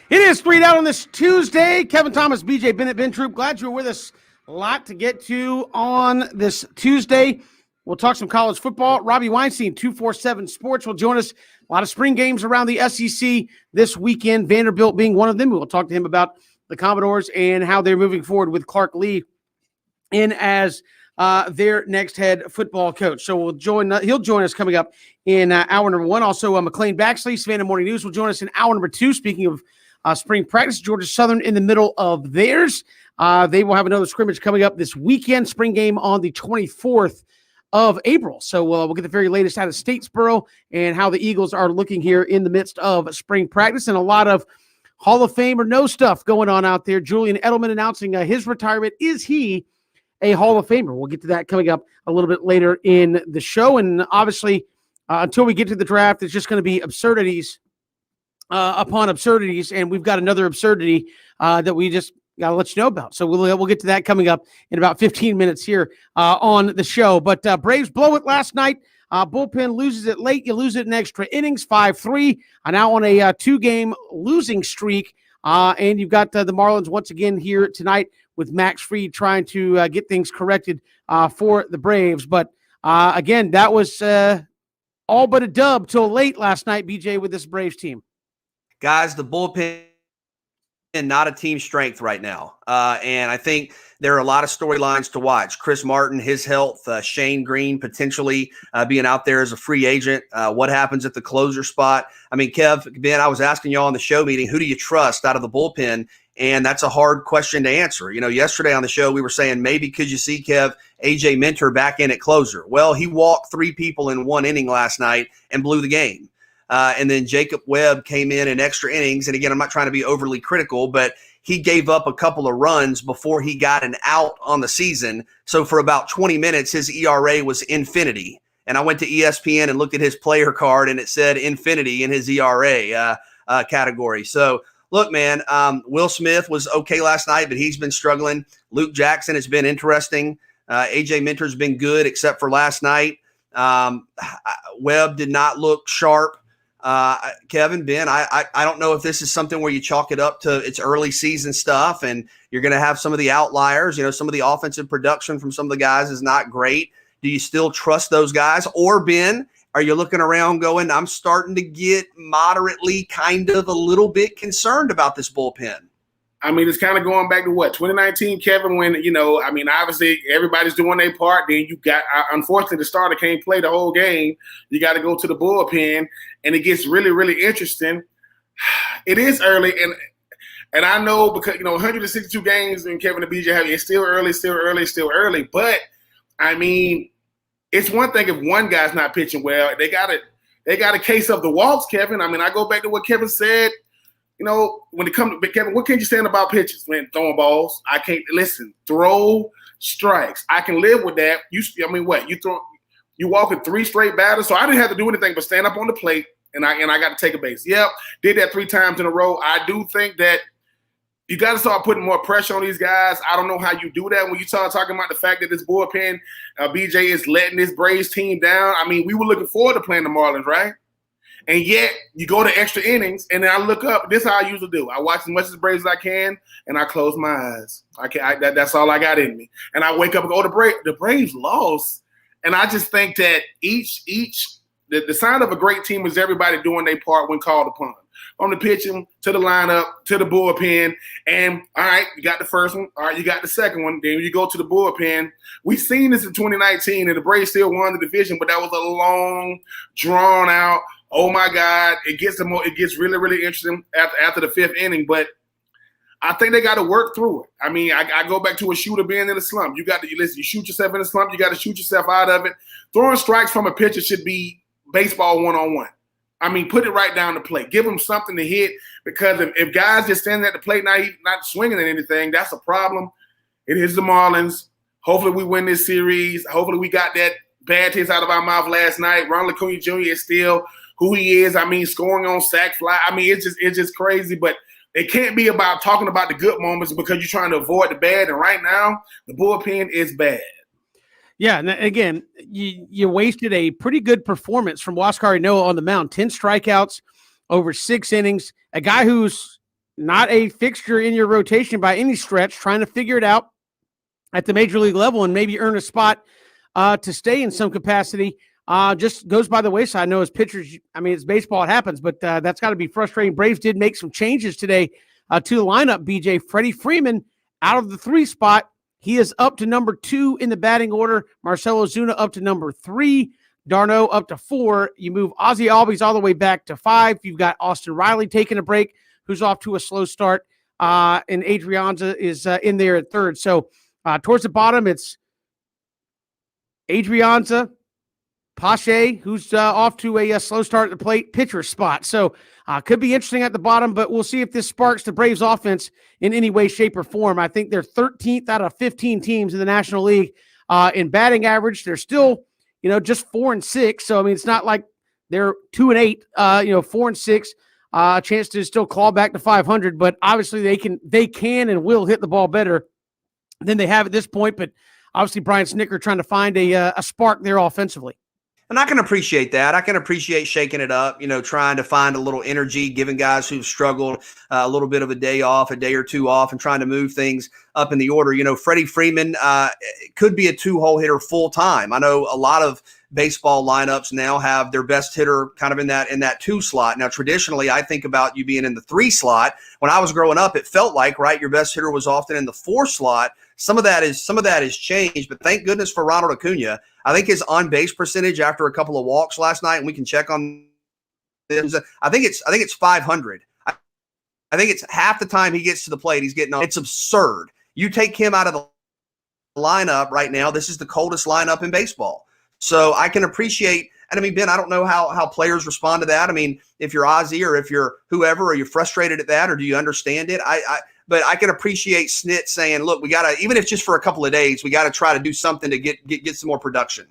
It is 3 Down on this Tuesday. Kevin Thomas, BJ Bennett, Ben Troop. Glad you're with us. A lot to get to on this Tuesday. We'll talk some college football. Robbie Weinstein, 247 Sports, will join us. A lot of spring games around the SEC this weekend, Vanderbilt being one of them. We'll talk to him about the Commodores and how they're moving forward with Clark Lee in as their next head football coach. So he'll join us coming up in hour number one. Also, McLean Baxley, Savannah Morning News, will join us in hour number two. Speaking of spring practice, Georgia Southern in the middle of theirs. They will have another scrimmage coming up this weekend, spring game on the 24th of April. So we'll get the very latest out of Statesboro and how the Eagles are looking here in the midst of spring practice, and a lot of Hall of Fame or no stuff going on out there. Julian Edelman announcing his retirement. Is he a Hall of Famer? We'll get to that coming up a little bit later in the show. And obviously, until we get to the draft, it's just going to be absurdities upon absurdities, and we've got another absurdity that we just got to let you know about. So we'll get to that coming up in about 15 minutes here on the show. But Braves blow it last night. Bullpen loses it late. You lose it in extra innings, 5-3. Now on a two-game losing streak. And you've got the Marlins once again here tonight with Max Fried trying to get things corrected for the Braves. But again, that was all but a dub till late last night, BJ, with this Braves team. Guys, the bullpen not a team strength right now. And I think there are a lot of storylines to watch. Chris Martin, his health, Shane Green potentially being out there as a free agent. What happens at the closer spot? I mean, Ben, I was asking y'all on the show meeting, who do you trust out of the bullpen? And that's a hard question to answer. You know, yesterday on the show, we were saying maybe could you see AJ Minter back in at closer? Well, he walked three people in one inning last night and blew the game. And then Jacob Webb came in extra innings. And again, I'm not trying to be overly critical, but he gave up a couple of runs before he got an out on the season. So for about 20 minutes, his ERA was infinity. And I went to ESPN and looked at his player card, and it said infinity in his ERA category. So look, man, Will Smith was okay last night, but he's been struggling. Luke Jackson has been interesting. AJ Minter's been good except for last night. Webb did not look sharp. Kevin, Ben, I don't know if this is something where you chalk it up to its early season stuff and you're going to have some of the outliers. You know, some of the offensive production from some of the guys is not great. Do you still trust those guys? Or, Ben, are you looking around going, I'm starting to get moderately kind of a little bit concerned about this bullpen? I mean, it's kind of going back to 2019, Kevin, when, obviously everybody's doing their part. Then you got, unfortunately, the starter can't play the whole game. You got to go to the bullpen, and it gets really, really interesting. It is early, and I know because, 162 games and Kevin and BJ have, it's still early. But, I mean, it's one thing if one guy's not pitching well. They got a case of the walks, Kevin. I mean, I go back to what Kevin said. When it comes to Kevin, what can you stand about pitches? Man, throwing balls. I can't throw strikes. I can live with that. You walking three straight batters. So I didn't have to do anything but stand up on the plate and I got to take a base. Yep. Did that 3 times in a row. I do think that you got to start putting more pressure on these guys. I don't know how you do that when you start talking about the fact that this bullpen, BJ is letting this Braves team down. I mean, we were looking forward to playing the Marlins, right? And yet, you go to extra innings, and then I look up. This is how I usually do. I watch as much as Braves as I can, and I close my eyes. That's all I got in me. And I wake up and go, the Braves lost. And I just think that the sign of a great team is everybody doing their part when called upon. From the pitching to the lineup to the bullpen. And, all right, you got the first one. All right, you got the second one. Then you go to the bullpen. We've seen this in 2019, and the Braves still won the division, but that was a long, drawn-out, oh my God, it gets really, really interesting after the 5th inning. But I think they got to work through it. I mean, I go back to a shooter being in a slump. You shoot yourself in a slump. You got to shoot yourself out of it. Throwing strikes from a pitcher should be baseball one-on-one. I mean, put it right down the plate. Give them something to hit, because if guys just standing at the plate not swinging at anything, that's a problem. It is the Marlins. Hopefully we win this series. Hopefully we got that bad taste out of our mouth last night. Ronald Acuna Jr. is still who he is. I mean, scoring on sack fly. I mean, it's just crazy. But it can't be about talking about the good moments because you're trying to avoid the bad. And right now, the bullpen is bad. Yeah, and again, you wasted a pretty good performance from Huascar Ynoa on the mound. 10 strikeouts over 6 innings. A guy who's not a fixture in your rotation by any stretch, trying to figure it out at the major league level and maybe earn a spot to stay in some capacity, just goes by the wayside. I know as pitchers, I mean, it's baseball, it happens, but that's got to be frustrating. Braves did make some changes today to the lineup, BJ. Freddie Freeman out of the 3 spot. He is up to number 2 in the batting order. Marcell Ozuna up to number 3. d'Arnaud up to 4. You move Ozzie Albies all the way back to 5. You've got Austin Riley taking a break, who's off to a slow start. And Adrianza is in there at 3rd. So towards the bottom, it's Adrianza, Pache, who's off to a slow start at the plate, pitcher spot. So could be interesting at the bottom, but we'll see if this sparks the Braves offense in any way, shape, or form. I think they're 13th out of 15 teams in the National League in batting average. They're still, just 4-6. So, I mean, it's not like they're 2-8, 4-6. A chance to still claw back to 500, but obviously they can and will hit the ball better than they have at this point. But obviously Brian Snitker trying to find a spark there offensively. And I can appreciate that. I can appreciate shaking it up, trying to find a little energy, giving guys who've struggled a little bit of a day off, a day or two off, and trying to move things up in the order. Freddie Freeman could be a 2-hole hitter full time. I know a lot of baseball lineups now have their best hitter kind of in that 2 slot. Now, traditionally, I think about you being in the 3 slot. When I was growing up, it felt like, right, your best hitter was often in the 4 slot. Some of that is changed, but thank goodness for Ronald Acuna. I think his on-base percentage after a couple of walks last night, and we can check on this, I think it's 500. I think it's half the time he gets to the plate, he's getting on. It's absurd. You take him out of the lineup right now, this is the coldest lineup in baseball. So I can appreciate, and I mean, Ben, I don't know how players respond to that. I mean, if you're Ozzie or if you're whoever, are you frustrated at that or do you understand it? But I can appreciate Snit saying, look, we got to, even if just for a couple of days, we got to try to do something to get some more production.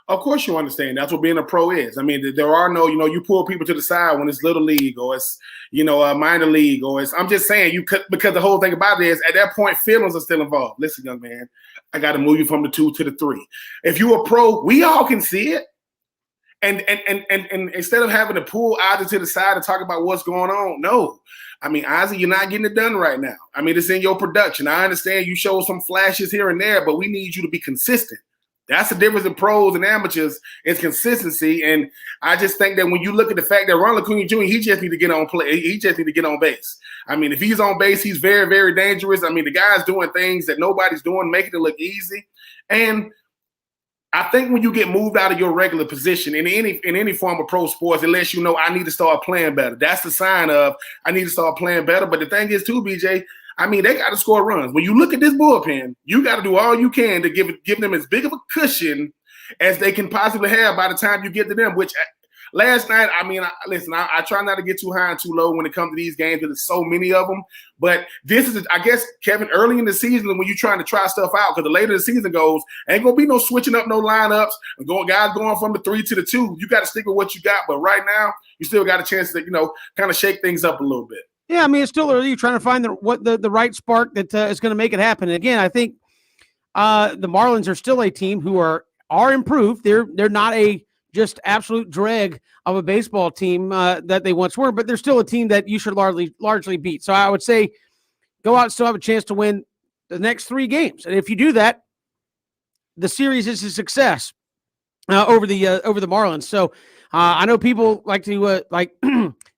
Of course you understand. That's what being a pro is. I mean, there are no, you pull people to the side when it's little league or it's, a minor league or it's, I'm just saying you could, because the whole thing about it is at that point, feelings are still involved. Listen, young man, I got to move you from the 2 to the 3. If you're a pro, we all can see it. And instead of having to pull Ozzie to the side and talk about what's going on, no. I mean, Ozzie, you're not getting it done right now. I mean, it's in your production. I understand you show some flashes here and there, but we need you to be consistent. That's the difference in pros and amateurs is consistency. And I just think that when you look at the fact that Ronald Acuna Jr., he just need to get on play. He just need to get on base. I mean, if he's on base, he's very, very dangerous. I mean, the guy's doing things that nobody's doing, making it look easy. And I think when you get moved out of your regular position in any form of pro sports, it lets you know I need to start playing better. That's the sign of I need to start playing better. But the thing is, too, BJ, I mean, they got to score runs. When you look at this bullpen, you got to do all you can to give them as big of a cushion as they can possibly have by the time you get to them, which last night, I mean, I try not to get too high and too low when it comes to these games because there's so many of them. But this is, I guess, Kevin, early in the season when you're trying to try stuff out, because the later the season goes, ain't going to be no switching up no lineups, guys going from the 3 to the 2. You got to stick with what you got. But right now, you still got a chance to, kind of shake things up a little bit. Yeah, I mean, it's still early. You're trying to find the right spark that is going to make it happen. And again, I think the Marlins are still a team who are improved. They're not a just absolute drag of a baseball team that they once were, but they're still a team that you should largely beat. So I would say go out and still have a chance to win the next 3 games. And if you do that, the series is a success over the Marlins. So I know people like to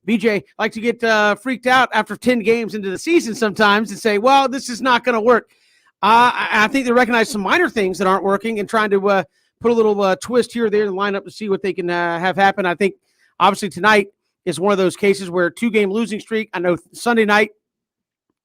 BJ like to get freaked out after 10 games into the season sometimes and say, well, this is not going to work. I think they recognize some minor things that aren't working and trying to put a little twist here or there in the lineup to see what they can have happen. I think obviously tonight is one of those cases where 2-game losing streak. I know Sunday night,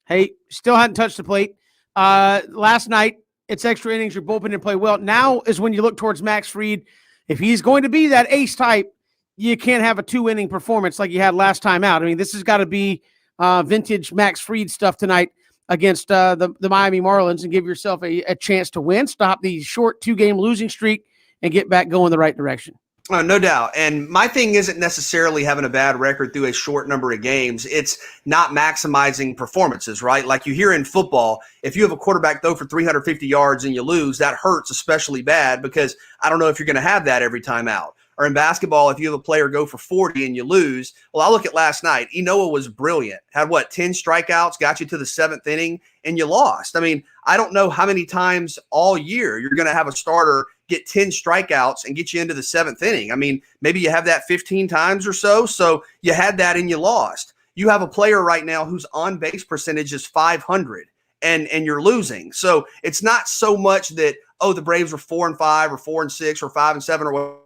hey, still hadn't touched the plate. Last night, it's extra innings. Your bullpen didn't play well. Now is when you look towards Max Fried. If he's going to be that ace type, you can't have a 2-inning performance like you had last time out. I mean, this has got to be vintage Max Fried stuff tonight against the Miami Marlins and give yourself a chance to win, stop the short 2-game losing streak, and get back going the right direction. No doubt. And my thing isn't necessarily having a bad record through a short number of games. It's not maximizing performances, right? Like you hear in football, if you have a quarterback throw for 350 yards and you lose, that hurts especially bad because I don't know if you're going to have that every time out. or in basketball, if you have a player go for 40 and you lose. Well, I look at last night. Enoa was brilliant. Had 10 strikeouts, got you to the 7th inning, and you lost. I mean, I don't know how many times all year you're going to have a starter get 10 strikeouts and get you into the 7th inning. I mean, maybe you have that 15 times or so. So you had that and you lost. You have a player right now whose on base percentage is 500 and you're losing. So it's not so much that, oh, the Braves are 4-5 or 4-6 or 5-7 or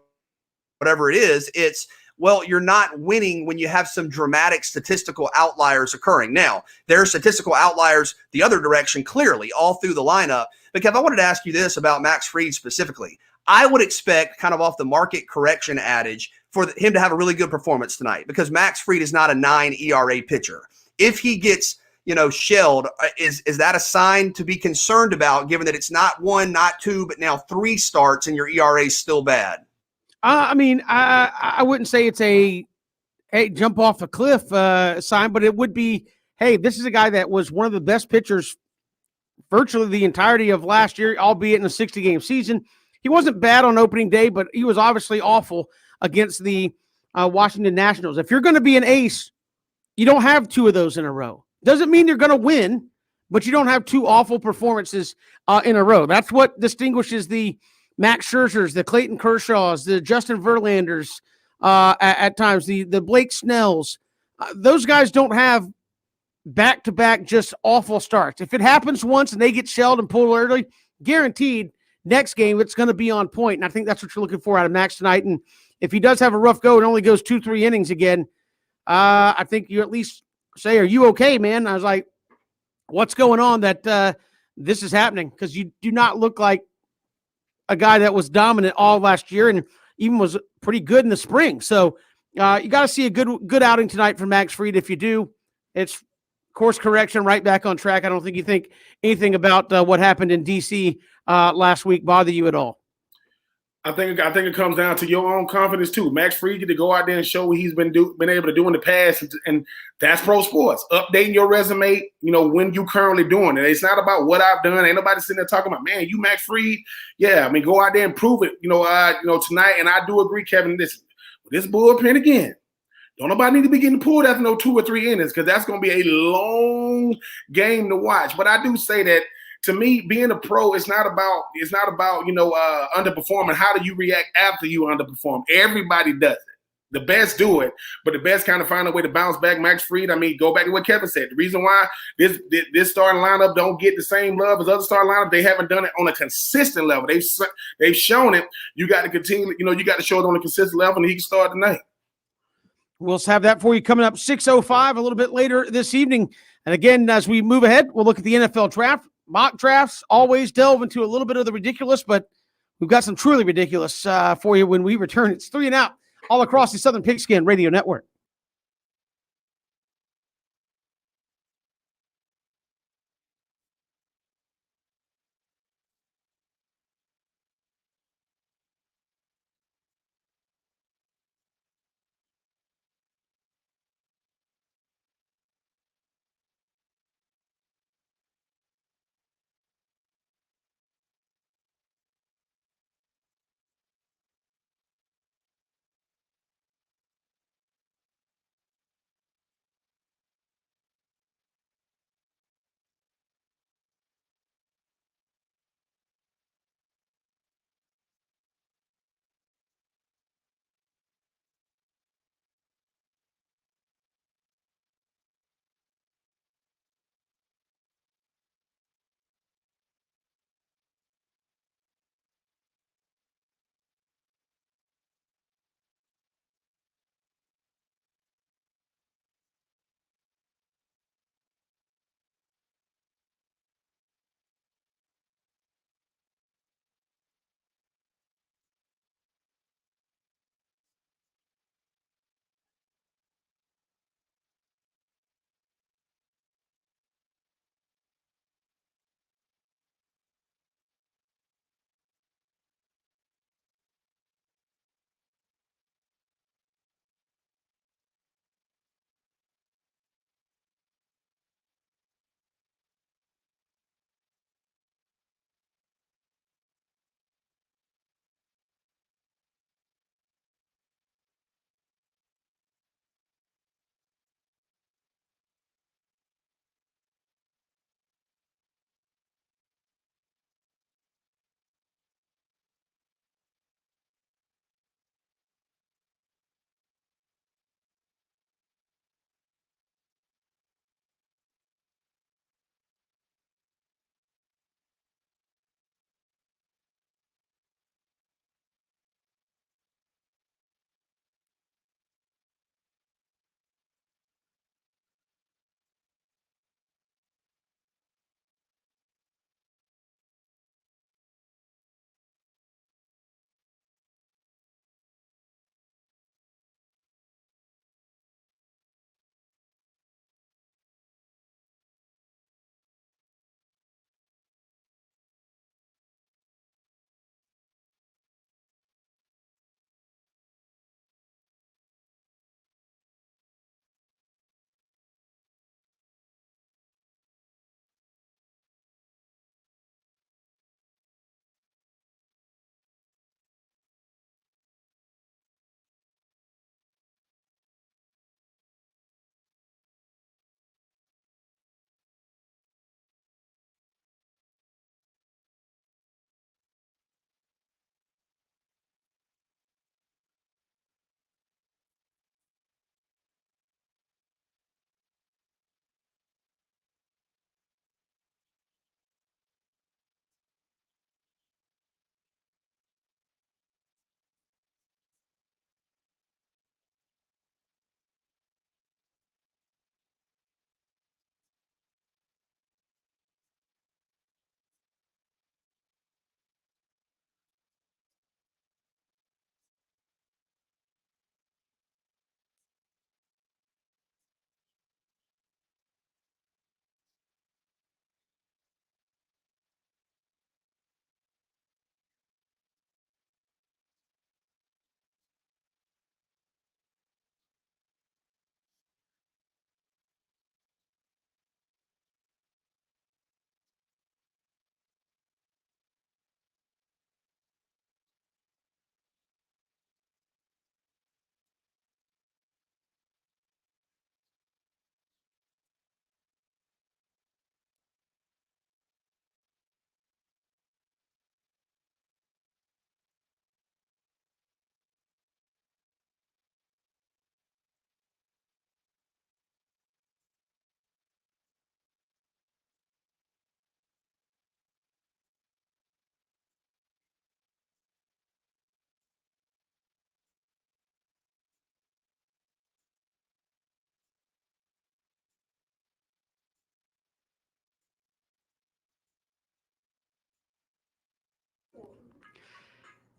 whatever it is. It's, well, you're not winning when you have some dramatic statistical outliers occurring. Now, there are statistical outliers the other direction, clearly, all through the lineup. But, Kev, I wanted to ask you this about Max Fried specifically. I would expect, kind of off the market correction adage, for him to have a really good performance tonight because Max Fried is not a 9 ERA pitcher. If he gets shelled, is that a sign to be concerned about, given that it's not 1, not 2, but now 3 starts and your ERA is still bad? I mean, I wouldn't say it's a, hey, jump off a cliff sign, but it would be, hey, this is a guy that was one of the best pitchers virtually the entirety of last year, albeit in a 60-game season. He wasn't bad on opening day, but he was obviously awful against the Washington Nationals. If you're going to be an ace, you don't have 2 of those in a row. Doesn't mean you're going to win, but you don't have 2 awful performances in a row. That's what distinguishes the Max Scherzers, the Clayton Kershaws, the Justin Verlanders at times, the Blake Snells. Those guys don't have back-to-back just awful starts. If it happens once and they get shelled and pulled early, guaranteed next game it's going to be on point. And I think that's what you're looking for out of Max tonight. And if he does have a rough go and only goes 2-3 innings again, I think you at least say, are you okay, man? And I was like, what's going on that this is happening? Because you do not look like a guy that was dominant all last year and even was pretty good in the spring. So you got to see a good outing tonight from Max Fried. If you do, it's course correction, right back on track. I don't think you think anything about what happened in D.C. Last week bother you at all. I think it comes down to your own confidence too. Max Fried to go out there and show what he's been able to do in the past, and that's pro sports. Updating your resume, when you currently doing it. It's not about what I've done. Ain't nobody sitting there talking about, man, you Max Fried. Yeah, I mean, go out there and prove it. Tonight. And I do agree, Kevin. Listen, this bullpen again. Don't nobody need to be getting pulled after 2 or 3 innings because that's going to be a long game to watch. But I do say that. To me, being a pro is not about underperforming. How do you react after you underperform? Everybody does it. The best do it, but the best kind of find a way to bounce back. Max Fried, I mean, go back to what Kevin said. The reason why this starting lineup don't get the same love as other starting lineup, they haven't done it on a consistent level. They've shown it. You got to continue. You got to show it on a consistent level, and he can start tonight. We'll have that for you coming up 6:05 a little bit later this evening. And again, as we move ahead, we'll look at the NFL draft. Mock drafts always delve into a little bit of the ridiculous, but we've got some truly ridiculous for you when we return. It's 3 and Out all across the Southern Pigskin Radio Network.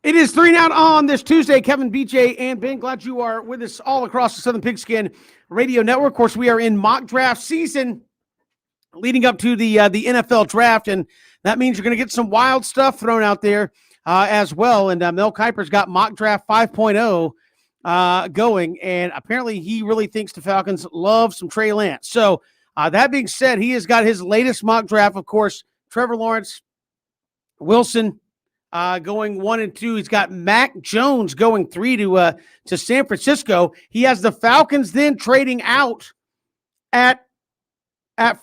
It is 3 and Out on this Tuesday. Kevin, BJ, and Ben, glad you are with us all across the Southern Pigskin Radio Network. Of course, we are in mock draft season leading up to the NFL draft, and that means you're going to get some wild stuff thrown out there as well. And Mel Kiper's got mock draft 5.0 going, and apparently he really thinks the Falcons love some Trey Lance. So that being said, he has got his latest mock draft, of course, Trevor Lawrence, Wilson, going 1 and 2. He's got Mac Jones going 3 to San Francisco. He has the Falcons then trading out at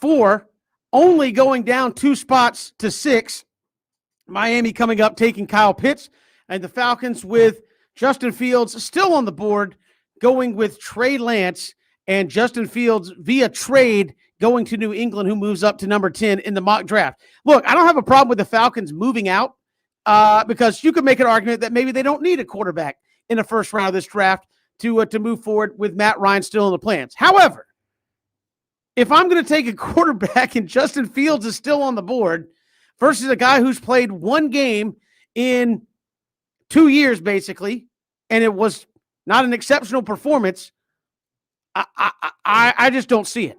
4, only going down 2 spots to 6. Miami coming up, taking Kyle Pitts, and the Falcons with Justin Fields still on the board, going with Trey Lance, and Justin Fields via trade going to New England, who moves up to number 10 in the mock draft. Look, I don't have a problem with the Falcons moving out. Because you could make an argument that maybe they don't need a quarterback in the first round of this draft to move forward with Matt Ryan still in the plans. However, if I'm going to take a quarterback and Justin Fields is still on the board versus a guy who's played 1 game in 2 years, basically, and it was not an exceptional performance, I just don't see it.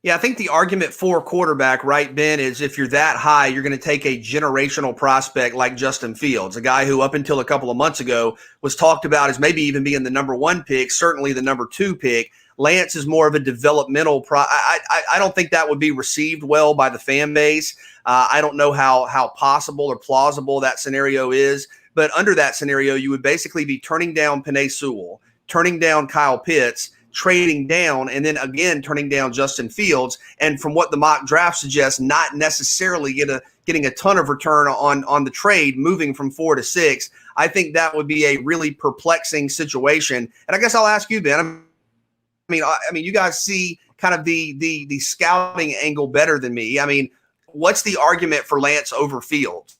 Yeah, I think the argument for quarterback, right, Ben, is if you're that high, you're going to take a generational prospect like Justin Fields, a guy who up until a couple of months ago was talked about as maybe even being the number 1 pick, certainly the number 2 pick. Lance is more of a developmental I don't think that would be received well by the fan base. I don't know how possible or plausible that scenario is, but under that scenario, you would basically be turning down Penei Sewell, turning down Kyle Pitts, trading down, and then again turning down Justin Fields, and from what the mock draft suggests, not necessarily getting a ton of return on the trade, moving from 4 to 6. I think that would be a really perplexing situation. And I guess I'll ask you, Ben. I mean, you guys see kind of the scouting angle better than me. I mean, what's the argument for Lance over Fields?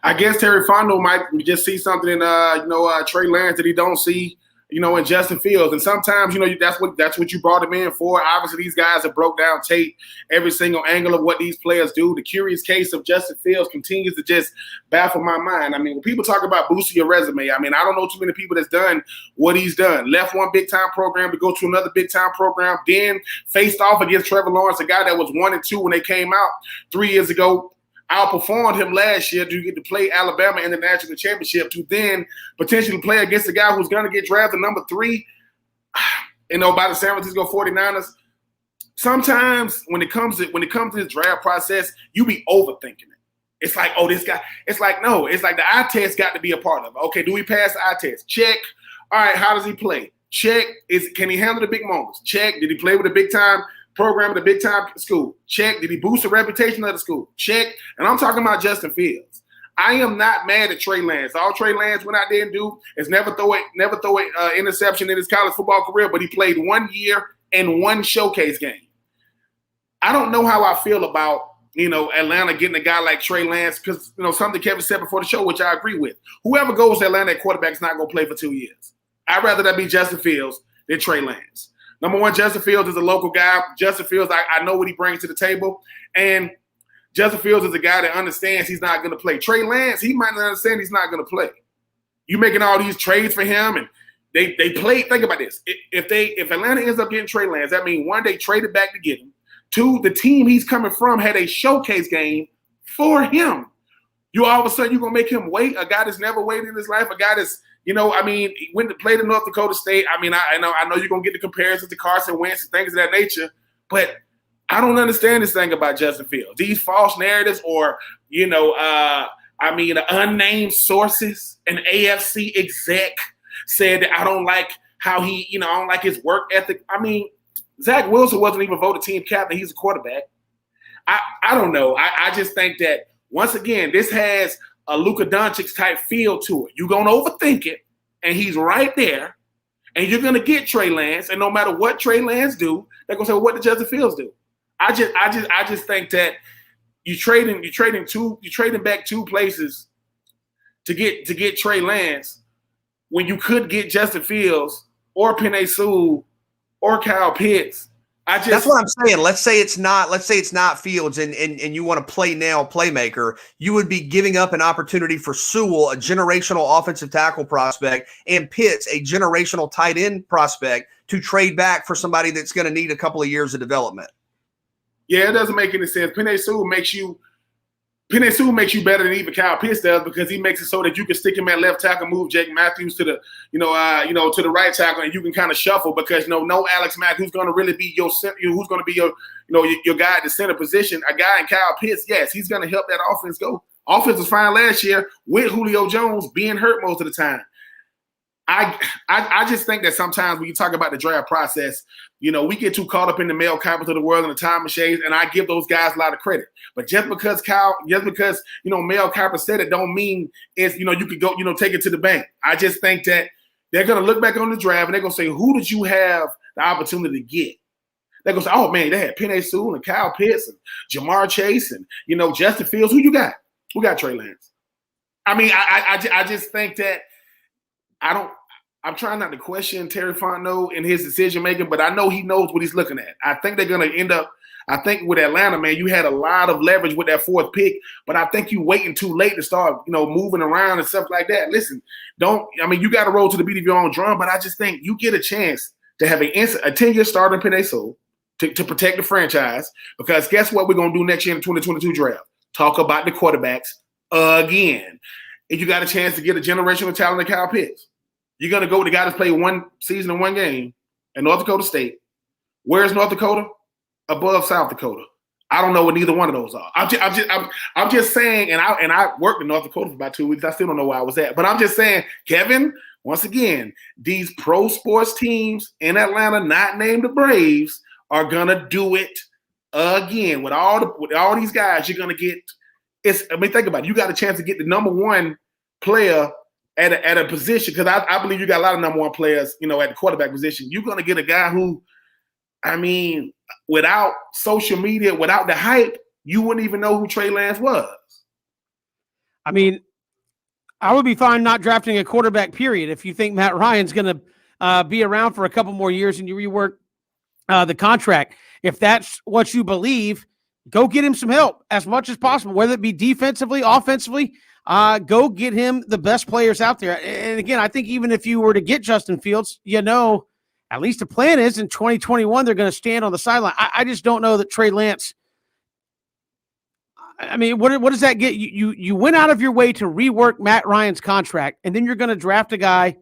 I guess Terry Fondo might just see something in Trey Lance that he don't see in Justin Fields. And sometimes, that's what you brought him in for. Obviously, these guys have broke down tape, every single angle of what these players do. The curious case of Justin Fields continues to just baffle my mind. I mean, when people talk about boosting your resume, I don't know too many people that's done what he's done. Left one big-time program to go to another big-time program, then faced off against Trevor Lawrence, a guy that was 1 and 2 when they came out 3 years ago. Outperformed him last year to get to play Alabama in the national championship, to then potentially play against a guy who's going to get drafted number 3, by the San Francisco 49ers. Sometimes when it comes to this draft process, you be overthinking it. It's like, oh, this guy. It's like, no. It's like the eye test got to be a part of it. Okay, do we pass the eye test? Check. All right, how does he play? Check. Can he handle the big moments? Check. Did he play with a big time program at a big time school? Check. Did he boost the reputation of the school? Check. And I'm talking about Justin Fields. I am not mad at Trey Lance. All Trey Lance went out there and do is never throw an interception in his college football career, but he played 1 year and 1 showcase game. I don't know how I feel about Atlanta getting a guy like Trey Lance, because something Kevin said before the show, which I agree with. Whoever goes to Atlanta at quarterback is not going to play for 2 years. I'd rather that be Justin Fields than Trey Lance. Number 1, Justin Fields is a local guy. Justin Fields, I know what he brings to the table. And Justin Fields is a guy that understands he's not going to play. Trey Lance, he might not understand he's not going to play. You making all these trades for him, and they play. Think about this. If Atlanta ends up getting Trey Lance, that means 1, they traded back to get him. 2, the team he's coming from had a showcase game for him. You all of a sudden, you're going to make him wait, a guy that's never waited in his life, a guy that's, he went to play in North Dakota State. I know you're going to get the comparisons to Carson Wentz and things of that nature, but I don't understand this thing about Justin Fields. These false narratives or, unnamed sources, an AFC exec said that I don't like how I don't like his work ethic. Zach Wilson wasn't even voted team captain. He's a quarterback. I don't know. I just think that, once again, this has a Luka Doncic type feel to it. You're going to overthink it, and he's right there, and you're going to get Trey Lance, and no matter what Trey Lance do, they're going to say, well, what did Justin Fields do? I just think that you're trading back 2 places to get Trey Lance when you could get Justin Fields or Penei Sewell or Kyle Pitts That's what I'm saying. Let's say it's not Fields and you want to play now playmaker. You would be giving up an opportunity for Sewell, a generational offensive tackle prospect, and Pitts, a generational tight end prospect, to trade back for somebody that's going to need a couple of years of development. Yeah, it doesn't make any sense. Penei Sewell makes you better than even Kyle Pitts does, because he makes it so that you can stick him at left tackle, move Jake Matthews to the, to the right tackle, and you can kind of shuffle, because no Alex Mack, who's going to really be your guy at the center position. A guy in Kyle Pitts, yes, he's going to help that offense go. Offense was fine last year with Julio Jones being hurt most of the time. I just think that sometimes when you talk about the draft process, we get too caught up in the Mel Kiper of the world and the time machines, and I give those guys a lot of credit. But just because Mel Kiper said it, don't mean it's, you could go, take it to the bank. I just think that they're going to look back on the draft and they're going to say, who did you have the opportunity to get? They're going to say, oh, man, they had Penei Sewell and Kyle Pitts and Jamar Chase and, Justin Fields. Who you got? Who got Trey Lance? I mean, I just think that I'm trying not to question Terry Fontenot in his decision-making, but I know he knows what he's looking at. I think they're going to end up – I think with Atlanta, man, you had a lot of leverage with that fourth pick, but I think you waiting too late to start, moving around and stuff like that. Listen, you got to roll to the beat of your own drum, but I just think you get a chance to have a 10-year starter in Penei Sewell to protect the franchise, because guess what we're going to do next year in the 2022 draft? Talk about the quarterbacks again. And you got a chance to get a generational talent like Kyle Pitts. You're going to go with the guy that's played one season and one game at North Dakota State. Where's North Dakota? Above South Dakota. I don't know what neither one of those are. I'm just saying, and I worked in North Dakota for about 2 weeks. I still don't know where I was at. But I'm just saying, Kevin, once again, these pro sports teams in Atlanta, not named the Braves, are going to do it again. With all these guys, you're going to get – think about it. You got a chance to get the number one player at a position, because I believe you got a lot of number one players, at the quarterback position. You're going to get a guy who, without social media, without the hype, you wouldn't even know who Trey Lance was. I would be fine not drafting a quarterback, period, if you think Matt Ryan's going to be around for a couple more years and you rework the contract. If that's what you believe, go get him some help as much as possible, whether it be defensively, offensively. Go get him the best players out there. And again, I think even if you were to get Justin Fields, at least the plan is in 2021, they're going to stand on the sideline. I just don't know that Trey Lance. What does that get? You went out of your way to rework Matt Ryan's contract, and then you're going to draft a guy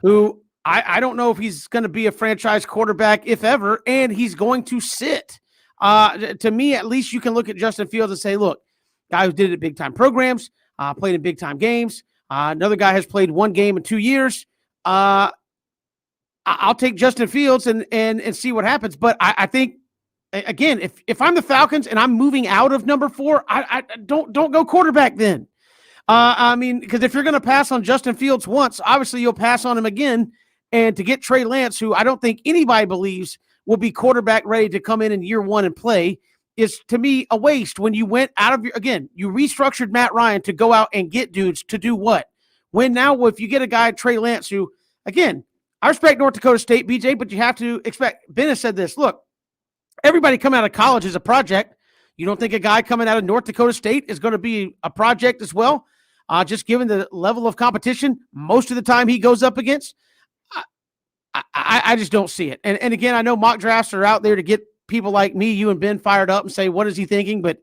who I don't know if he's going to be a franchise quarterback, if ever, and he's going to sit. To me, at least you can look at Justin Fields and say, look, guy who did it at big-time programs, played in big-time games. Another guy has played one game in 2 years. I'll take Justin Fields and see what happens. But I think, again, if I'm the Falcons and I'm moving out of number 4, I don't go quarterback then. Because if you're going to pass on Justin Fields once, obviously you'll pass on him again. And to get Trey Lance, who I don't think anybody believes will be quarterback ready to come in year one and play, is, to me, a waste. When you went out of you restructured Matt Ryan to go out and get dudes to do what? When now, if you get a guy, Trey Lance, who, again, I respect North Dakota State, BJ, but you have to expect, Ben has said this, look, everybody coming out of college is a project. You don't think a guy coming out of North Dakota State is going to be a project as well? Just given the level of competition most of the time he goes up against? I just don't see it. And again, I know mock drafts are out there to get people like me, you, and Ben fired up and say, what is he thinking? But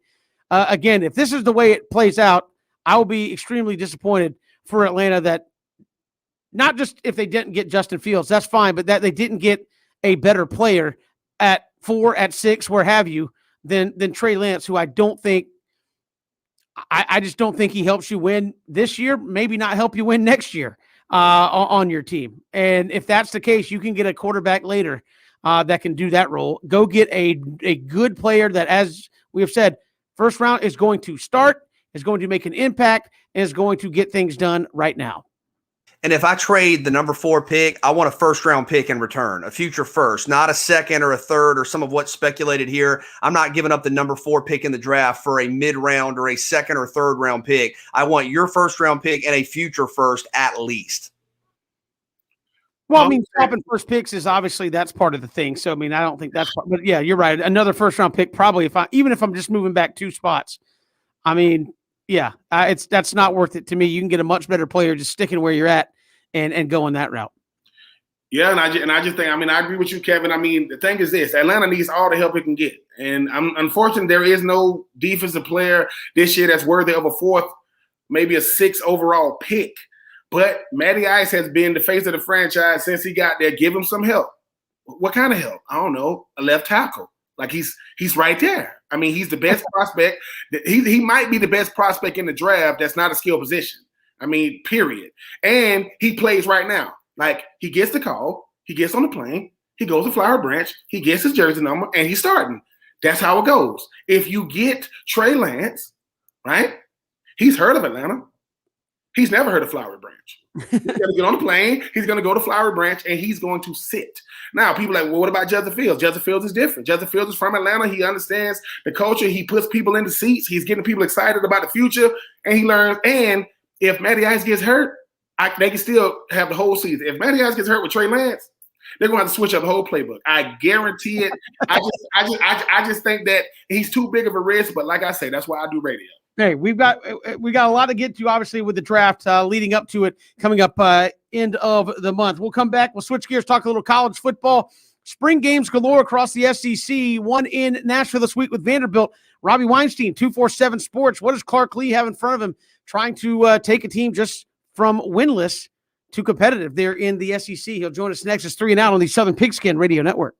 again, if this is the way it plays out, I will be extremely disappointed for Atlanta, that not just if they didn't get Justin Fields, that's fine, but that they didn't get a better player at 4, at 6, where have you, than Trey Lance, who I don't think, I just don't think he helps you win this year, maybe not help you win next year on your team. And if that's the case, you can get a quarterback later that can do that role. Go get a good player that, as we have said, first round is going to start, is going to make an impact, and is going to get things done right now. And if I trade the number 4 pick, I want a first-round pick in return, a future first, not a second or a third or some of what's speculated here. I'm not giving up the number 4 pick in the draft for a mid-round or a second or third-round pick. I want your first-round pick and a future first at least. Well, I mean, swapping first picks is obviously that's part of the thing. So, I mean, I don't think that's part, but yeah, you're right. Another first round pick, probably even if I'm just moving back 2 spots, I mean, yeah, that's not worth it to me. You can get a much better player just sticking where you're at and going that route. Yeah, and I just think, I mean, I agree with you, Kevin. I mean, the thing is this: Atlanta needs all the help it can get, and unfortunately, there is no defensive player this year that's worthy of a 4th, maybe a 6th overall pick. But Matty Ice has been the face of the franchise since he got there. Give him some help. What kind of help? I don't know. A left tackle. Like he's right there. I mean, he's the best prospect. He might be the best prospect in the draft. That's not a skill position. I mean, period. And he plays right now. Like he gets the call, he gets on the plane, he goes to Flower Branch, he gets his jersey number, and he's starting. That's how it goes. If you get Trey Lance, right? He's heard of Atlanta. He's never heard of Flower Branch. He's going to get on the plane. He's going to go to Flower Branch, and he's going to sit. Now, people are like, well, what about Justin Fields? Justin Fields is different. Justin Fields is from Atlanta. He understands the culture. He puts people in the seats. He's getting people excited about the future, and he learns. And if Matty Ice gets hurt, they can still have the whole season. If Matty Ice gets hurt with Trey Lance, they're going to have to switch up the whole playbook. I guarantee it. I just think that he's too big of a risk. But like I say, that's why I do radio. Hey, we got a lot to get to, obviously, with the draft leading up to it, coming up end of the month. We'll come back. We'll switch gears, talk a little college football. Spring games galore across the SEC. One in Nashville this week with Vanderbilt. Robbie Weinstein, 247 Sports. What does Clark Lee have in front of him trying to take a team just from winless to competitive there in the SEC? He'll join us next. It's 3 and Out on the Southern Pigskin Radio Network.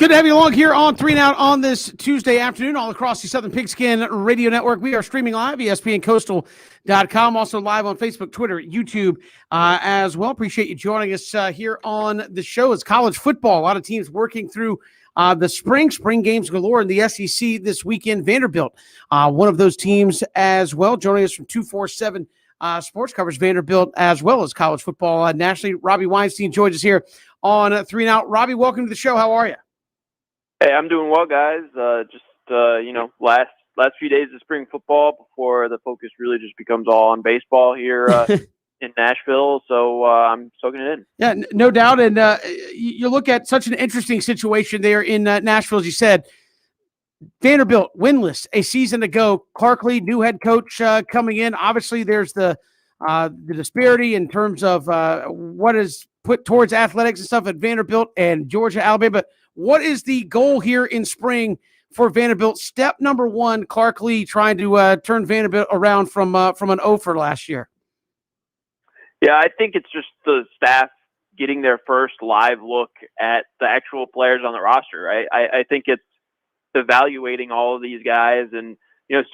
Good to have you along here on 3 and Out on this Tuesday afternoon, all across the Southern Pigskin Radio Network. We are streaming live, ESPNCoastal.com, also live on Facebook, Twitter, YouTube as well. Appreciate you joining us here on the show. It's college football. A lot of teams working through the spring games galore in the SEC this weekend. Vanderbilt, one of those teams as well. Joining us from 247 Sports covers Vanderbilt as well as college football nationally. Robbie Weinstein joins us here on 3 and Out. Robbie, welcome to the show. How are you? Hey, I'm doing well, guys. Last few days of spring football before the focus really just becomes all on baseball here in Nashville. So I'm soaking it in. Yeah, no doubt. And you look at such an interesting situation there in Nashville, as you said. Vanderbilt winless a season ago. Clark Lea, new head coach coming in. Obviously, there's the disparity in terms of what is put towards athletics and stuff at Vanderbilt and Georgia, Alabama. But what is the goal here in spring for Vanderbilt? Step number one, Clark Lea trying to turn Vanderbilt around from an offer last year. Yeah, I think it's just the staff getting their first live look at the actual players on the roster, right? I think it's evaluating all of these guys, and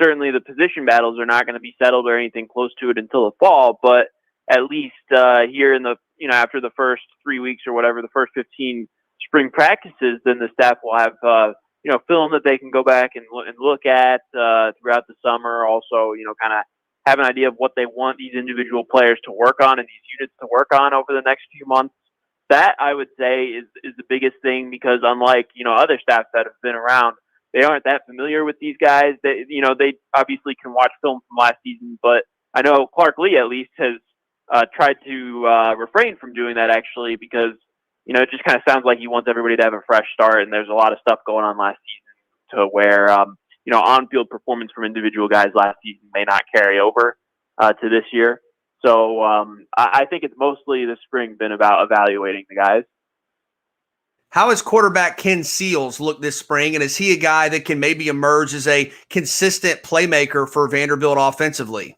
certainly the position battles are not going to be settled or anything close to it until the fall, but at least here in the after the first 3 weeks or whatever, the first 15 spring practices, then the staff will have film that they can go back and look at throughout the summer. Also, kind of have an idea of what they want these individual players to work on and these units to work on over the next few months. That, I would say, is the biggest thing, because unlike other staffs that have been around, they aren't that familiar with these guys. They obviously can watch film from last season, but I know Clark Lea at least has tried to refrain from doing that, actually, because it just kind of sounds like he wants everybody to have a fresh start, and there's a lot of stuff going on last season to where on-field performance from individual guys last season may not carry over to this year. So I think it's mostly this spring been about evaluating the guys. How has quarterback Ken Seals looked this spring, and is he a guy that can maybe emerge as a consistent playmaker for Vanderbilt offensively?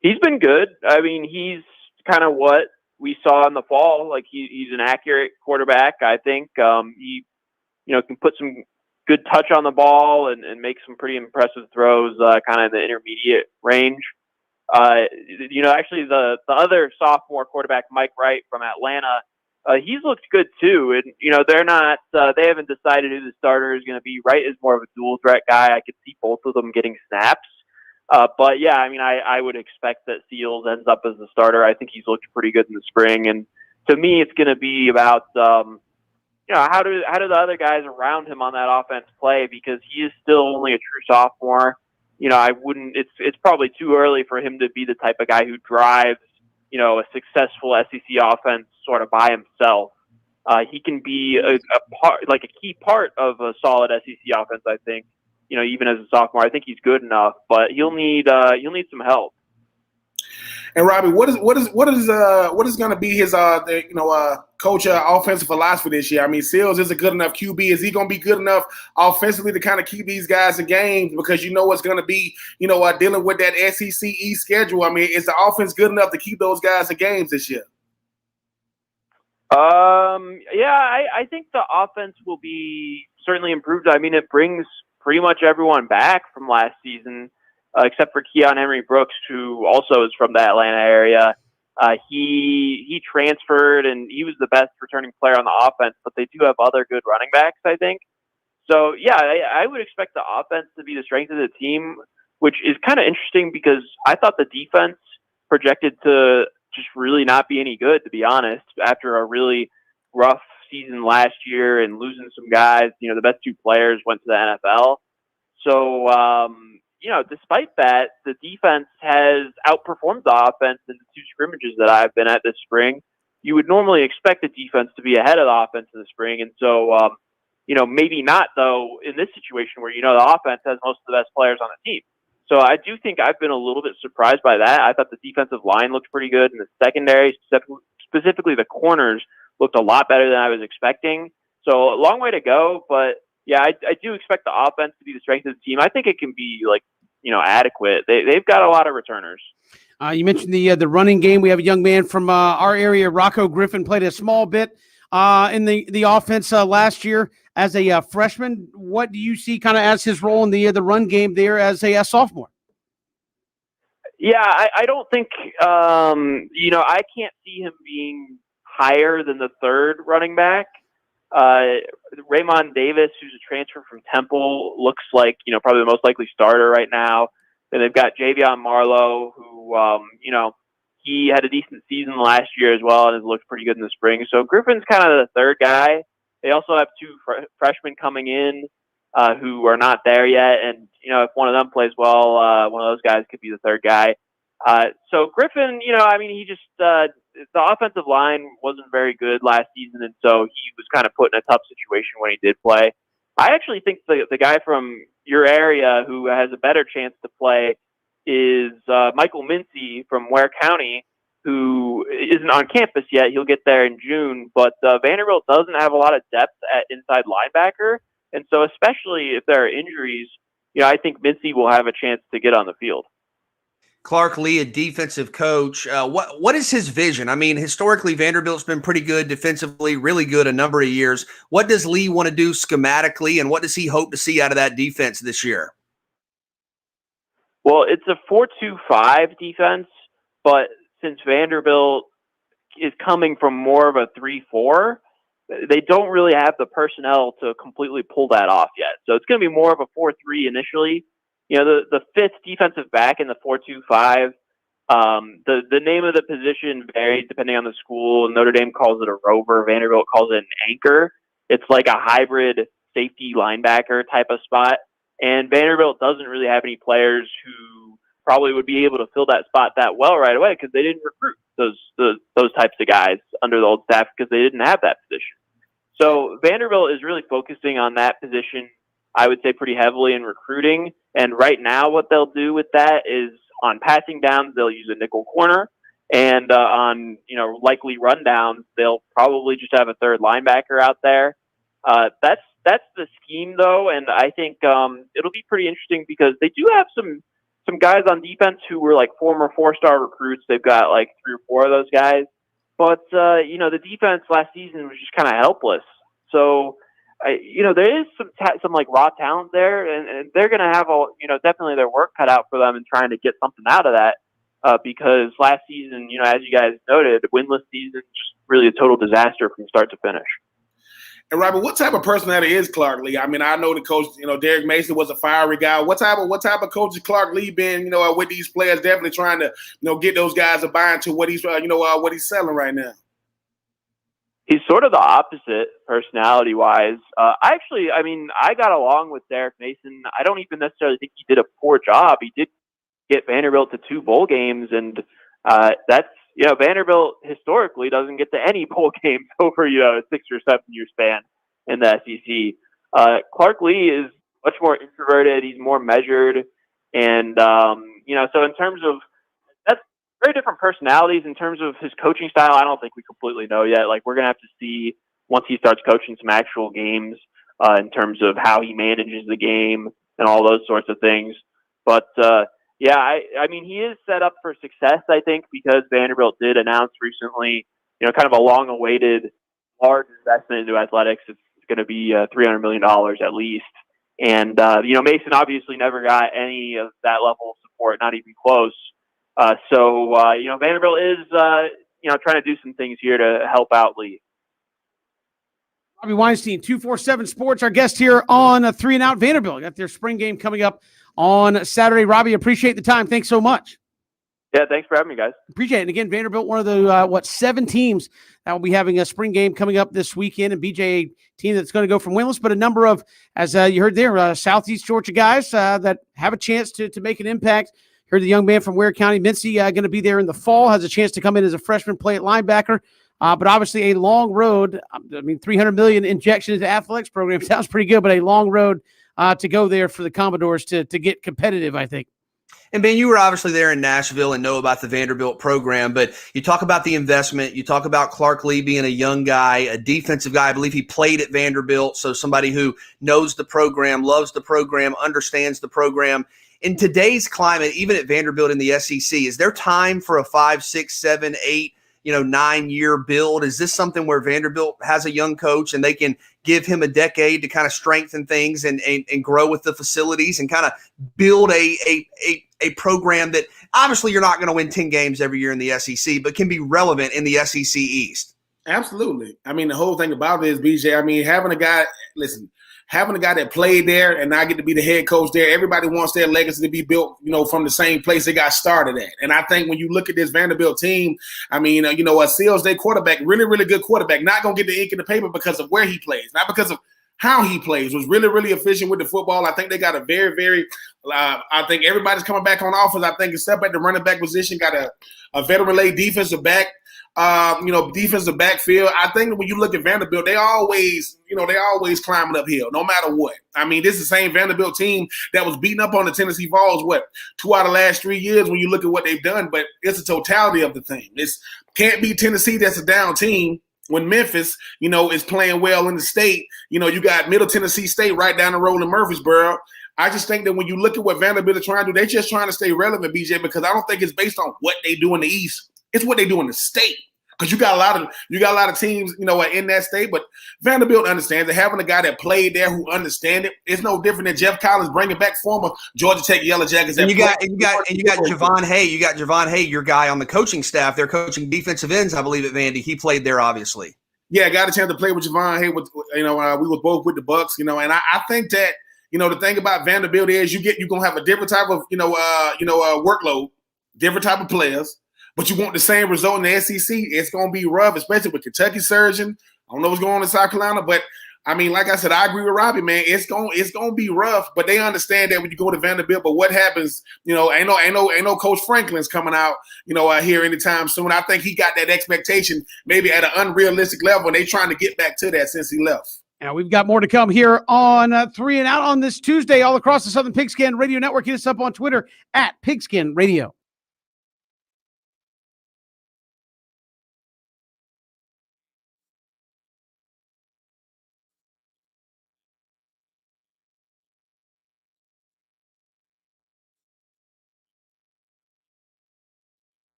He's been good. I mean, he's kind of what we saw in the fall. Like he's an accurate quarterback. I think he, can put some good touch on the ball and make some pretty impressive throws, kind of in the intermediate range. Actually, the other sophomore quarterback, Mike Wright from Atlanta, he's looked good too. And they're not. They haven't decided who the starter is going to be. Wright is more of a dual threat guy. I could see both of them getting snaps. But yeah, I mean, I would expect that Seals ends up as the starter. I think he's looked pretty good in the spring, and to me, it's going to be about how do the other guys around him on that offense play, because he is still only a true sophomore. It's probably too early for him to be the type of guy who drives a successful SEC offense sort of by himself. He can be a key part of a solid SEC offense, I think. Even as a sophomore, I think he's good enough, but he'll need some help. And Robbie, what is going to be his coach offensive philosophy this year? I mean, Seals is a good enough QB. Is he going to be good enough offensively to kind of keep these guys in games? Because it's going to be dealing with that SEC East schedule. I mean, is the offense good enough to keep those guys in games this year? I think the offense will be certainly improved. I mean, it brings pretty much everyone back from last season, except for Keon Henry Brooks, who also is from the Atlanta area. He transferred, and he was the best returning player on the offense, but they do have other good running backs, I think. So, yeah, I would expect the offense to be the strength of the team, which is kind of interesting because I thought the defense projected to just really not be any good, to be honest, after a really rough season last year and losing some guys. The best two players went to the NFL. So, despite that, the defense has outperformed the offense in the two scrimmages that I've been at this spring. You would normally expect the defense to be ahead of the offense in the spring. And so, maybe not, though, in this situation where, the offense has most of the best players on the team. So I do think I've been a little bit surprised by that. I thought the defensive line looked pretty good, and the secondary, specifically the corners, looked a lot better than I was expecting. So a long way to go, but yeah, I do expect the offense to be the strength of the team. I think it can be adequate. They've got a lot of returners. You mentioned the running game. We have a young man from our area, Rocco Griffin, played a small bit in the offense last year as a freshman. What do you see kind of as his role in the run game there as a sophomore? Yeah, I don't think, I can't see him being higher than the third running back. Raymond Davis, who's a transfer from Temple, looks like, probably the most likely starter right now. Then they've got Javion Marlowe, who, he had a decent season last year as well and has looked pretty good in the spring. So Griffin's kind of the third guy. They also have two freshmen coming in who are not there yet. And, if one of them plays well, one of those guys could be the third guy. So Griffin, he just the offensive line wasn't very good last season, and so he was kind of put in a tough situation when he did play. I actually think the guy from your area who has a better chance to play is Michael Mincy from Ware County, who isn't on campus yet. He'll get there in June, but Vanderbilt doesn't have a lot of depth at inside linebacker, and so especially if there are injuries, I think Mincy will have a chance to get on the field. Clark Lea, a defensive coach. What is his vision? I mean, historically, Vanderbilt's been pretty good defensively, really good a number of years. What does Lea want to do schematically, and what does he hope to see out of that defense this year? Well, it's a 4-2-5 defense, but since Vanderbilt is coming from more of a 3-4, they don't really have the personnel to completely pull that off yet. So it's going to be more of a 4-3 initially. The fifth defensive back in the 4-2-5, the name of the position varies depending on the school. Notre Dame calls it a rover. Vanderbilt calls it an anchor. It's like a hybrid safety linebacker type of spot. And Vanderbilt doesn't really have any players who probably would be able to fill that spot that well right away because they didn't recruit those types of guys under the old staff because they didn't have that position. So Vanderbilt is really focusing on that position, I would say, pretty heavily in recruiting. And right now what they'll do with that is on passing downs, they'll use a nickel corner. And on, likely rundowns, they'll probably just have a third linebacker out there. That's the scheme, though. And I think it'll be pretty interesting because they do have some guys on defense who were like former 4-star recruits. They've got like 3 or 4 of those guys. But, the defense last season was just kind of helpless. So, there is some like raw talent there, and they're going to have definitely their work cut out for them in trying to get something out of that. Because last season, as you guys noted, winless season, just really a total disaster from start to finish. And Robert, what type of personality is Clark Lea? I mean, I know the coach, Derek Mason was a fiery guy. What type of coach has Clark Lea been, with these players, definitely trying to, get those guys to buy into what he's, what he's selling right now? He's sort of the opposite personality-wise. I got along with Derek Mason. I don't even necessarily think he did a poor job. He did get Vanderbilt to 2 bowl games, and that's Vanderbilt historically doesn't get to any bowl games over a 6 or 7 year span in the SEC. Clark Lea is much more introverted. He's more measured, and so in terms of very different personalities. In terms of his coaching style, I don't think we completely know yet. Like, we're going to have to see once he starts coaching some actual games in terms of how he manages the game and all those sorts of things. But, he is set up for success, I think, because Vanderbilt did announce recently, kind of a long-awaited large investment into athletics. It's going to be $300 million at least. And, Mason obviously never got any of that level of support, not even close. Vanderbilt is, trying to do some things here to help out Lea. Robbie Weinstein, 247 Sports, our guest here on 3 and Out. Vanderbilt got their spring game coming up on Saturday. Robbie, appreciate the time. Thanks so much. Yeah, thanks for having me, guys. Appreciate it. And again, Vanderbilt, one of the 7 teams that will be having a spring game coming up this weekend, and BJ, a team that's going to go from winless, but a number of, as you heard there, Southeast Georgia guys that have a chance to make an impact. Heard the young man from Ware County, Mincy, going to be there in the fall, has a chance to come in as a freshman, play at linebacker. But obviously a long road. $300 million injection into athletics program sounds pretty good, but a long road to go there for the Commodores to get competitive, I think. And Ben, you were obviously there in Nashville and know about the Vanderbilt program, but you talk about the investment. You talk about Clark Lea being a young guy, a defensive guy. I believe he played at Vanderbilt, so somebody who knows the program, loves the program, understands the program. In today's climate, even at Vanderbilt in the SEC, is there time for a 5, 6, 7, 8 9-year build? Is this something where Vanderbilt has a young coach and they can give him a decade to kind of strengthen things and grow with the facilities and kind of build a program that obviously you're not going to win 10 games every year in the SEC, but can be relevant in the SEC East? Absolutely. I mean, the whole thing about it is, BJ, I mean, having a guy that played there and not get to be the head coach there, everybody wants their legacy to be built, from the same place they got started at. And I think when you look at this Vanderbilt team, I mean, a Seals Day quarterback, really, really good quarterback, not going to get the ink in the paper because of where he plays, not because of how he plays, was really, really efficient with the football. I think they got a very, very I think everybody's coming back on offense. I think except at the running back position, got a veteran-led defensive back. Defensive backfield. I think when you look at Vanderbilt, they always climbing uphill, no matter what. I mean, this is the same Vanderbilt team that was beating up on the Tennessee Vols, 2 out of the last 3 years when you look at what they've done, but it's the totality of the thing. It's can't be Tennessee that's a down team when Memphis, is playing well in the state. You got Middle Tennessee State right down the road in Murfreesboro. I just think that when you look at what Vanderbilt is trying to do, they're just trying to stay relevant, BJ, because I don't think it's based on what they do in the East. It's what they do in the state. Because you got a lot of teams, in that state, but Vanderbilt understands that having a guy that played there who understands it, it's no different than Jeff Collins bringing back former Georgia Tech Yellow Jackets. And you got Javon Hay. You got Javon Hay, your guy on the coaching staff. They're coaching defensive ends, I believe, at Vandy. He played there, obviously. Yeah, I got a chance to play with Javon Hay. We were both with the Bucks, and I think that the thing about Vanderbilt is you're gonna have a different type of workload, different type of players. But you want the same result in the SEC, it's going to be rough, especially with Kentucky surging. I don't know what's going on in South Carolina, but, I mean, like I said, I agree with Robbie, man. It's going to be rough, but they understand that when you go to Vanderbilt. But what happens, ain't no Coach Franklin's coming out, here anytime soon. I think he got that expectation maybe at an unrealistic level, and they trying to get back to that since he left. Now, we've got more to come here on 3 and Out on this Tuesday all across the Southern Pigskin Radio Network. Hit us up on Twitter at Pigskin Radio.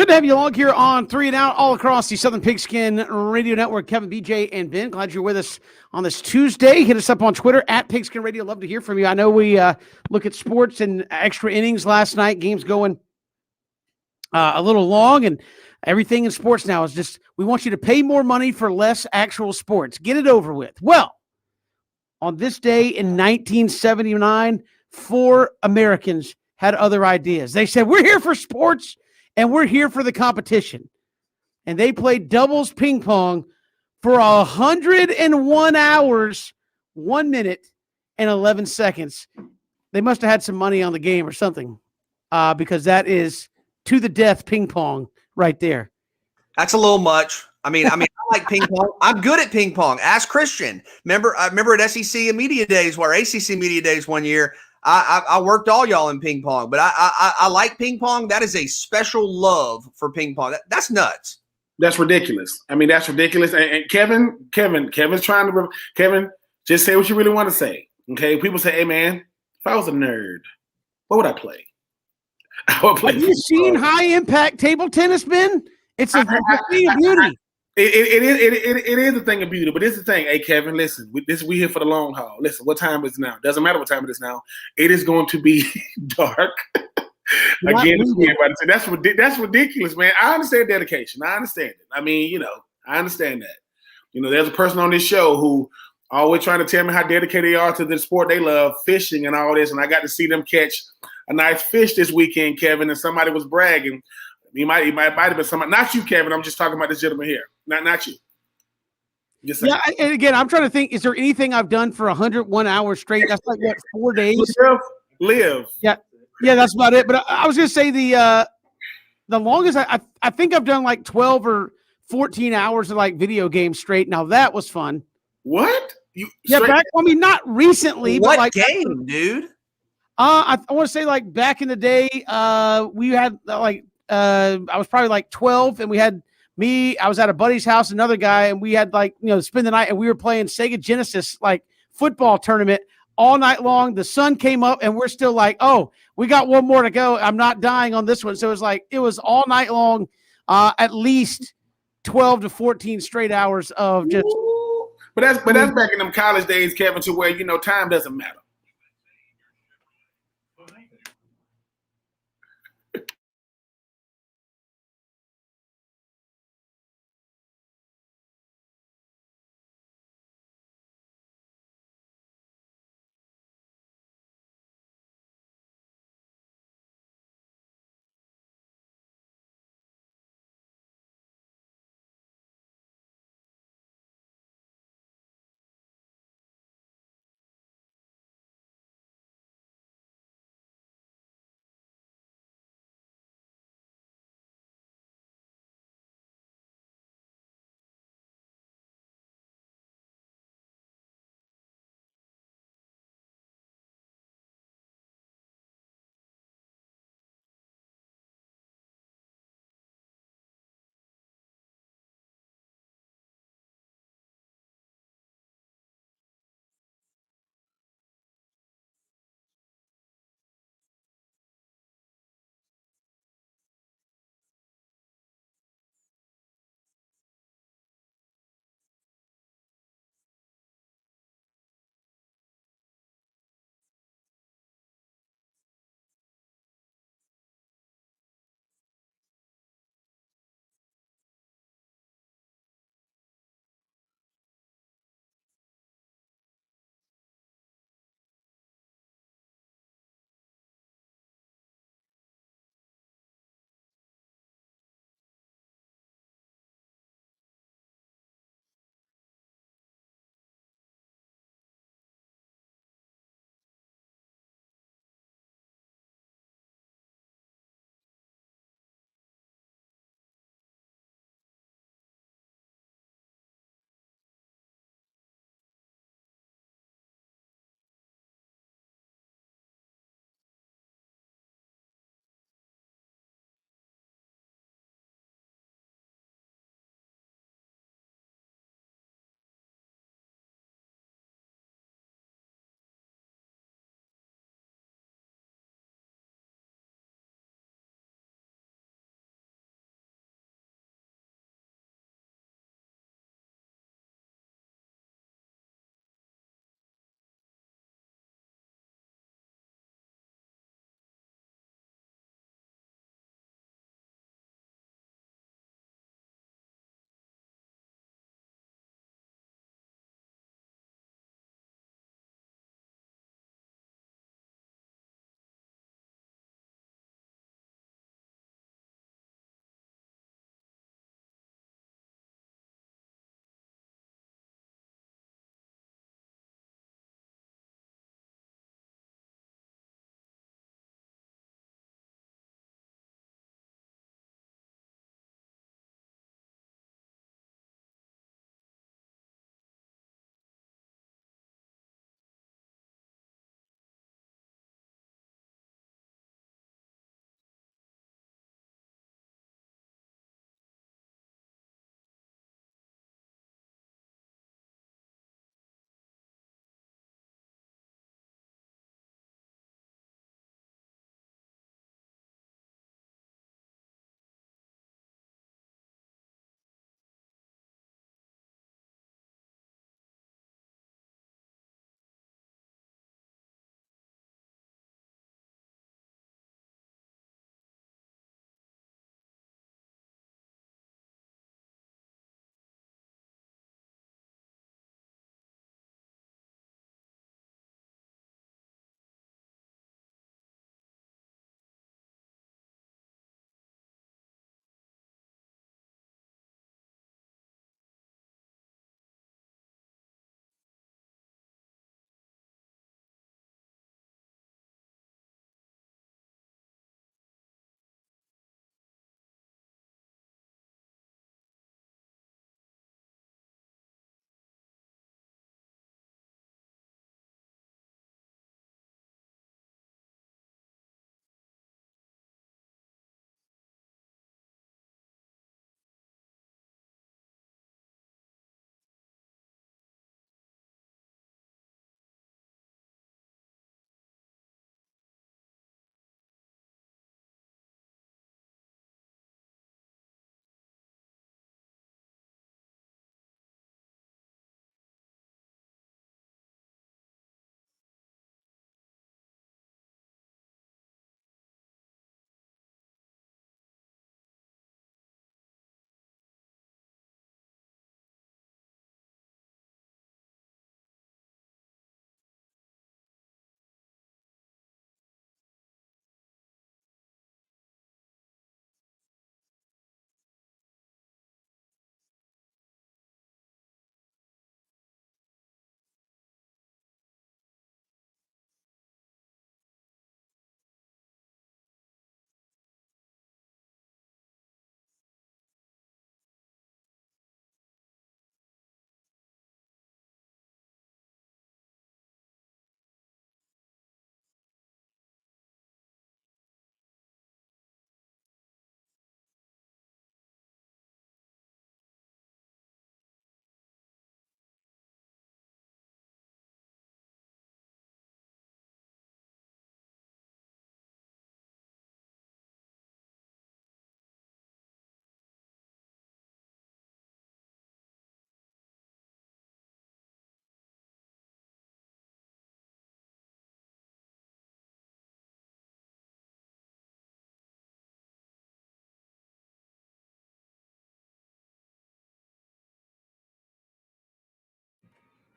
Good to have you along here on 3 and Out all across the Southern Pigskin Radio Network. Kevin, BJ, and Ben, glad you're with us on this Tuesday. Hit us up on Twitter at Pigskin Radio. Love to hear from you. I know we look at sports and extra innings last night. Games going a little long, and everything in sports now is just we want you to pay more money for less actual sports. Get it over with. Well, on this day in 1979, 4 Americans had other ideas. They said, we're here for sports, and we're here for the competition. And they played doubles ping pong for 101 hours, 1 minute, and 11 seconds. They must have had some money on the game or something, because that is to the death ping pong right there. That's a little much. I mean, I like ping pong. I'm good at ping pong. Ask Christian. I remember at SEC Media Days, or ACC Media Days one year, I worked all y'all in ping pong, but I like ping pong. That is a special love for ping pong. That's nuts. That's ridiculous. I mean, that's ridiculous. And Kevin's trying to Kevin, just say what you really want to say. Okay. People say, hey man, if I was a nerd, what would I play? I would play. Have you seen high impact table tennis, Ben? It's a thing of beauty. It is a thing of beauty, but it's the thing. Hey, Kevin, listen, we here for the long haul. Listen, what time is it now? Doesn't matter what time it is now. It is going to be dark. Again, that's ridiculous, man. I understand dedication. I understand it. I mean, I understand that. There's a person on this show who always trying to tell me how dedicated they are to the sport they love, fishing and all this, and I got to see them catch a nice fish this weekend, Kevin, and somebody was bragging. He might have been somebody, not you, Kevin. I'm just talking about this gentleman here, not you. Just saying. Yeah, and again, I'm trying to think. Is there anything I've done for 101 hours straight? That's like what, 4 days? Live. Yeah, that's about it. But I was going to say the longest I think I've done like 12 or 14 hours of like video games straight. Now that was fun. What? Not recently. What but like game, dude? I want to say like back in the day, we had like. I was probably like 12, and we had I was at a buddy's house, another guy, and we had like, spend the night, and we were playing Sega Genesis, like football tournament all night long. The sun came up, and we're still like, oh, we got one more to go. I'm not dying on this one. So it was all night long, at least 12 to 14 straight hours of just. But that's back in them college days, Kevin, to where, time doesn't matter.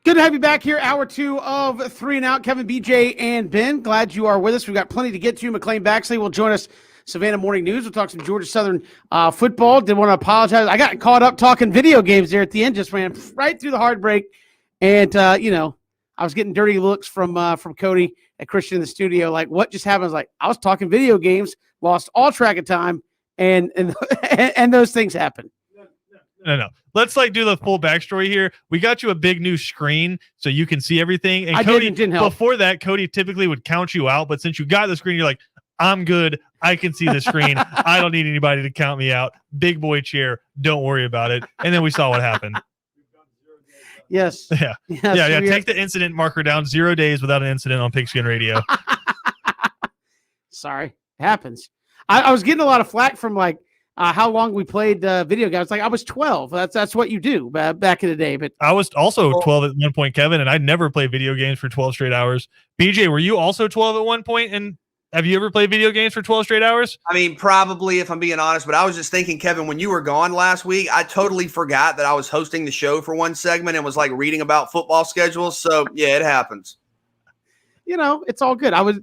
Good to have you back here. Hour 2 of 3 and Out. Kevin, BJ, and Ben. Glad you are with us. We've got plenty to get to. McLean Baxley will join us. Savannah Morning News. We'll talk some Georgia Southern football. Did want to apologize. I got caught up talking video games there at the end. Just ran right through the hard break. And, I was getting dirty looks from Cody and Christian in the studio. Like, what just happened? I was like, I was talking video games, lost all track of time, and those things happen. No. Let's do the full backstory here. We got you a big new screen so you can see everything. And Cody, didn't help. Before that, Cody typically would count you out, but since you got the screen, you're like, I'm good. I can see the screen. I don't need anybody to count me out. Big boy chair. Don't worry about it. And then we saw what happened. Yes. Yeah. Yeah. Take the incident marker down. 0 days without an incident on Pigskin Radio. Sorry. It happens. I was getting a lot of flack from how long we played video games. I was 12. That's what you do back in the day. But I was also 12 at one point, Kevin, and I'd never played video games for 12 straight hours. BJ, were you also 12 at one point? And have you ever played video games for 12 straight hours? I mean, probably, if I'm being honest, but I was just thinking, Kevin, when you were gone last week, I totally forgot that I was hosting the show for one segment and was reading about football schedules. So yeah, it happens. It's all good. I was,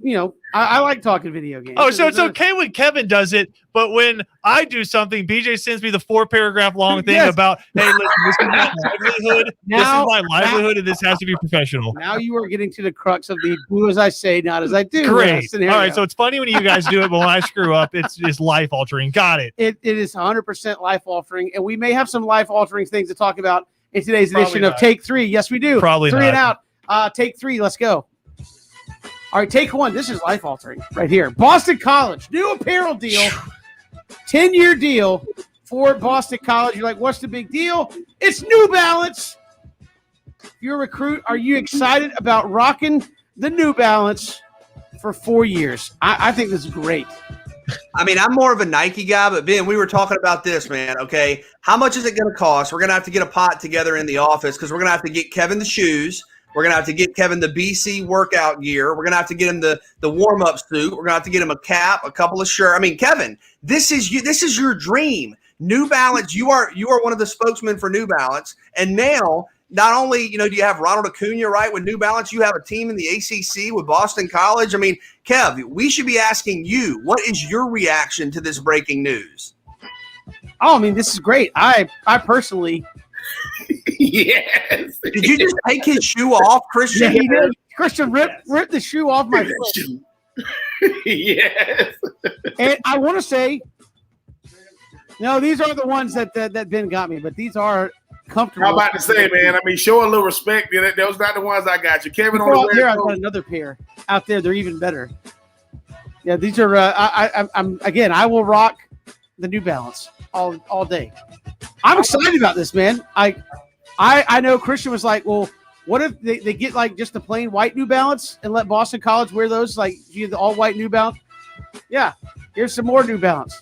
I like talking video games. Oh, so it's okay when Kevin does it, but when I do something, BJ sends me the 4-paragraph long thing about, hey, listen, this is my livelihood. This is my livelihood, and this has to be professional. Now you are getting to the crux of the do as I say, not as I do. Great. All right, so it's funny when you guys do it, but when I screw up, it's life-altering. Got it. It is 100% life-altering, and we may have some life-altering things to talk about in today's edition of Take 3. Yes, we do. Probably 3 not. and Out. Take 3. Let's go. All right, take 1. This is life-altering right here. Boston College, new apparel deal, 10-year deal for Boston College. You're like, what's the big deal? It's New Balance. If you're a recruit, are you excited about rocking the New Balance for 4 years? I think this is great. I mean, I'm more of a Nike guy, but Ben, we were talking about this, man. Okay, how much is it going to cost? We're going to have to get a pot together in the office because we're going to have to get Kevin the shoes. We're going to have to get Kevin the BC workout gear. We're going to have to get him the warm-up suit. We're going to have to get him a cap, a couple of shirts. I mean, Kevin, this is you. This is your dream. New Balance, you are one of the spokesmen for New Balance. And now, not only, do you have Ronald Acuna, right, with New Balance, you have a team in the ACC with Boston College. I mean, Kev, we should be asking you, what is your reaction to this breaking news? Oh, I mean, this is great. I personally – Yes. Did you just take his shoe off, Christian? Yeah, he did. Christian ripped the shoe off my foot. Yes. And I want to say, no, these are the ones that Ben got me, but these are comfortable. I'm about to say, man, I mean, show a little respect. Those not the ones I got you. Kevin on the there, I've got another pair out there. They're even better. Yeah, these are I will rock the New Balance all day. I'm excited about this, man. I know Christian was like, well, what if they get just the plain white New Balance and let Boston College wear those, the all white New Balance? Yeah, here's some more New Balance.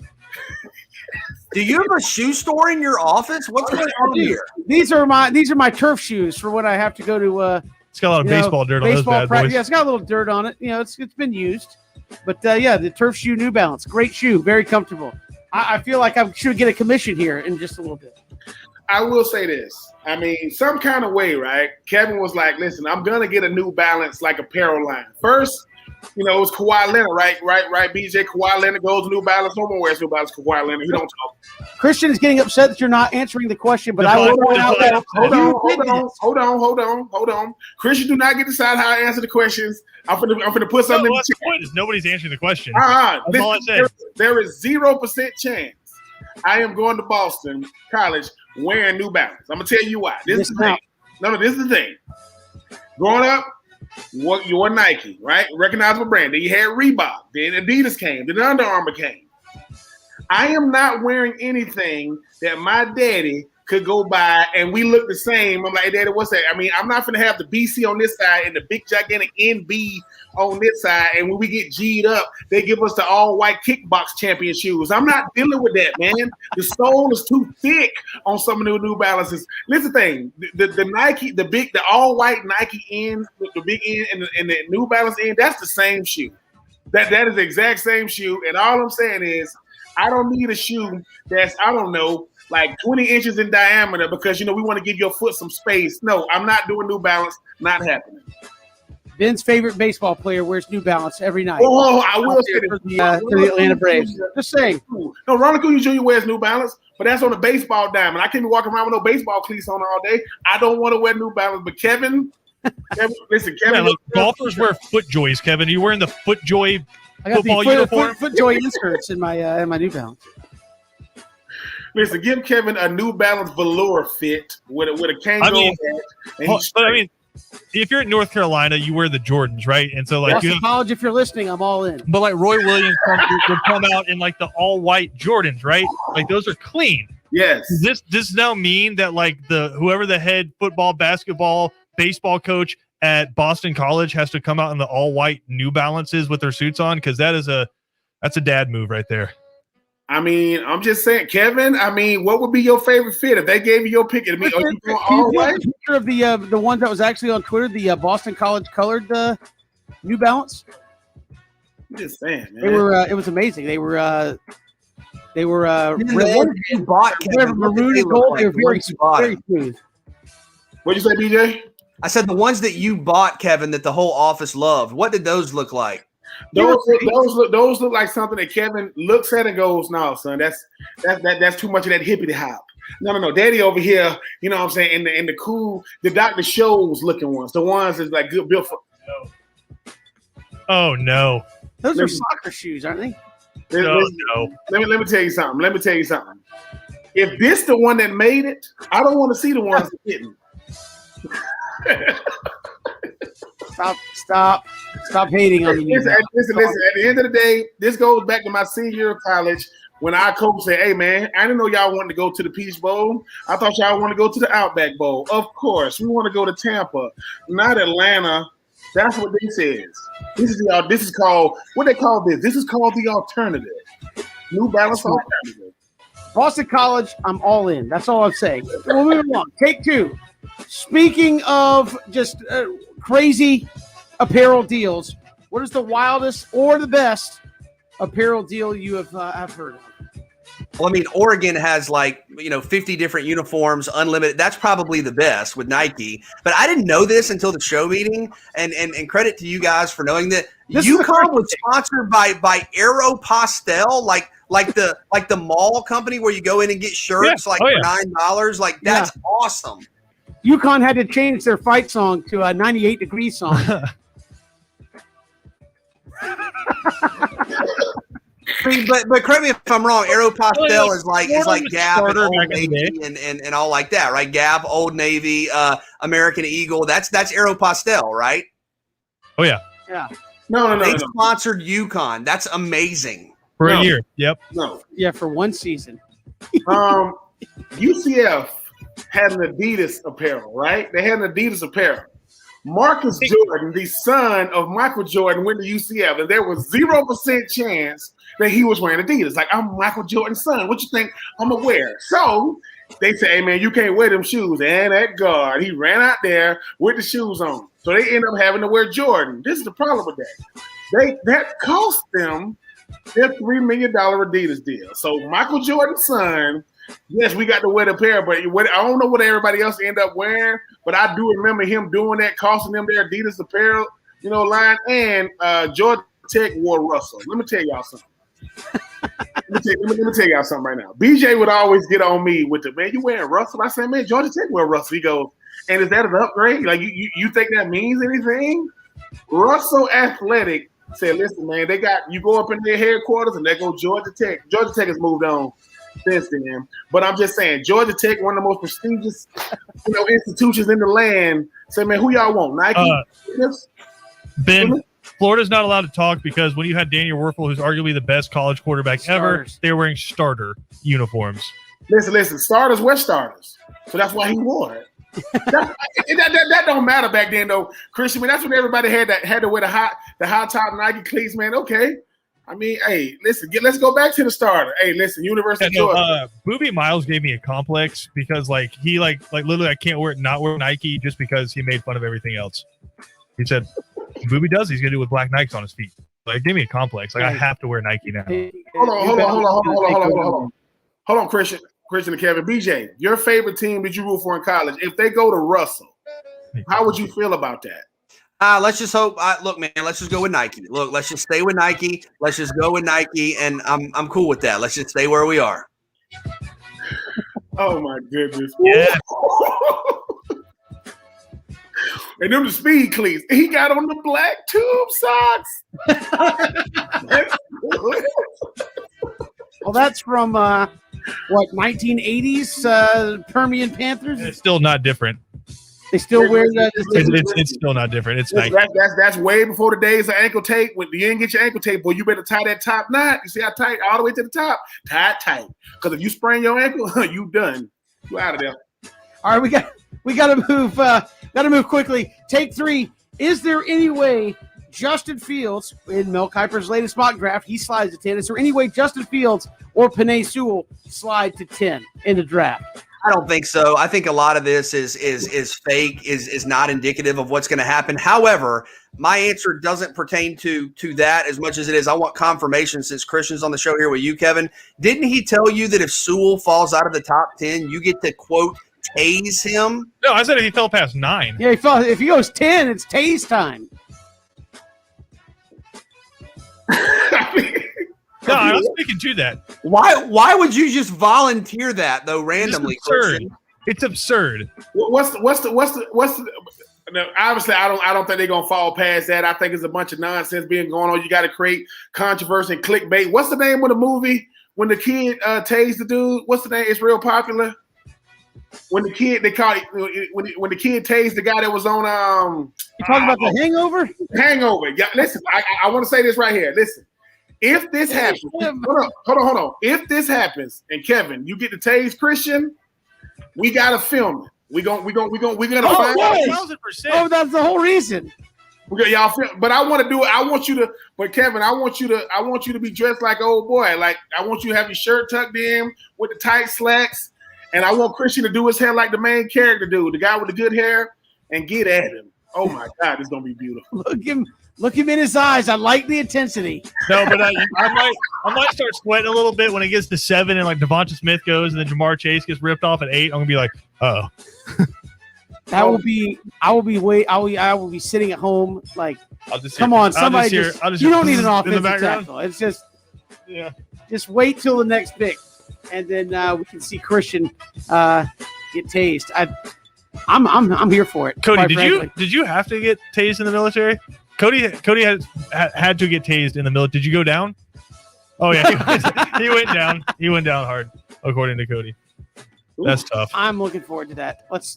Do you have a shoe store in your office? What's going on here? These are my turf shoes for when I have to go to. It's got a lot of baseball dirt on those bad boys. Yeah, it's got a little dirt on it. It's been used, but the turf shoe New Balance, great shoe, very comfortable. I feel like I should get a commission here in just a little bit. I will say this. I mean, some kind of way, right? Kevin was like, listen, I'm going to get a New Balance apparel line. First, it was Kawhi Leonard, right? BJ, Kawhi Leonard goes to New Balance. No one wears New Balance. Kawhi Leonard. He don't talk. Christian is getting upset that you're not answering the question, but I will point out that hold on. Christian do not get to decide how I answer the questions. I'm finna put something in the chat. The point is nobody's answering the question. That's all I said. There is 0% chance I am going to Boston College wearing New Balance. I'm gonna tell you why. This is the thing. No, this is the thing. Growing up, you're Nike, right? Recognizable brand. Then you had Reebok. Then Adidas came. Then Under Armour came. I am not wearing anything that my daddy could go by and we look the same. I'm like, Daddy, what's that? I mean, I'm not going to have the BC on this side and the big gigantic NB on this side. And when we get G'd up, they give us the all white kickbox champion shoes. I'm not dealing with that, man. The sole is too thick on some of the New Balances. Listen, thing, the Nike, the all white Nike end, the big end and the New Balance end, that's the same shoe. That is the exact same shoe. And all I'm saying is, I don't need a shoe that's, I don't know, like 20 inches in diameter because, we want to give your foot some space. No, I'm not doing New Balance. Not happening. Ben's favorite baseball player wears New Balance every night. Oh, I will say for the Atlanta Braves. Just saying. No, Ronald Acuña Jr. wears New Balance, but that's on a baseball diamond. I can't be walking around with no baseball cleats on all day. I don't want to wear New Balance. But Kevin, listen, Kevin. Yeah, golfers wear FootJoys, Kevin. Are you wearing the FootJoy I got football the uniform? FootJoy inserts in my New Balance. Listen, give Kevin a New Balance velour fit with a kangaroo hat. But I mean, if you're in North Carolina, you wear the Jordans, right? And so, like, Boston College, if you're listening, I'm all in. but like Roy Williams would come out in like the all white Jordans, right? Like those are clean. Yes. Does this now mean that like whoever the head football, basketball, baseball coach at Boston College has to come out in the all white New Balances with their suits on? Because that's a dad move right there. I mean, I'm just saying, Kevin. I mean, what would be your favorite fit if they gave you your pick? Are you going all white? A picture of the one that was actually on Twitter, the Boston College colored New Balance. I'm just saying, man. They were. It was amazing. They were red, The ones you bought, Kevin, what did maroon they and look gold. like? They were The ones you bought? very smooth. What'd you say, BJ? I said the ones that you bought, Kevin, that the whole office loved. What did those look like? Those look like something that Kevin looks at and goes, "No, son, that's too much of that hippity hop." No, Daddy over here, you know what I'm saying? In the cool, the Dr. Scholl's looking ones, the ones that's like good built for. Oh no! Those are soccer shoes, aren't they? No. Let me tell you something. If this the one that made it, I don't want to see the ones that didn't. Stop hating on me. Listen. At the end of the day, this goes back to my senior year of college when our coach said, "Hey, man, I didn't know y'all wanted to go to the Peach Bowl. I thought y'all wanted to go to the Outback Bowl. Of course, we want to go to Tampa, not Atlanta." That's what this is. This is called what they call this. This is called the alternative. New Balance alternative. Boston College, I'm all in. That's all I'm saying. We'll move along. Take two. Speaking of just crazy apparel deals, what is the wildest or the best apparel deal you have heard of? Well, I mean, Oregon has 50 different uniforms, unlimited. That's probably the best with Nike. But I didn't know this until the show meeting, and credit to you guys for knowing that. UConn was sponsored by Aeropostale, like the mall company where you go in and get shirts for $9. Like that's awesome. UConn had to change their fight song to a 98 Degree song. But correct me if I'm wrong. Aeropostale is like Gap and Old Navy and all like that, right? Gap, Old Navy, American Eagle. That's Aeropostale, right? Oh yeah. Yeah. No. They sponsored UConn. That's amazing. For a year. Yep. No. Yeah, for one season. UCF had an Adidas apparel, right? They had an Adidas apparel. Marcus Jordan, the son of Michael Jordan, went to UCF, and there was 0% chance that he was wearing Adidas. Like, I'm Michael Jordan's son. What you think I'm gonna wear? So they say, "Hey man, you can't wear them shoes." And that guard, he ran out there with the shoes on. So they end up having to wear Jordan. This is the problem with that. That cost them their $3 million Adidas deal. So Michael Jordan's son. Yes, we got to wear the pair, but I don't know what everybody else ended up wearing. But I do remember him doing that, costing them their Adidas apparel, line. And Georgia Tech wore Russell. Let me tell y'all something. Let me tell y'all something right now. BJ would always get on me with the, "Man, you wearing Russell?" I said, "Man, Georgia Tech wear Russell." He goes, "And is that an upgrade? Like you think that means anything?" Russell Athletic said, "Listen, man, you go up in their headquarters and they go Georgia Tech. Georgia Tech has moved on since then, but I'm just saying, Georgia Tech, one of the most prestigious, institutions in the land. Say, man, who y'all want? Nike? Ben, Florida's not allowed to talk because when you had Daniel Werfel, who's arguably the best college quarterback ever, they were wearing starter uniforms. Listen, starters were starters, so that's why he wore it. that don't matter back then, though, Christian. I mean, that's when everybody had to wear the high top Nike cleats, man. Okay. I mean, hey, listen, let's go back to the starter. Hey, listen, University of Georgia. Boobie Miles gave me a complex because he literally I can't not wear Nike just because he made fun of everything else. He said, Boobie does, he's gonna do it with black Nikes on his feet. Like, give me a complex. Like, I have to wear Nike now. Hold on, Christian and Kevin. BJ, your favorite team that you root for in college, if they go to Russell, how would you feel about that? Let's just hope. Look, man, let's just go with Nike. Look, let's just stay with Nike. Let's just go with Nike, and I'm cool with that. Let's just stay where we are. Oh my goodness! Yeah. And them the speed cleats. He got on the black tube socks. Well, that's from what 1980s Permian Panthers. It's still not different. They still wear that. It's still not different. It's Nike. That's way before the days of ankle tape. When you didn't get your ankle tape, boy, you better tie that top knot. You see how tight, all the way to the top. Tie it tight. Because if you sprain your ankle, you done. You out of there. All right, we got to move. Got to move quickly. Take 3. Is there any way Justin Fields, in Mel Kiper's latest mock draft, he slides to 10? Is there any way Justin Fields or Penei Sewell slide to 10 in the draft? I don't think so. I think a lot of this is fake, is not indicative of what's going to happen. However, my answer doesn't pertain to that as much as it is I want confirmation, since Christian's on the show here with you, Kevin. Didn't he tell you that if Sewell falls out of the top 10, you get to, quote, tase him? No, I said if he fell past 9. Yeah, if he goes 10, it's tase time. No, I was speaking to that. Why would you just volunteer that though randomly? It's absurd. Christian? It's absurd. What's the no, obviously, I don't think they're gonna fall past that. I think it's a bunch of nonsense being going on. You got to create controversy and clickbait. What's the name of the movie when the kid tased the dude? What's the name? It's real popular. When the kid when the kid tased the guy that was on You talking about the Hangover? Hangover. Yeah, listen, I want to say this right here. Listen, if this happens, hold on. If this happens, and Kevin, you get to tase Christian, we gotta film it. We're gonna find out. 1,000%. Oh, that's the whole reason. We got y'all film, but I want to do it. I want you to, but Kevin, I want you to be dressed like an old boy. Like I want you to have your shirt tucked in with the tight slacks, and I want Christian to do his hair like the main character do, the guy with the good hair, and get at him. Oh my God, this is gonna be beautiful. Look him in his eyes. I like the intensity. No, but I might start sweating a little bit when it gets to 7 and like Devonta Smith goes and then Jamar Chase gets ripped off at 8. I'm gonna be like, oh. I will be sitting at home like, come on, somebody you don't need an offensive tackle. It's just, just wait till the next pick, and then we can see Christian get tased. I'm here for it. Cody, did you have to get tased in the military? Cody had to get tased in the military. Did you go down? Oh yeah, he went down. He went down hard, according to Cody. That's tough. I'm looking forward to that. Let's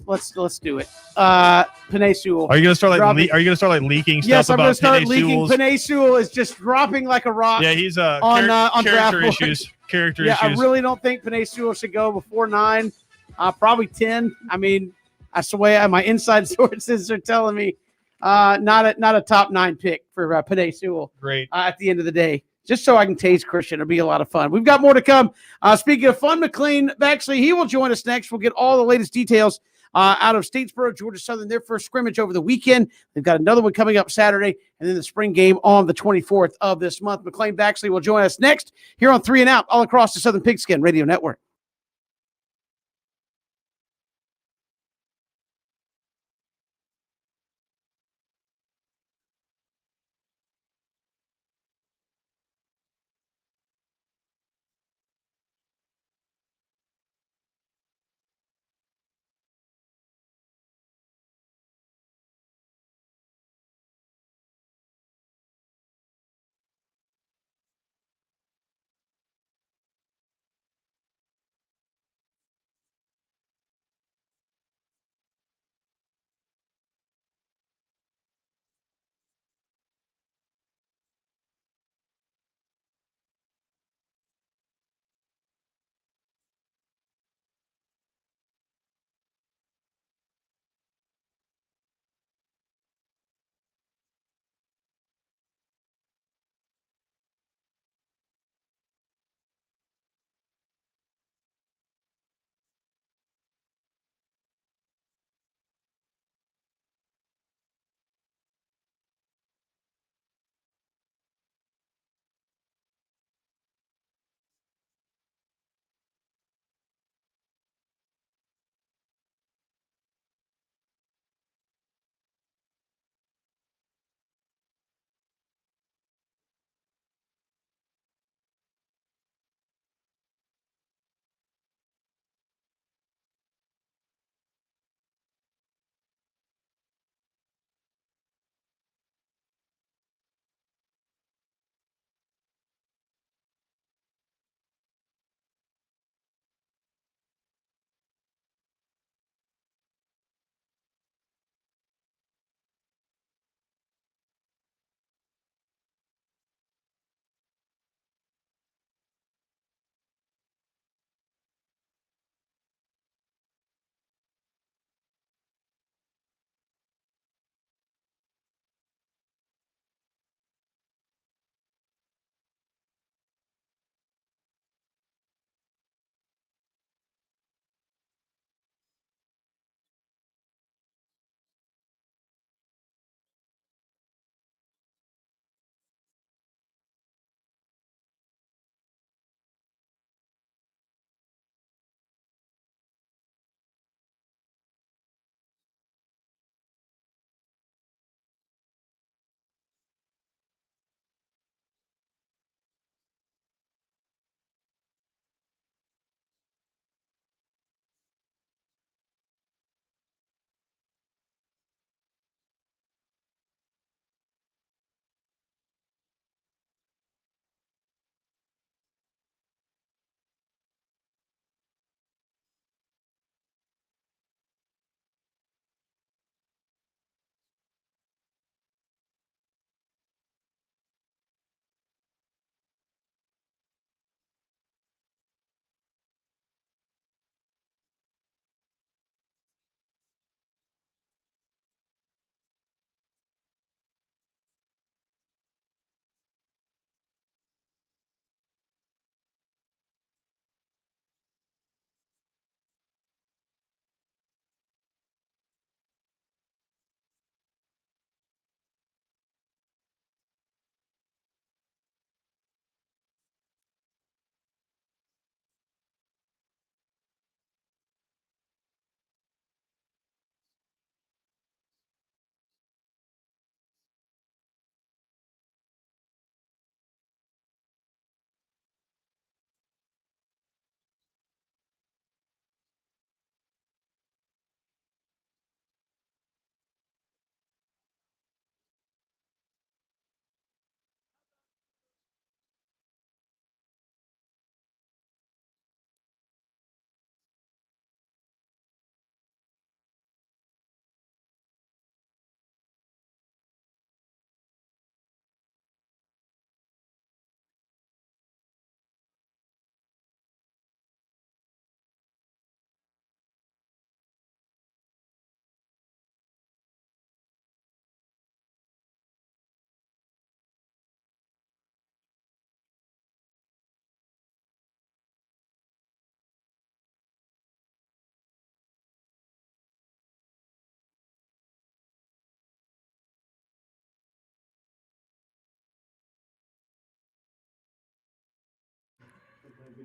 do it. Penei Sewell. Are you gonna start leaking stuff? Yes, I'm gonna start leaking. Sewell's? Penei Sewell is just dropping like a rock. Yeah, he's on character draft issues. Character yeah, issues. I really don't think Penei Sewell should go before 9. Probably 10. I mean, that's the way my inside sources are telling me. Not a top 9 pick for Penei Sewell. Great. At the end of the day, just so I can tase Christian. It'll be a lot of fun. We've got more to come. Speaking of fun, McLean Baxley, he will join us next. We'll get all the latest details out of Statesboro, Georgia Southern, their first scrimmage over the weekend. They've got another one coming up Saturday, and then the spring game on the 24th of this month. McLean Baxley will join us next here on 3 and Out, all across the Southern Pigskin Radio Network.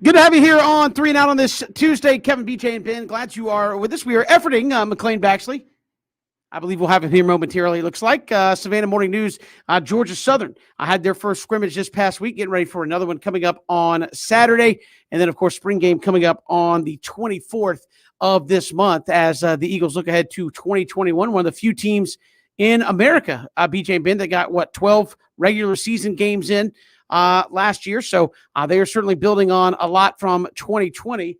Good to have you here on 3 and Out on this Tuesday. Kevin, BJ, and Ben, glad you are with us. We are efforting McLean Baxley. I believe we'll have him here momentarily, it looks like. Savannah Morning News, Georgia Southern. I had their first scrimmage this past week, getting ready for another one coming up on Saturday. And then, of course, spring game coming up on the 24th of this month as the Eagles look ahead to 2021, one of the few teams in America, BJ and Ben, that got, 12 regular season games in last year. So they are certainly building on a lot from 2020.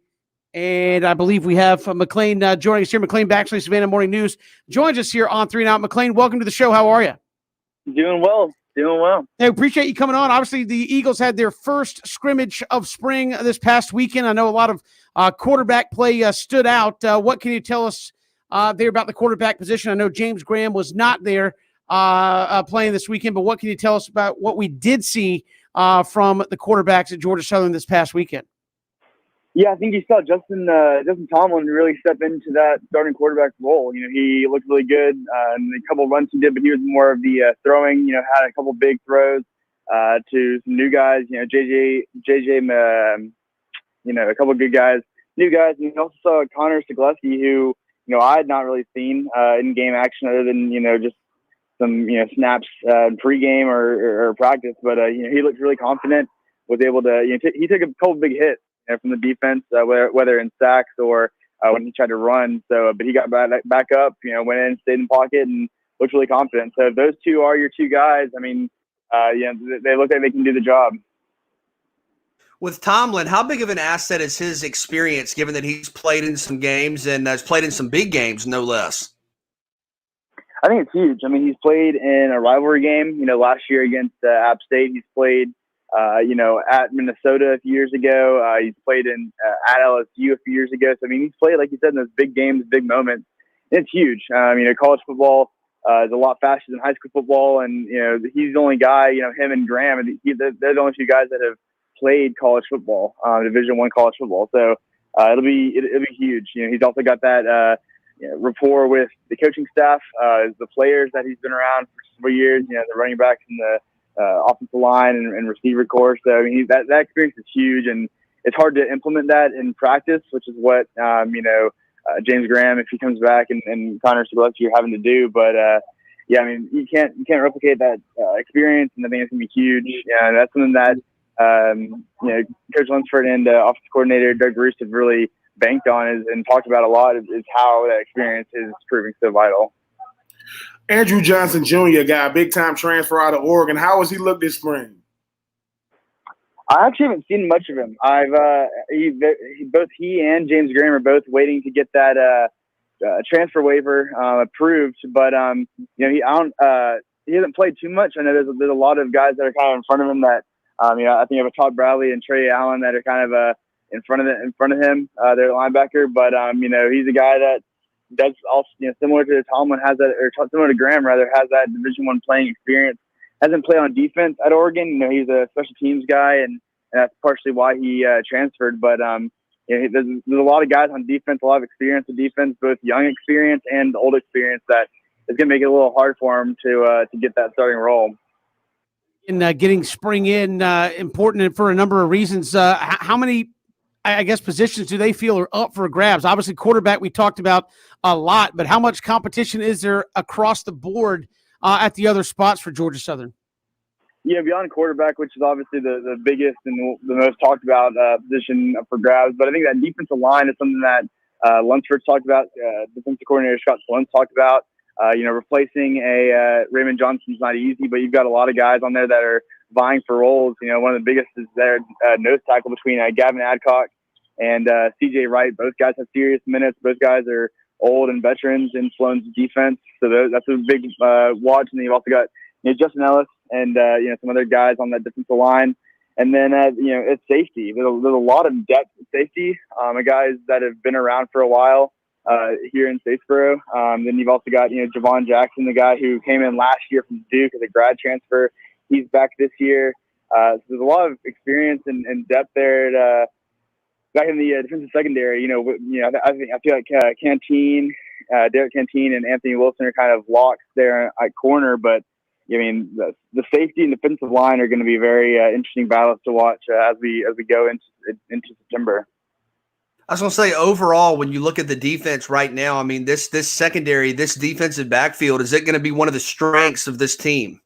And I believe we have McLean joining us here. McLean Baxley, Savannah Morning News, joins us here on 3 and Out. McLean, welcome to the show. How are you? Doing well. Hey, appreciate you coming on. Obviously, the Eagles had their first scrimmage of spring this past weekend. I know a lot of quarterback play stood out. What can you tell us there about the quarterback position? I know James Graham was not there playing this weekend, but what can you tell us about what we did see from the quarterbacks at Georgia Southern this past weekend? Yeah, I think you saw Justin Tomlin really step into that starting quarterback role. You know, he looked really good in a couple of runs he did, but he was more of the throwing. You know, had a couple big throws to some new guys. You know, JJ, a couple of good guys, new guys, and you also saw Connor Zagleski, who I had not really seen in game action other than just some snaps in pregame or practice. But he looked really confident. Was able to he took a couple big hits from the defense, whether in sacks or when he tried to run. So, but he got back up, went in, stayed in the pocket, and looked really confident. So if those two are your two guys, I mean, they look like they can do the job. With Tomlin, how big of an asset is his experience, given that he's played in some games and has played in some big games, no less? I think it's huge. I mean, he's played in a rivalry game, last year against App State. He's played at Minnesota a few years ago. He's played at LSU a few years ago. So, I mean, he's played, like you said, in those big games, big moments. And it's huge. College football is a lot faster than high school football. And, he's the only guy, him and Graham, they're the only two guys that have played college football, Division I college football. So it'll be huge. He's also got that rapport with the coaching staff, the players that he's been around for several years, the running backs and the offensive line and receiver corps. So I mean, that experience is huge, and it's hard to implement that in practice, which is what James Graham, if he comes back, and Connor Zagleski are having to do. But I mean, you can't replicate that experience, and I think it's gonna be huge. Yeah, that's something that Coach Lunsford and offensive coordinator Doug Roost have really banked on and talked about a lot. Is how that experience is proving so vital. Andrew Johnson Jr. got a big-time transfer out of Oregon. How has he looked this spring? I actually haven't seen much of him. Both he and James Graham are both waiting to get that transfer waiver approved. But he hasn't played too much. I know there's a lot of guys that are kind of in front of him that I think you have a Todd Bradley and Trey Allen that are kind of in front of him. They're a linebacker, but he's a guy that does also similar to Tomlin has that, or similar to Graham rather, has that Division I playing experience. Hasn't played on defense at Oregon. He's a special teams guy, and that's partially why he transferred. But there's a lot of guys on defense, a lot of experience in defense, both young experience and old experience, that is going to make it a little hard for him to get that starting role. And getting spring in important for a number of reasons. How many, I guess, positions do they feel are up for grabs? Obviously, quarterback we talked about a lot, but how much competition is there across the board at the other spots for Georgia Southern? Yeah, beyond quarterback, which is obviously the biggest and the most talked about position for grabs. But I think that defensive line is something that Lunsford talked about, defensive coordinator Scott Sloan talked about. Replacing a Raymond Johnson's not easy, but you've got a lot of guys on there that are vying for roles. One of the biggest is their nose tackle between Gavin Adcock and C.J. Wright. Both guys have serious minutes. Both guys are old and veterans in Sloan's defense. So that's a big watch. And then you've also got Justin Ellis and some other guys on that defensive line. And then it's safety. There's a lot of depth at safety. Guys that have been around for a while here in Statesboro. Then you've also got Javon Jackson, the guy who came in last year from Duke as a grad transfer. He's back this year. So there's a lot of experience and depth there back in the defensive secondary. I feel like Canteen, Derek Canteen, and Anthony Wilson are kind of locks there at corner, but I mean, the safety and defensive line are going to be very interesting battles to watch as we go into September. I was going to say, overall, when you look at the defense right now, I mean, this secondary, this defensive backfield, is it going to be one of the strengths of this team?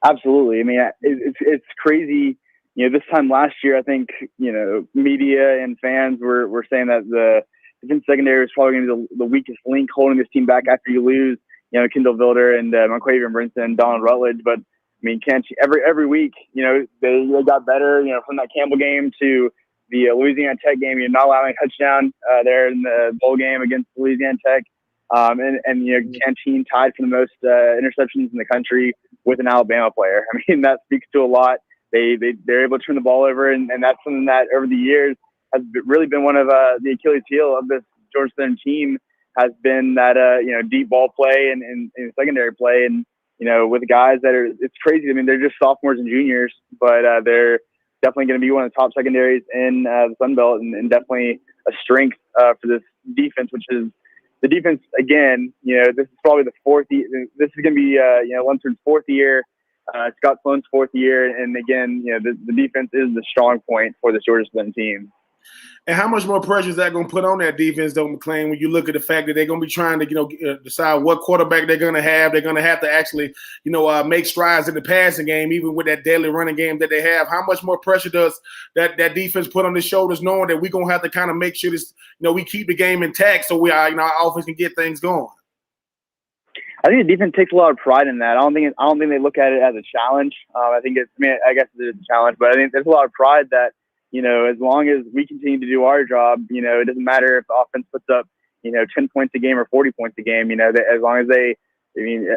Absolutely. I mean, it's crazy. You know, this time last year, I think, you know, media and fans were saying that the defense secondary is probably going to be the weakest link holding this team back after you lose, you know, Kendall Vilder and Monquavian Brinson and Donald Rutledge. But I mean, every week, you know, they got better, you know, from that Campbell game to the Louisiana Tech game. You're not allowing a touchdown there in the bowl game against Louisiana Tech. And you know, Canteen tied for the most interceptions in the country with an Alabama player. I mean, that speaks to a lot. They're able to turn the ball over, and that's something that over the years has really been one of the Achilles heel of this Georgia Southern team, has been that you know, deep ball play and secondary play. And you know, with guys that are, it's crazy. I mean, they're just sophomores and juniors, but they're definitely going to be one of the top secondaries in the Sun Belt, and definitely a strength for this defense, which is the defense. Again, you know, this is probably the fourth. This is going to be you know, Lunsford's fourth year. Scott Sloan's fourth year, and again, you know, the defense is the strong point for the Georgia Southern team. And how much more pressure is that going to put on that defense, though, McClain, when you look at the fact that they're going to be trying to, you know, decide what quarterback they're going to have. They're going to have to actually, you know, make strides in the passing game, even with that daily running game that they have. How much more pressure does that defense put on their shoulders, knowing that we're going to have to kind of make sure this, you know, we keep the game intact so we are, you know, our offense can get things going? I think the defense takes a lot of pride in that. I don't think they look at it as a challenge. I guess it's a challenge, but I think there's a lot of pride that, you know, as long as we continue to do our job, you know, it doesn't matter if the offense puts up, you know, 10 points a game or 40 points a game. You know, as long as they, I mean,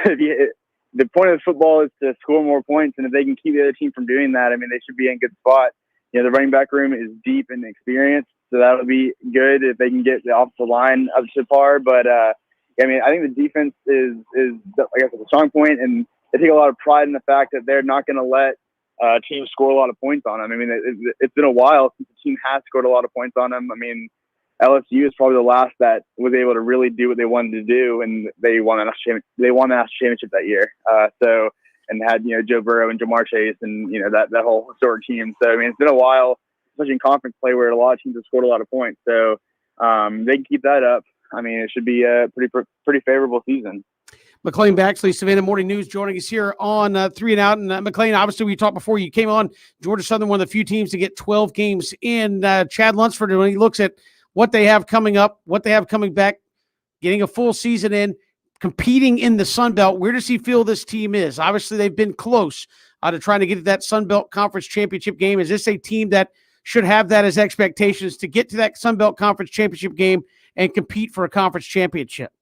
the point of football is to score more points, and if they can keep the other team from doing that, I mean, they should be in a good spot. You know, the running back room is deep and experienced, so that would be good if they can get the offensive line up to par. But I mean, I think the defense is I guess, a strong point, and they take a lot of pride in the fact that they're not going to let teams score a lot of points on them. I mean, it's been a while since the team has scored a lot of points on them. I mean, LSU is probably the last that was able to really do what they wanted to do, and they won a national championship that year. And had, you know, Joe Burrow and Jamar Chase and, you know, that whole historic team. So I mean, it's been a while, especially in conference play, where a lot of teams have scored a lot of points. So they can keep that up. I mean, it should be a pretty favorable season. McClain Baxley, Savannah Morning News, joining us here on 3 and Out. And McClain, obviously, we talked before you came on. Georgia Southern, one of the few teams to get 12 games in. Chad Lunsford, when he looks at what they have coming up, what they have coming back, getting a full season in, competing in the Sun Belt, where does he feel this team is? Obviously, they've been close to trying to get to that Sun Belt Conference Championship game. Is this a team that should have that as expectations to get to that Sun Belt Conference Championship game and compete for a conference championship?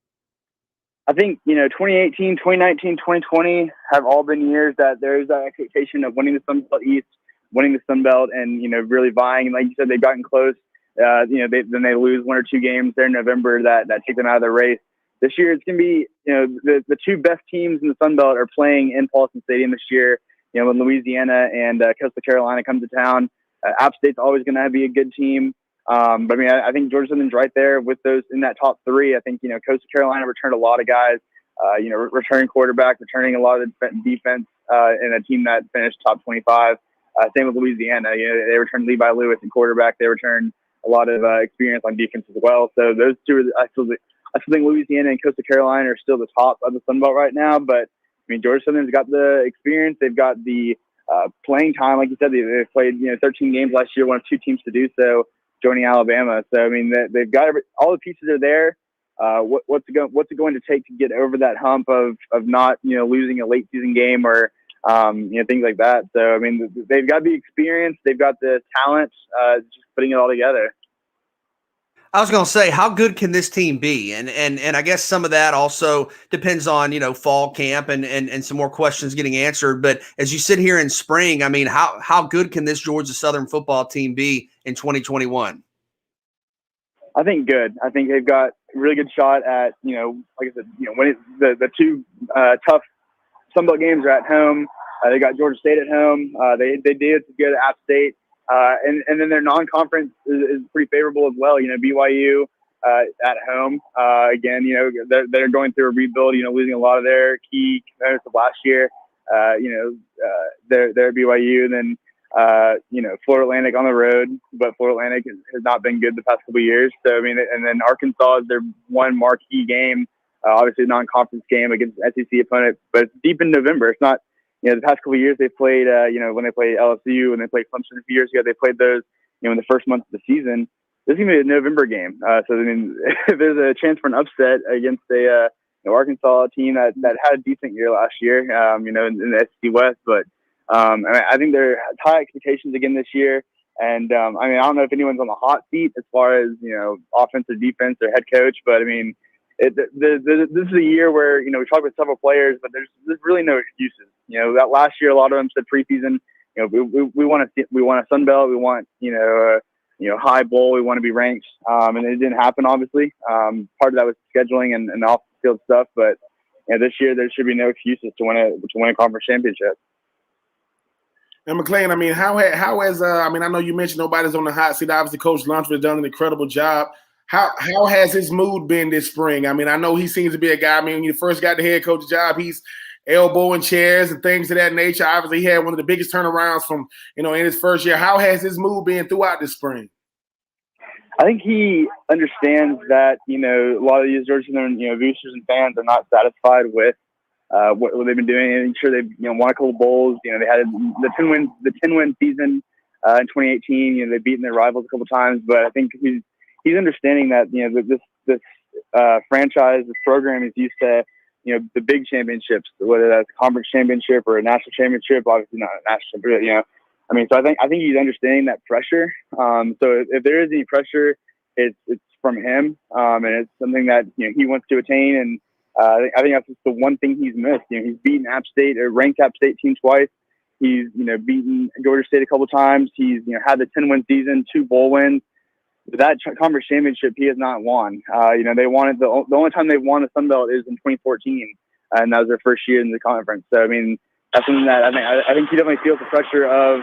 I think, you know, 2018, 2019, 2020 have all been years that there's that expectation of winning the Sun Belt East, winning the Sun Belt, and, you know, really vying. And like you said, they've gotten close. You know, then they lose one or two games there in November that take them out of the race. This year, it's going to be, you know, the two best teams in the Sun Belt are playing in Paulson Stadium this year. You know, when Louisiana and Coastal Carolina come to town, App State's always going to be a good team. But I mean, I think Georgia Southern's right there with those in that top three. I think, you know, Coastal Carolina returned a lot of guys, you know, returning quarterback, returning a lot of defense, in a team that finished top 25. Same with Louisiana. You know, they returned Levi Lewis in quarterback. They returned a lot of experience on defense as well. So those two, I still think Louisiana and Coastal Carolina are still the top of the Sun Belt right now. But I mean, Georgia Southern's got the experience. They've got the playing time. Like you said, they've played, you know, 13 games last year, one of two teams to do so, joining Alabama. So I mean, they've got all the pieces are there. What's it going to take to get over that hump of not, you know, losing a late season game or you know, things like that. So I mean, they've got the experience, they've got the talent, just putting it all together. I was going to say, how good can this team be? And I guess some of that also depends on, you know, fall camp and some more questions getting answered. But as you sit here in spring, I mean, how good can this Georgia Southern football team be in 2021? I think good. I think they've got a really good shot at, you know, like I said, you know, when the two tough Sun Belt games are at home. They got Georgia State at home. They did good at App State. And then their non-conference is pretty favorable as well. You know, BYU, at home. Again, they're going through a rebuild. Losing a lot of their key components of last year. They're BYU, and then Florida Atlantic on the road, but Florida Atlantic has not been good the past couple of years. So I mean, and then Arkansas is their one marquee game, obviously a non-conference game against an SEC opponent, but it's deep in November. It's not. The past couple of years they played, when they played LSU, when they played Clemson a few years ago, they played those, in the first month of the season. This is going to be a November game. So, I mean, there's a chance for an upset against a Arkansas team that had a decent year last year, in the SEC West. But I think there are high expectations again this year. And, I don't know if anyone's on the hot seat as far as, offense or defense or head coach. But, I mean, this is a year where, we talk with several players, but there's really no excuses. That last year, a lot of them said preseason, we want a Sun Belt. We want, high bowl. We want to be ranked. And it didn't happen, obviously. Part of that was scheduling and off-field stuff. But this year, there should be no excuses to win a conference championship. And McClain, I mean, how has I know you mentioned nobody's on the hot seat. Obviously, Coach Lunsford has done an incredible job. How has his mood been this spring? I mean, I know he seems to be a guy. I mean, when you first got the head coach job, he's elbowing chairs and things of that nature. Obviously, he had one of the biggest turnarounds from, in his first year. How has his mood been throughout this spring? I think he understands that, a lot of these Georgia Southern, boosters and fans are not satisfied with what they've been doing. And sure, they've, won a couple bowls. They had the 10-win season in 2018. They've beaten their rivals a couple times. But I think he's understanding that, this franchise, this program is used to, the big championships, whether that's a conference championship or a national championship. Obviously not a national, but so I think he's understanding that pressure. So if there is any pressure, it's from him, and it's something that he wants to attain. And I think that's just the one thing he's missed. He's beaten App State, a ranked App State team twice. He's beaten Georgia State a couple times. He's had the 10-win season, 2 bowl wins. But that conference championship he has not won. They wanted the only time they won the Sun Belt is in 2014, and that was their first year in the conference. So I mean, that's something that I think he definitely feels the pressure of.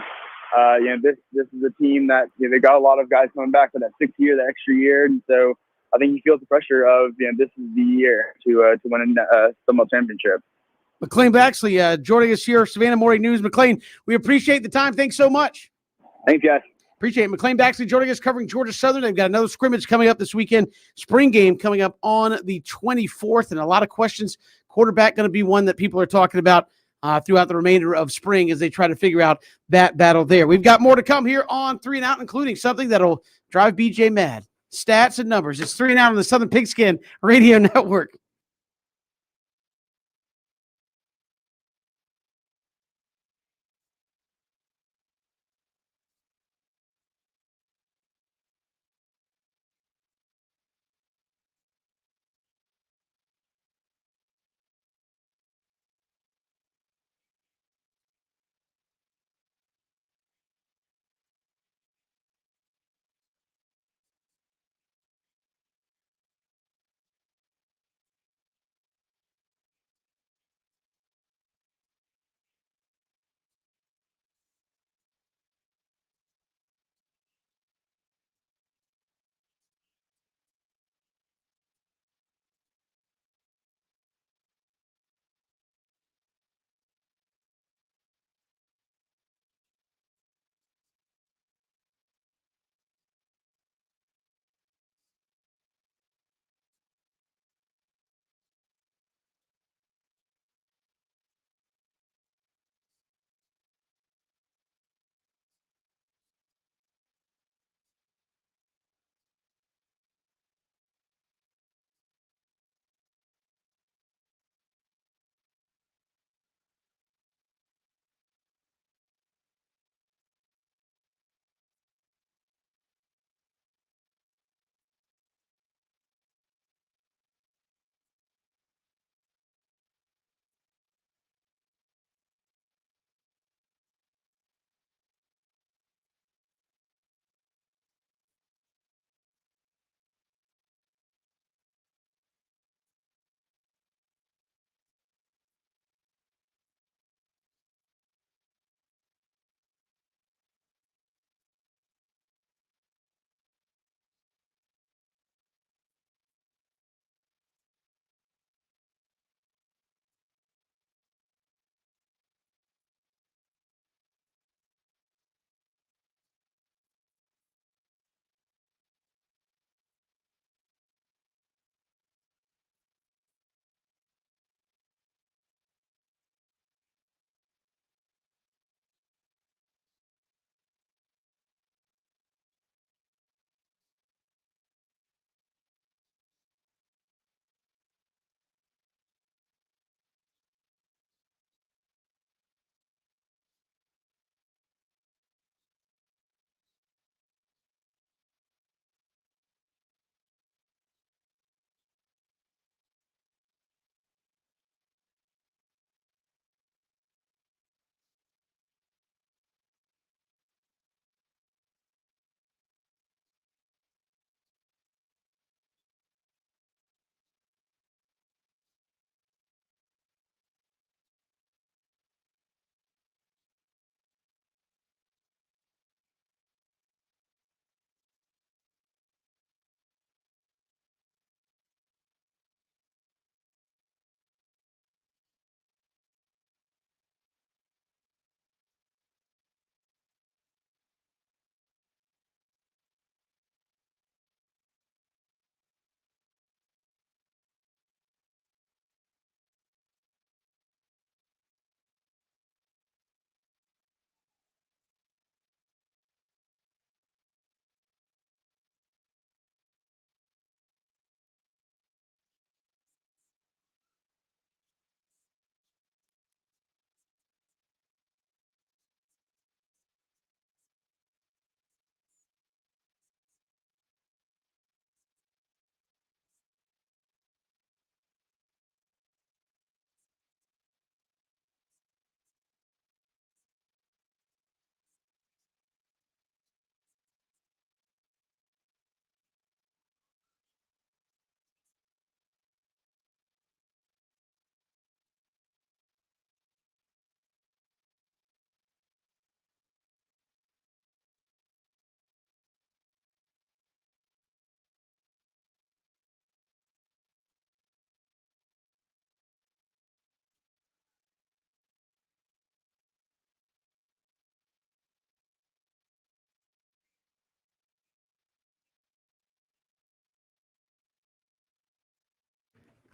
This is a team that they got a lot of guys coming back for that 6th year, the extra year, and so I think he feels the pressure of this is the year to win a Sun Belt championship. McClain Baxley joining us here, Savannah Morning News. McClain, we appreciate the time. Thanks so much. Thanks, guys. Appreciate it. McClain Baxley joining us, covering Georgia Southern. They've got another scrimmage coming up this weekend. Spring game coming up on the 24th, and a lot of questions. Quarterback going to be one that people are talking about throughout the remainder of spring as they try to figure out that battle there. We've got more to come here on 3 and Out, including something that'll drive BJ mad. Stats and numbers. It's 3 and Out on the Southern Pigskin Radio Network.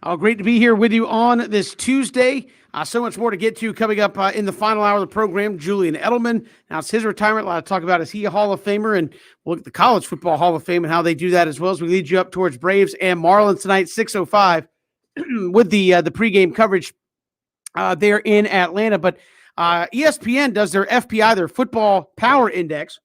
Great to be here with you on this Tuesday. So much more to get to coming up in the final hour of the program. Julian Edelman announced his retirement. A lot to talk about. Is he a Hall of Famer? And we'll look at the College Football Hall of Fame and how they do that as well as we lead you up towards Braves and Marlins tonight, 6:05, with the pregame coverage there in Atlanta. But ESPN does their FPI, their Football Power Index.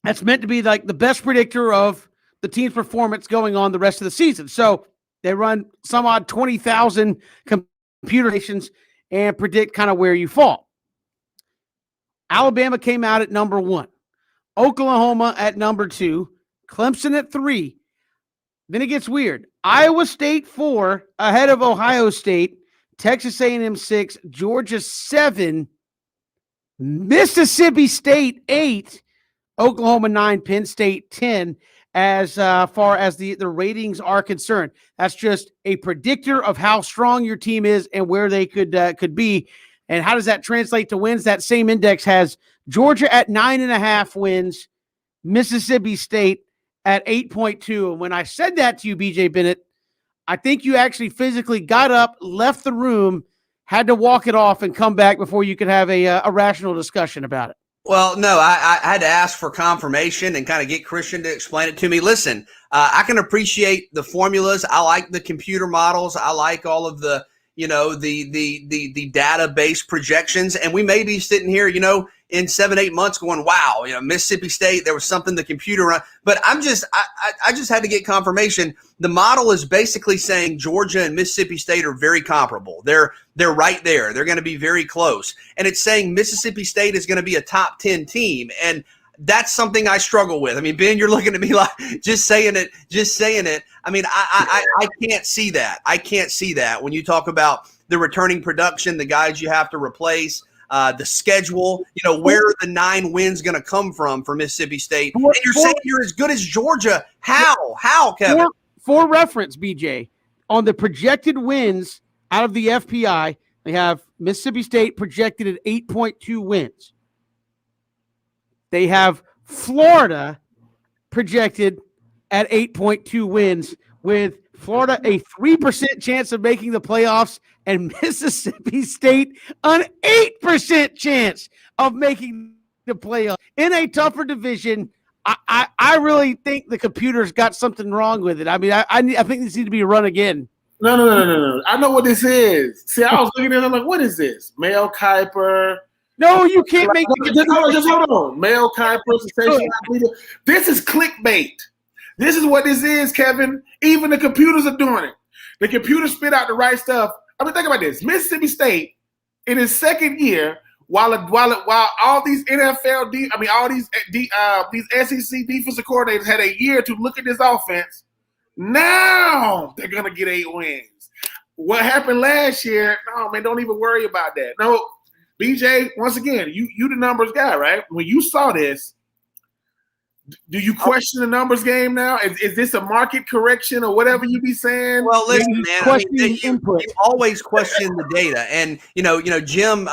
That's meant to be like the best predictor of the team's performance going on the rest of the season. So they run some odd 20,000 computations and predict kind of where you fall. Alabama came out at number 1, Oklahoma at number 2, Clemson at 3. Then it gets weird. Iowa State 4 ahead of Ohio State, Texas A&M 6, Georgia 7, Mississippi State 8, Oklahoma 9, Penn State 10. As far as the ratings are concerned, that's just a predictor of how strong your team is and where they could be. And how does that translate to wins? That same index has Georgia at 9.5 wins, Mississippi State at 8.2. And when I said that to you, BJ Bennett, I think you actually physically got up, left the room, had to walk it off and come back before you could have a rational discussion about it. Well, no, I had to ask for confirmation and kind of get Christian to explain it to me. Listen, I can appreciate the formulas. I like the computer models. I like all of the, the database projections. And we may be sitting here, in 7-8 months going, wow, Mississippi State, there was something the computer run. But I just had to get confirmation. The model is basically saying Georgia and Mississippi State are very comparable. They're right there. They're going to be very close. And it's saying Mississippi State is going to be a top 10 team. And that's something I struggle with. I mean, Ben, you're looking at me like just saying it. I mean, I can't see that. I can't see that when you talk about the returning production, the guys you have to replace, the schedule, where are the 9 wins going to come from for Mississippi State? And you're saying you're as good as Georgia. How, Kevin? For reference, BJ, on the projected wins out of the FPI, they have Mississippi State projected at 8.2 wins. They have Florida projected at 8.2 wins, with Florida a 3% chance of making the playoffs and Mississippi State an 8% chance of making the playoffs. In a tougher division, I really think the computer's got something wrong with it. I mean, I think this needs to be run again. No. I know what this is. See, I was looking at it, I'm like, what is this? Mel Kiper. No, you can't make just hold on. Mel Kiper, sensational leader. This is clickbait. This is what this is, Kevin. Even the computers are doing it. The computer spit out the right stuff. I mean, think about this. Mississippi State, in his second year, while all these NFL, all these SEC defensive coordinators had a year to look at this offense, now they're gonna get 8 wins. What happened last year? No, man, don't even worry about that. No, BJ. Once again, you the numbers guy, right? When you saw this, do you question the numbers game now? Is this a market correction or whatever you be saying? Well, listen, man. You always question the data, and Jim,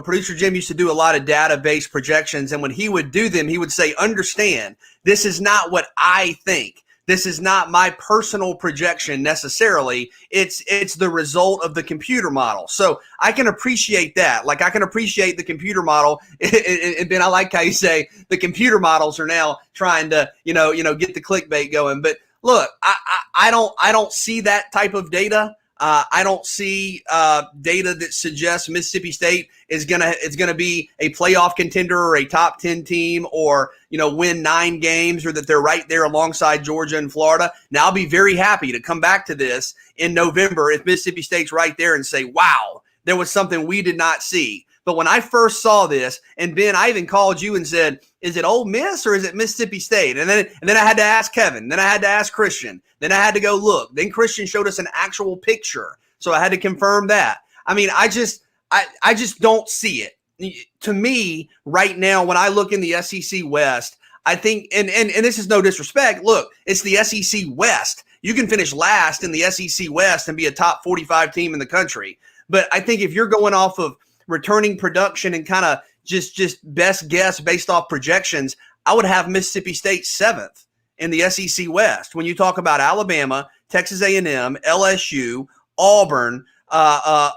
producer Jim used to do a lot of database projections, and when he would do them, he would say, "Understand, this is not what I think. This is not my personal projection necessarily. It's the result of the computer model." So I can appreciate that. Like, I can appreciate the computer model. And Ben, I like how you say the computer models are now trying to, get the clickbait going. But look, I don't see that type of data. I don't see data that suggests Mississippi State is gonna be a playoff contender or a top 10 team, or win 9 games, or that they're right there alongside Georgia and Florida. Now, I'll be very happy to come back to this in November if Mississippi State's right there and say, "Wow, there was something we did not see." But when I first saw this, and Ben, I even called you and said, "Is it Ole Miss or is it Mississippi State?" And then I had to ask Kevin. Then I had to ask Christian. Then I had to go look. Then Christian showed us an actual picture, so I had to confirm that. I mean, I just don't see it. To me, right now, when I look in the SEC West, I think, and this is no disrespect. Look, it's the SEC West. You can finish last in the SEC West and be a top 45 team in the country. But I think if you're going off of returning production and kind of just best guess based off projections, I would have Mississippi State 7th in the SEC West. When you talk about Alabama, Texas A&M, LSU, Auburn,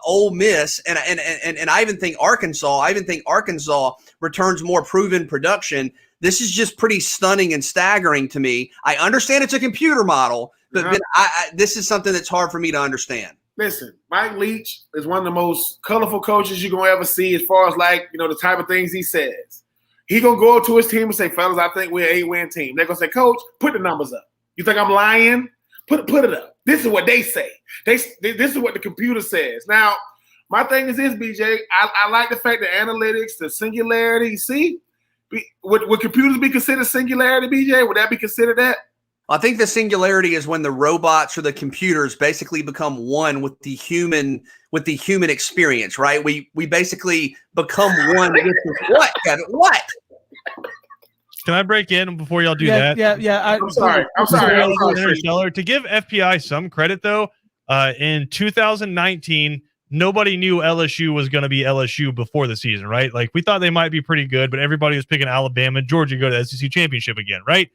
Ole Miss, and I even think Arkansas. I even think Arkansas returns more proven production. This is just pretty stunning and staggering to me. I understand it's a computer model, but Ben, this is something that's hard for me to understand. Listen, Mike Leach is one of the most colorful coaches you're going to ever see as far as, like, you know, the type of things he says. He going to go up to his team and say, fellas, I think we're an 8-win team. They're going to say, Coach, put the numbers up. You think I'm lying? Put it up. This is what they say. This is what the computer says. Now, my thing is this, BJ. I like the fact that analytics, the singularity, see? Would computers be considered singularity, BJ? Would that be considered that? I think the singularity is when the robots or the computers basically become one with the human experience, right? We basically become one. What, Kevin? What? Can I break in before y'all do that? Yeah. I'm sorry. Interstellar. To give FPI some credit, though, in 2019, nobody knew LSU was going to be LSU before the season, right? Like, we thought they might be pretty good, but everybody was picking Alabama and Georgia to go to the SEC championship again, right?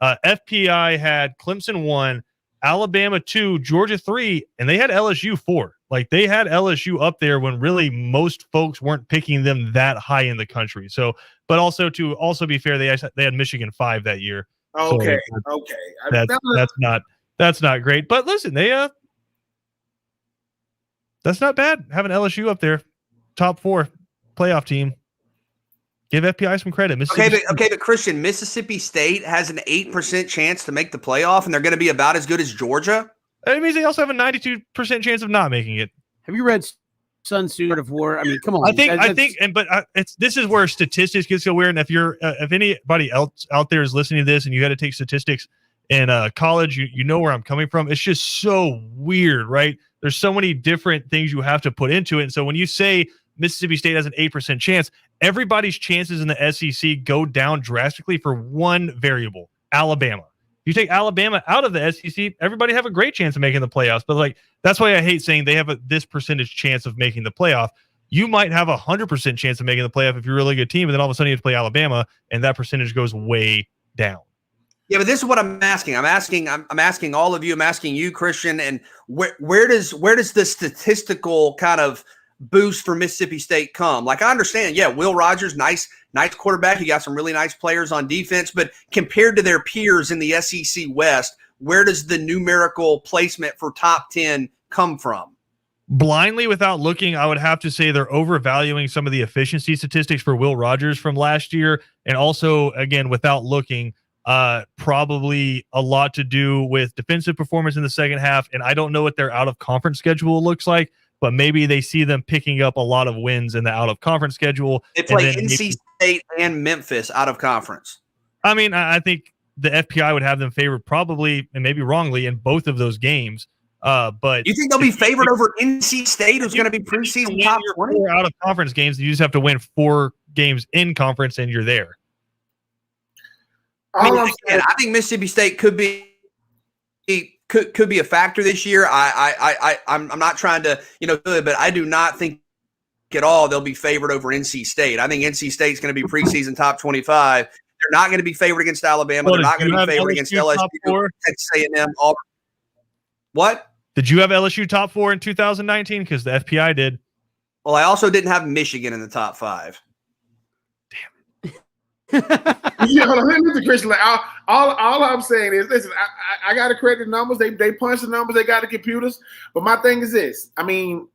FPI had Clemson 1, Alabama 2, Georgia 3, and they had LSU 4. Like, they had LSU up there when really most folks weren't picking them that high in the country. So, but also to be fair, they had Michigan 5 that year. Okay. So that's not great. But listen, that's not bad having LSU up there, top 4 playoff team. Give FPI some credit. But Christian, Mississippi State has an 8% chance to make the playoff, and they're going to be about as good as Georgia. It means they also have a 92% chance of not making it. Have you read Sun Tzu of War? I mean, come on. This is where statistics get so weird. And if anybody else out there is listening to this and you had to take statistics in college, you know where I'm coming from. It's just so weird, right? There's so many different things you have to put into it. And so when you say Mississippi State has an 8% chance, everybody's chances in the SEC go down drastically for one variable: Alabama. If you take Alabama out of the SEC, everybody have a great chance of making the playoffs. But like, that's why I hate saying they have this percentage chance of making the playoff. You might have 100% chance of making the playoff if you're a really good team, and then all of a sudden you have to play Alabama, and that percentage goes way down. Yeah, but this is what I'm asking. I'm asking all of you. I'm asking you, Christian, and where does the statistical kind of boost for Mississippi State come? Like, I understand, yeah, Will Rogers, nice quarterback. He got some really nice players on defense, but compared to their peers in the SEC West, where does the numerical placement for top 10 come from? Blindly, without looking, I would have to say they're overvaluing some of the efficiency statistics for Will Rogers from last year. And also, again, without looking, probably a lot to do with defensive performance in the second half. And I don't know what their out-of-conference schedule looks like, but maybe they see them picking up a lot of wins in the out-of-conference schedule. They play NC State and Memphis out of conference. I mean, I think the FPI would have them favored probably, and maybe wrongly, in both of those games. But you think they'll be favored over NC State, who's going to be preseason top 20? 4 out-of-conference games, you just have to win 4 games in conference, and you're there. I think Mississippi State could be a factor this year. I'm not trying to good, but I do not think at all they'll be favored over NC State. I think NC State's going to be preseason top 25. They're not going to be favored against Alabama. They're not going to be favored against LSU, Texas A&M, Auburn. What? Did you have LSU top 4 in 2019? Because the FPI did. Well, I also didn't have Michigan in the top 5. Listen, Christian. All I'm saying is, listen. I got to credit the numbers. They punch the numbers. They got the computers. But my thing is this. I mean,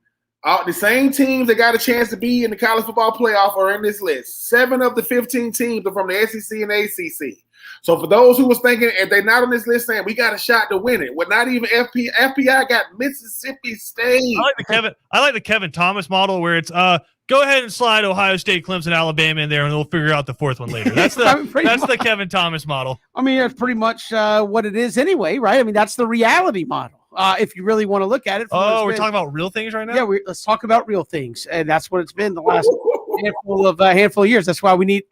the same teams that got a chance to be in the college football playoff are in this list. 7 of the 15 teams are from the SEC and ACC. So for those who was thinking, if they're not on this list, saying we got a shot to win it, well, not even FPI got Mississippi State. I like the Kevin Thomas model where it's go ahead and slide Ohio State, Clemson, Alabama in there, and we'll figure out the 4th one later. That's the Kevin Thomas model. I mean, that's pretty much what it is anyway, right? I mean, that's the reality model. If you really want to look at it. Oh, we're talking about real things right now? Yeah, let's talk about real things. And that's what it's been the last handful of years. That's why we need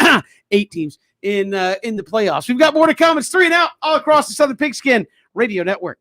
8 teams in the playoffs. We've got more to come. It's 3 and out all across the Southern Pigskin Radio Network.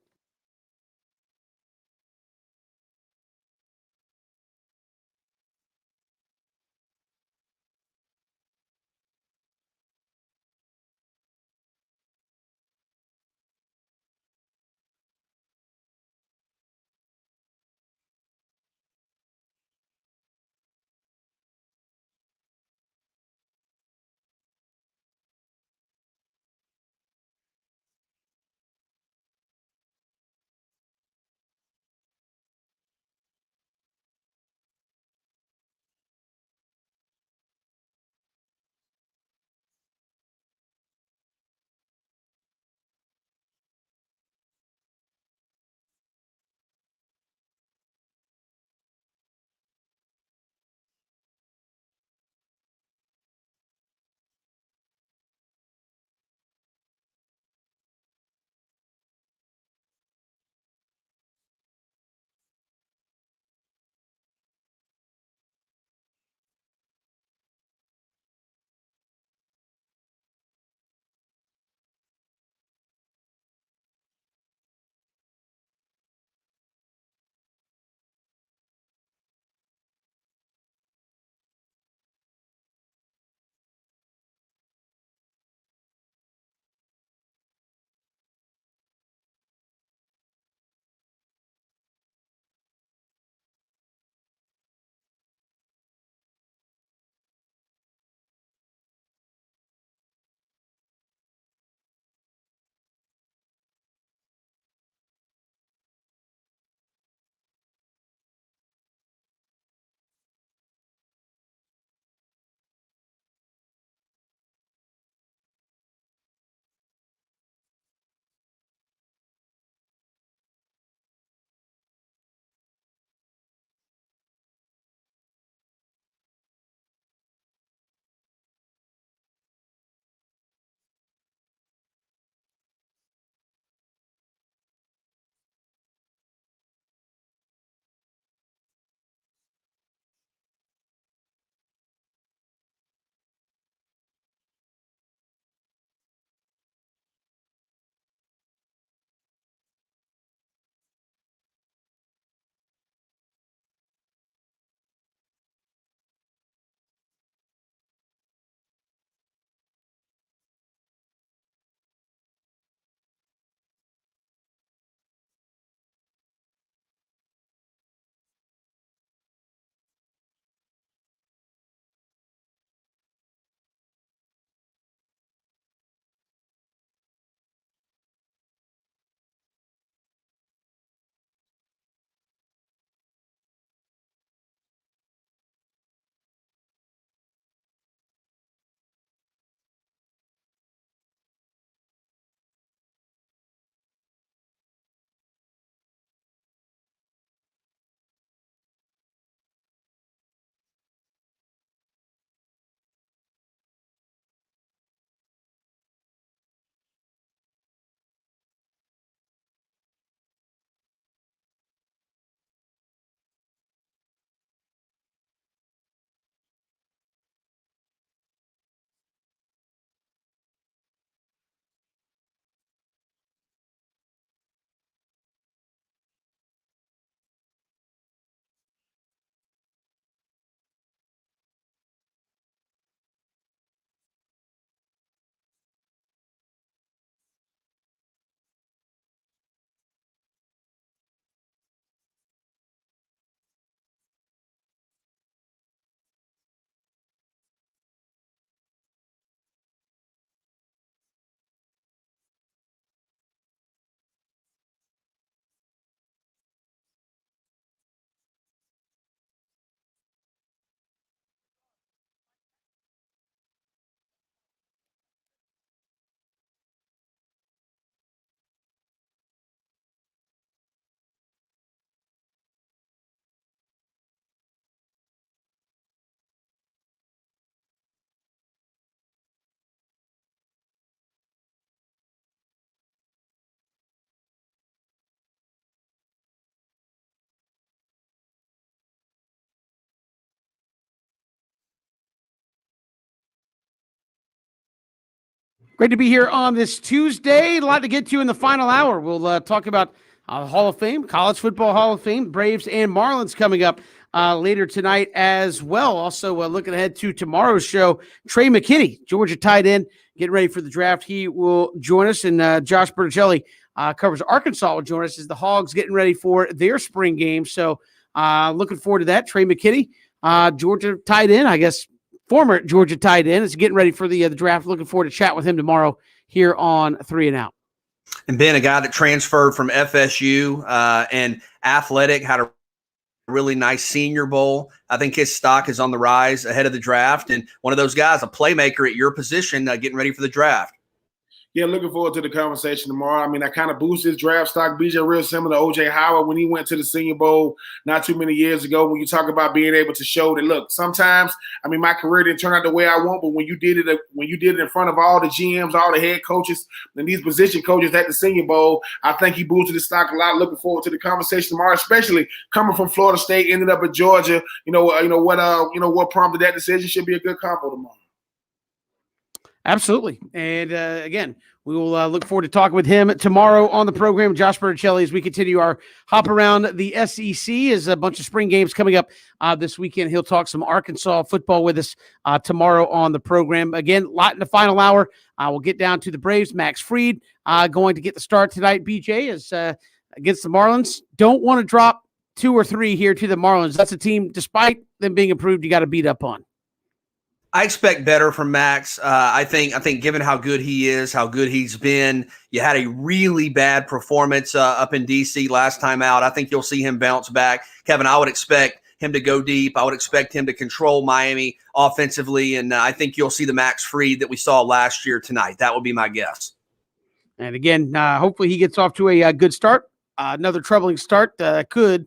Great to be here on this Tuesday. A lot to get to in the final hour. We'll talk about Hall of Fame, College Football Hall of Fame, Braves and Marlins coming up later tonight as well. Also, looking ahead to tomorrow's show, Trey McKinney, Georgia tight end, getting ready for the draft. He will join us, and Josh Berticelli covers Arkansas will join us as the Hogs getting ready for their spring game. So looking forward to that. Trey McKinney, Georgia tight end, I guess, former Georgia tight end, is getting ready for the draft. Looking forward to chat with him tomorrow here on 3 and Out. And Ben, a guy that transferred from FSU and athletic, had a really nice Senior Bowl. I think his stock is on the rise ahead of the draft. And one of those guys, a playmaker at your position, getting ready for the draft. Yeah, looking forward to the conversation tomorrow. I mean, I kind of boosted his draft stock. BJ real similar to O.J. Howard when he went to the Senior Bowl not too many years ago. When you talk about being able to show that, look, sometimes, I mean, my career didn't turn out the way I want, but when you did it in front of all the GMs, all the head coaches, and these position coaches at the Senior Bowl, I think he boosted his stock a lot. Looking forward to the conversation tomorrow, especially coming from Florida State, ended up at Georgia. What prompted that decision should be a good combo tomorrow. Absolutely. And again, we will look forward to talking with him tomorrow on the program. Josh Berticelli, as we continue our hop around the SEC, is a bunch of spring games coming up this weekend. He'll talk some Arkansas football with us tomorrow on the program. Again, a lot in the final hour. We'll get down to the Braves. Max Fried going to get the start tonight. BJ is against the Marlins. Don't want to drop 2 or 3 here to the Marlins. That's a team, despite them being improved, you got to beat up on. I expect better from Max. I think given how good he is, how good he's been, you had a really bad performance up in D.C. last time out. I think you'll see him bounce back. Kevin, I would expect him to go deep. I would expect him to control Miami offensively, and I think you'll see the Max Fried that we saw last year tonight. That would be my guess. And again, hopefully he gets off to a good start. Another troubling start could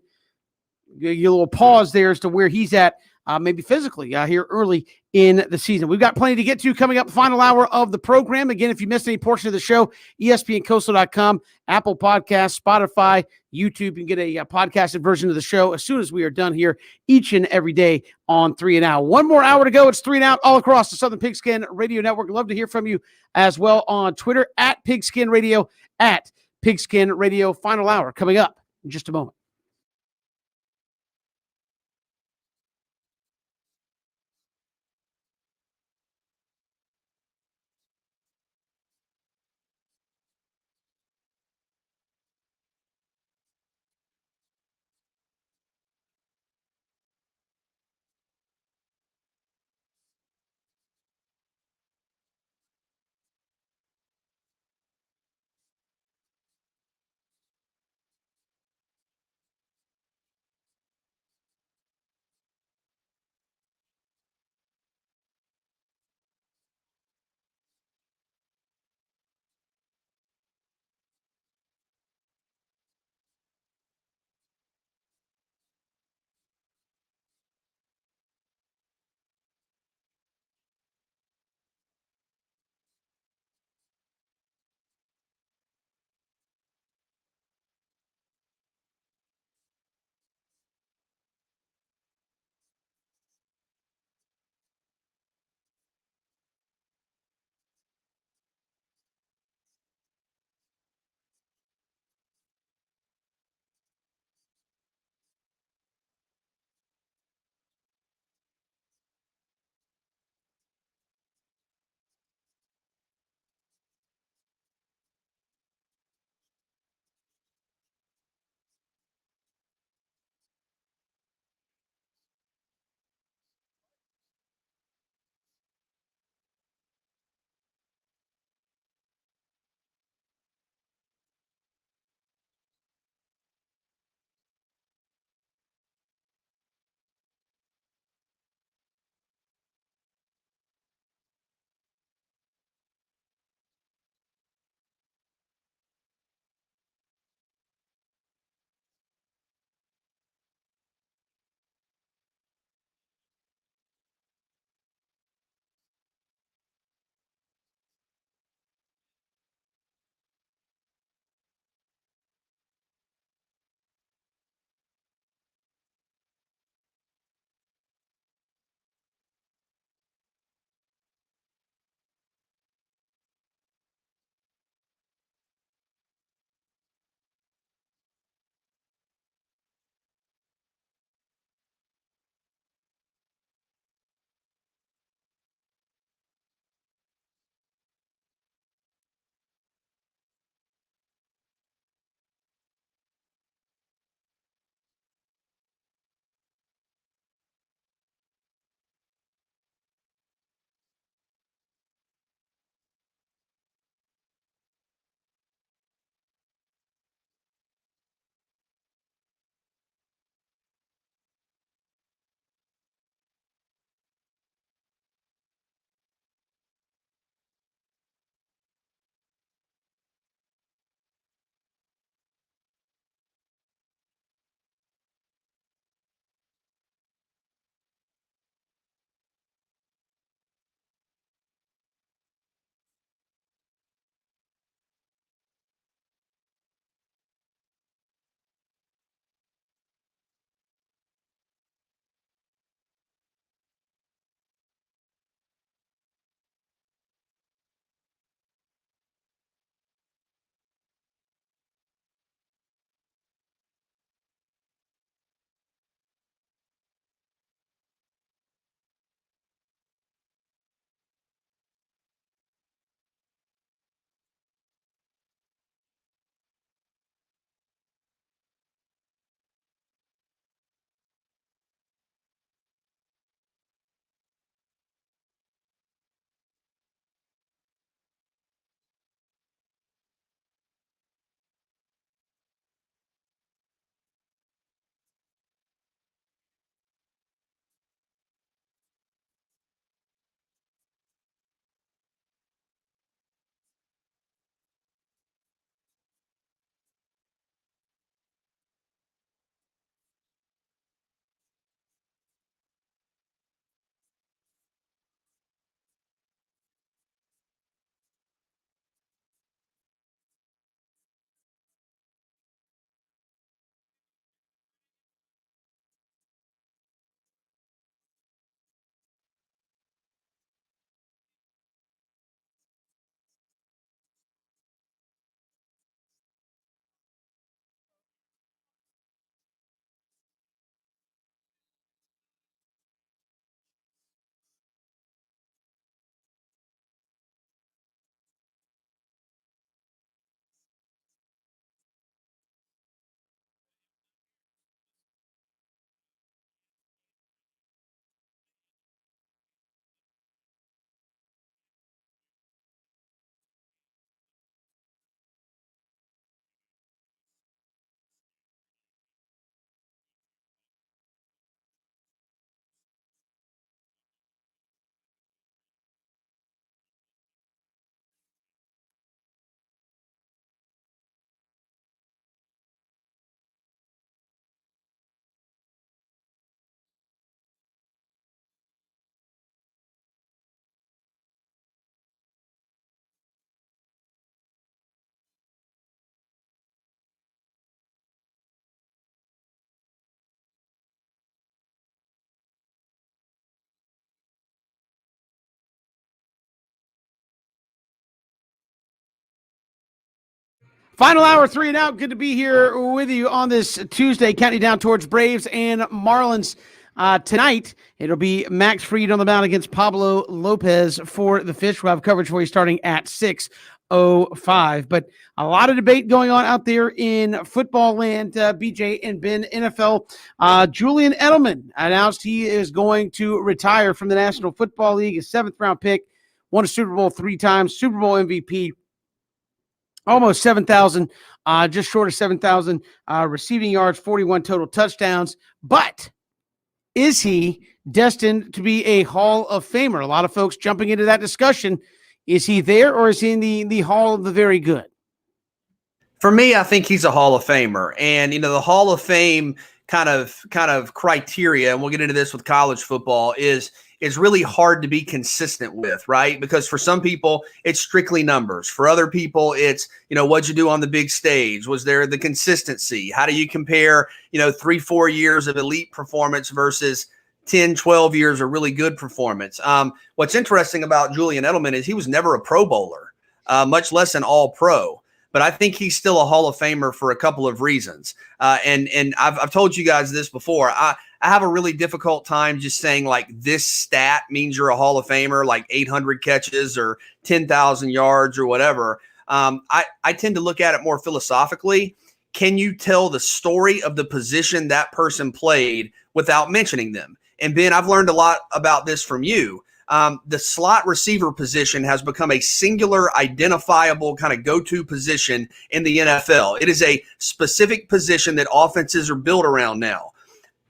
get a little pause there as to where he's at. Maybe physically here early in the season. We've got plenty to get to coming up the final hour of the program. Again, if you missed any portion of the show, ESPNCoastal.com, Apple Podcasts, Spotify, YouTube, you can get a podcasted version of the show as soon as we are done here each and every day on 3 and Out. One more hour to go. It's 3 and Out all across the Southern Pigskin Radio Network. Love to hear from you as well on Twitter at Pigskin Radio, at Pigskin Radio. Final hour coming up in just a moment. Final hour, 3 and out. Good to be here with you on this Tuesday, counting down towards Braves and Marlins. Tonight, it'll be Max Fried on the mound against Pablo Lopez for the Fish. We'll have coverage for you starting at 6:05. But a lot of debate going on out there in football land, BJ and Ben. NFL. Julian Edelman announced he is going to retire from the National Football League, a 7th-round pick, won a Super Bowl 3 times, Super Bowl MVP. Almost 7,000, just short of 7,000 receiving yards, 41 total touchdowns. But is he destined to be a Hall of Famer? A lot of folks jumping into that discussion. Is he there, or is he in the Hall of the Very Good? For me, I think he's a Hall of Famer. And, the Hall of Fame kind of criteria, and we'll get into this with college football, is really hard to be consistent with, right? Because for some people, it's strictly numbers. For other people, it's, what'd you do on the big stage? Was there the consistency? How do you compare, 3-4 years of elite performance versus 10, 12 years of really good performance? What's interesting about Julian Edelman is he was never a Pro Bowler, much less an All-Pro. But I think he's still a Hall of Famer for a couple of reasons. And I've told you guys this before. I have a really difficult time just saying like this stat means you're a Hall of Famer, like 800 catches or 10,000 yards or whatever. I tend to look at it more philosophically. Can you tell the story of the position that person played without mentioning them? And Ben, I've learned a lot about this from you. The slot receiver position has become a singular, identifiable kind of go-to position in the NFL. It is a specific position that offenses are built around now.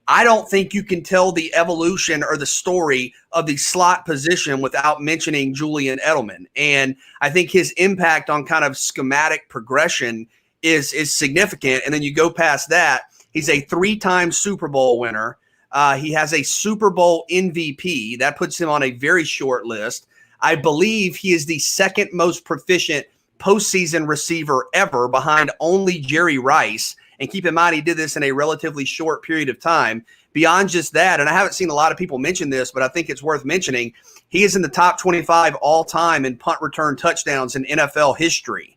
I don't think you can tell the evolution or the story of the slot position without mentioning Julian Edelman. And I think his impact on kind of schematic progression is significant. And then you go past that, he's a 3-time Super Bowl winner. He has a Super Bowl MVP. That puts him on a very short list. I believe he is the second most proficient postseason receiver ever, behind only Jerry Rice. And keep in mind, he did this in a relatively short period of time. Beyond just that, and I haven't seen a lot of people mention this, but I think it's worth mentioning, he is in the top 25 all-time in punt return touchdowns in NFL history.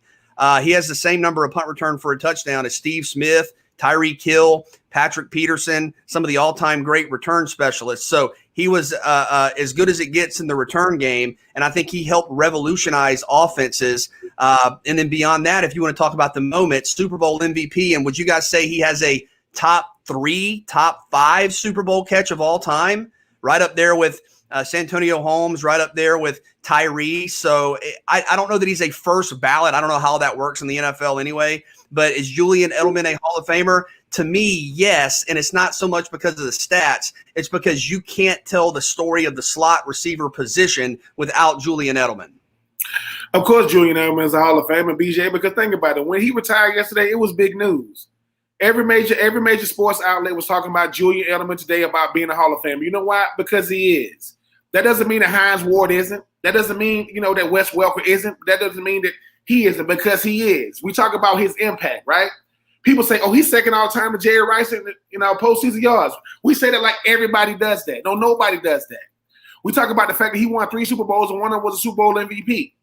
He has the same number of punt return for a touchdown as Steve Smith, Tyreek Hill, Patrick Peterson, some of the all-time great return specialists. So he was as good as it gets in the return game, and I think he helped revolutionize offenses. And then beyond that, if you want to talk about the moment, Super Bowl MVP, and would you guys say he has a top 3, top 5 Super Bowl catch of all time? Right up there with Santonio Holmes, right up there with Tyree. So I don't know that he's a first ballot. I don't know how that works in the NFL anyway. But is Julian Edelman a Hall of Famer? To me, yes, and it's not so much because of the stats. It's because you can't tell the story of the slot receiver position without Julian Edelman. Of course, Julian Edelman is a Hall of Famer, BJ, because think about it. When he retired yesterday, it was big news. Every major sports outlet was talking about Julian Edelman today about being a Hall of Famer. You know why? Because he is. That doesn't mean that Hines Ward isn't. That doesn't mean, that Wes Welker isn't. That doesn't mean that he isn't, because he is. We talk about his impact, right? People say, oh, he's second all time to Jerry Rice in postseason yards. We say that like everybody does that. No, nobody does that. We talk about the fact that he won 3 Super Bowls and one of them was a Super Bowl MVP.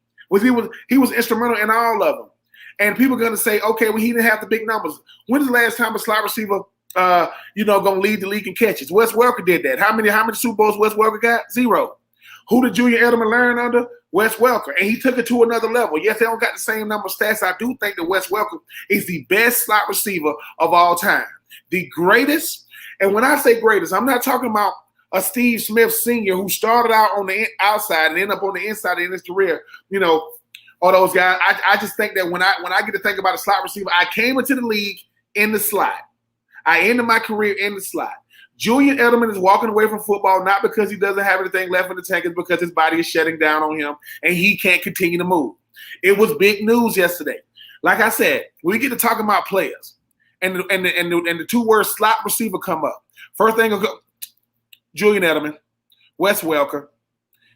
He was instrumental in all of them. And people are going to say, okay, well, he didn't have the big numbers. When's the last time a slot receiver, going to lead the league in catches? Wes Welker did that. How many Super Bowls Wes Welker got? 0. Who did Julian Edelman learn under? Wes Welker. And he took it to another level. Yes, they don't got the same number of stats. I do think that Wes Welker is the best slot receiver of all time. The greatest. And when I say greatest, I'm not talking about a Steve Smith Sr. who started out on the outside and ended up on the inside in his career, all those guys. I just think that when I get to think about a slot receiver, I came into the league in the slot. I ended my career in the slot. Julian Edelman is walking away from football not because he doesn't have anything left in the tank, it's because his body is shutting down on him and he can't continue to move. It was big news yesterday. Like I said, we get to talking about players, and the 2 words slot receiver come up. First thing will go, Julian Edelman, Wes Welker.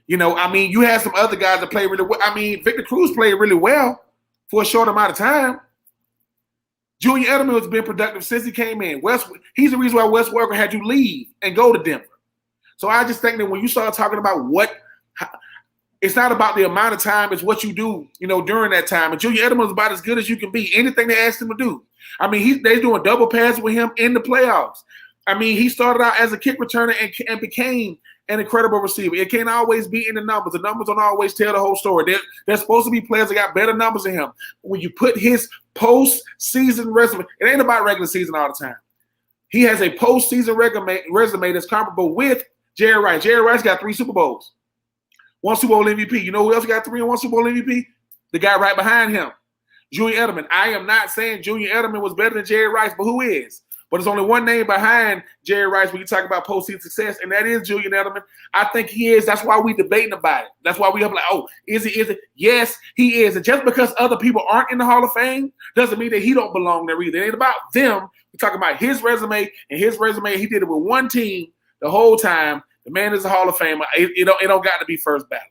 You had some other guys that played really well. Victor Cruz played really well for a short amount of time. Julian Edelman has been productive since he came in. He's the reason why Wes Welker had to leave and go to Denver. So I just think that when you start talking about It's not about the amount of time, it's what you do, during that time. And Julian Edelman is about as good as you can be. Anything they asked him to do. I mean, they're doing double passes with him in the playoffs. I mean, he started out as a kick returner and became an incredible receiver. It can't always be in the numbers. The numbers don't always tell the whole story. There's supposed to be players that got better numbers than him. When you put his postseason resume, it ain't about regular season all the time. He has a postseason resume that's comparable with Jerry Rice. Jerry Rice got 3 Super Bowls. 1 Super Bowl MVP. You know who else got 3 and 1 Super Bowl MVP? The guy right behind him, Julian Edelman. I am not saying Julian Edelman was better than Jerry Rice, but who is? But there's only one name behind Jerry Rice when you talk about postseason success, and that is Julian Edelman. I think he is. That's why we debating about it. That's why we up like, oh, is he? Is it? Yes, he is. And just because other people aren't in the Hall of Fame doesn't mean that he don't belong there either. It ain't about them. We're talking about his resume, and his resume, he did it with one team the whole time. The man is a Hall of Famer. It don't got to be first ballot.